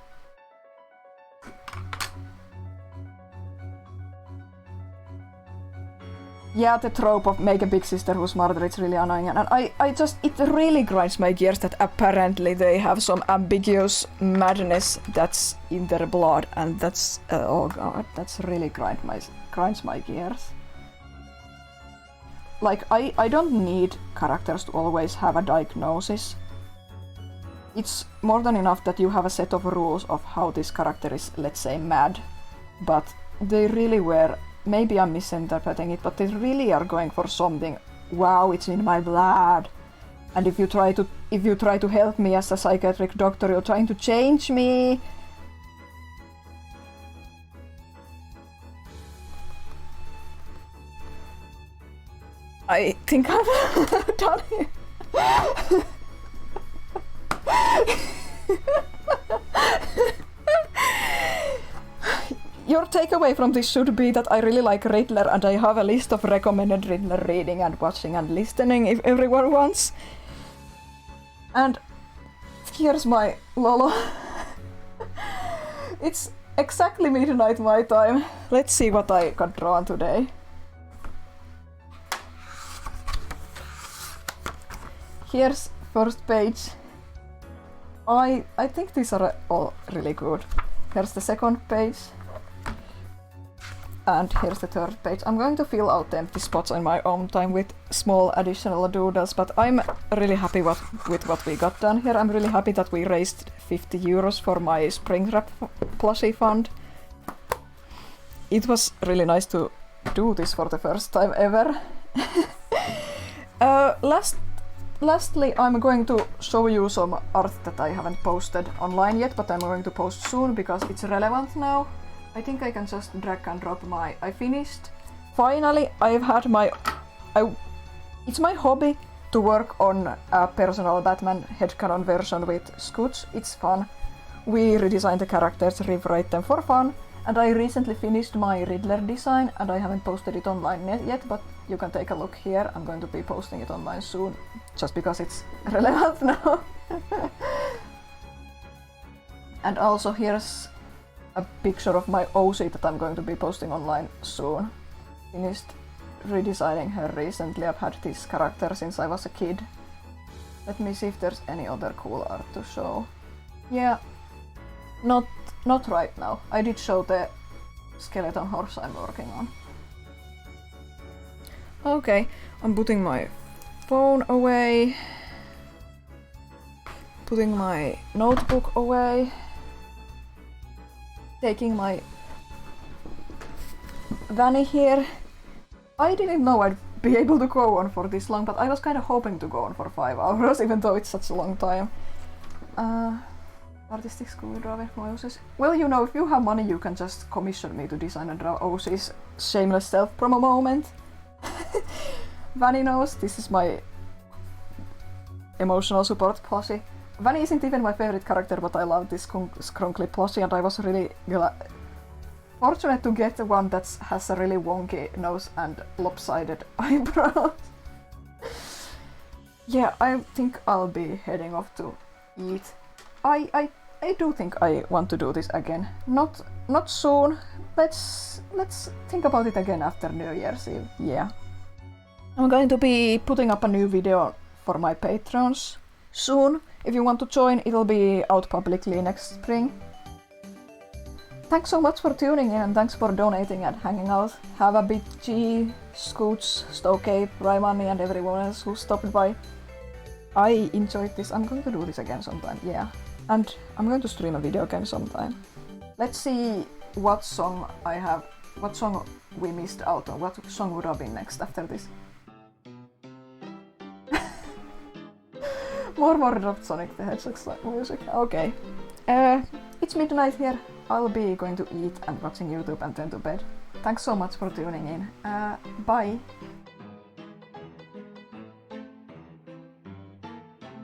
Yeah, the trope of make a big sister who's smarter, it's really annoying. And it really grinds my gears that apparently they have some ambiguous madness that's in their blood, and that's, oh god, that's really grinds my gears. Like, I don't need characters to always have a diagnosis. It's more than enough that you have a set of rules of how this character is, let's say, mad. But they really were, maybe I'm misinterpreting it, but they really are going for something. Wow, it's in my blood. And if you try to help me as a psychiatric doctor, you're trying to change me. I think I've done it. Your takeaway from this should be that I really like Riddler, and I have a list of recommended Riddler reading and watching and listening if everyone wants. And here's my Lolo. It's exactly midnight my time. Let's see what I got drawn today. Here's first page. I think these are all really good. Here's the second page. And here's the third page. I'm going to fill out the empty spots in my own time with small additional doodles, but I'm really happy with what we got done here. I'm really happy that we raised 50 euros for my Springtrap plushie fund. It was really nice to do this for the first time ever. Lastly, I'm going to show you some art that I haven't posted online yet, but I'm going to post soon because it's relevant now. I think I can just drag and drop I finished. Finally, I've had my... It's my hobby to work on a personal Batman headcanon version with Scoots. It's fun. We redesign the characters, rewrite them for fun, and I recently finished my Riddler design and I haven't posted it online yet, but you can take a look here. I'm going to be posting it online soon, just because it's relevant now. And also here's a picture of my OC that I'm going to be posting online soon. Finished redesigning her recently. I've had this character since I was a kid. Let me see if there's any other cool art to show. Yeah, not right now. I did show the skeleton horse I'm working on. Okay, I'm putting my phone away. Putting my notebook away. Taking my Vanny here. I didn't know I'd be able to go on for this long, but I was kind of hoping to go on for 5 hours, even though it's such a long time. Artistic screwdriver, my OCs. Well, you know, if you have money, you can just commission me to design and draw OCs. Shameless self-promo moment. Vanny knows this is my emotional support plushie. Vanny isn't even my favorite character, but I love this scrunkly plushie, and I was really fortunate to get one that has a really wonky nose and lopsided eyebrows. Yeah, I think I'll be heading off to eat. I do think I want to do this again. Not soon. Let's think about it again after New Year's Eve. Yeah. I'm going to be putting up a new video for my patrons soon. If you want to join, it'll be out publicly next spring. Thanks so much for tuning in, and thanks for donating and hanging out. Have a big G, Scoots, Stokeape, Raimani, and everyone else who stopped by. I enjoyed this. I'm going to do this again sometime, yeah. And I'm going to stream a video again sometime. Let's see what song we missed out on. What song would have been next after this? More dropped Sonic the Hedgehog's music. Okay. It's midnight here. I'll be going to eat and watching YouTube and then to bed. Thanks so much for tuning in. Bye!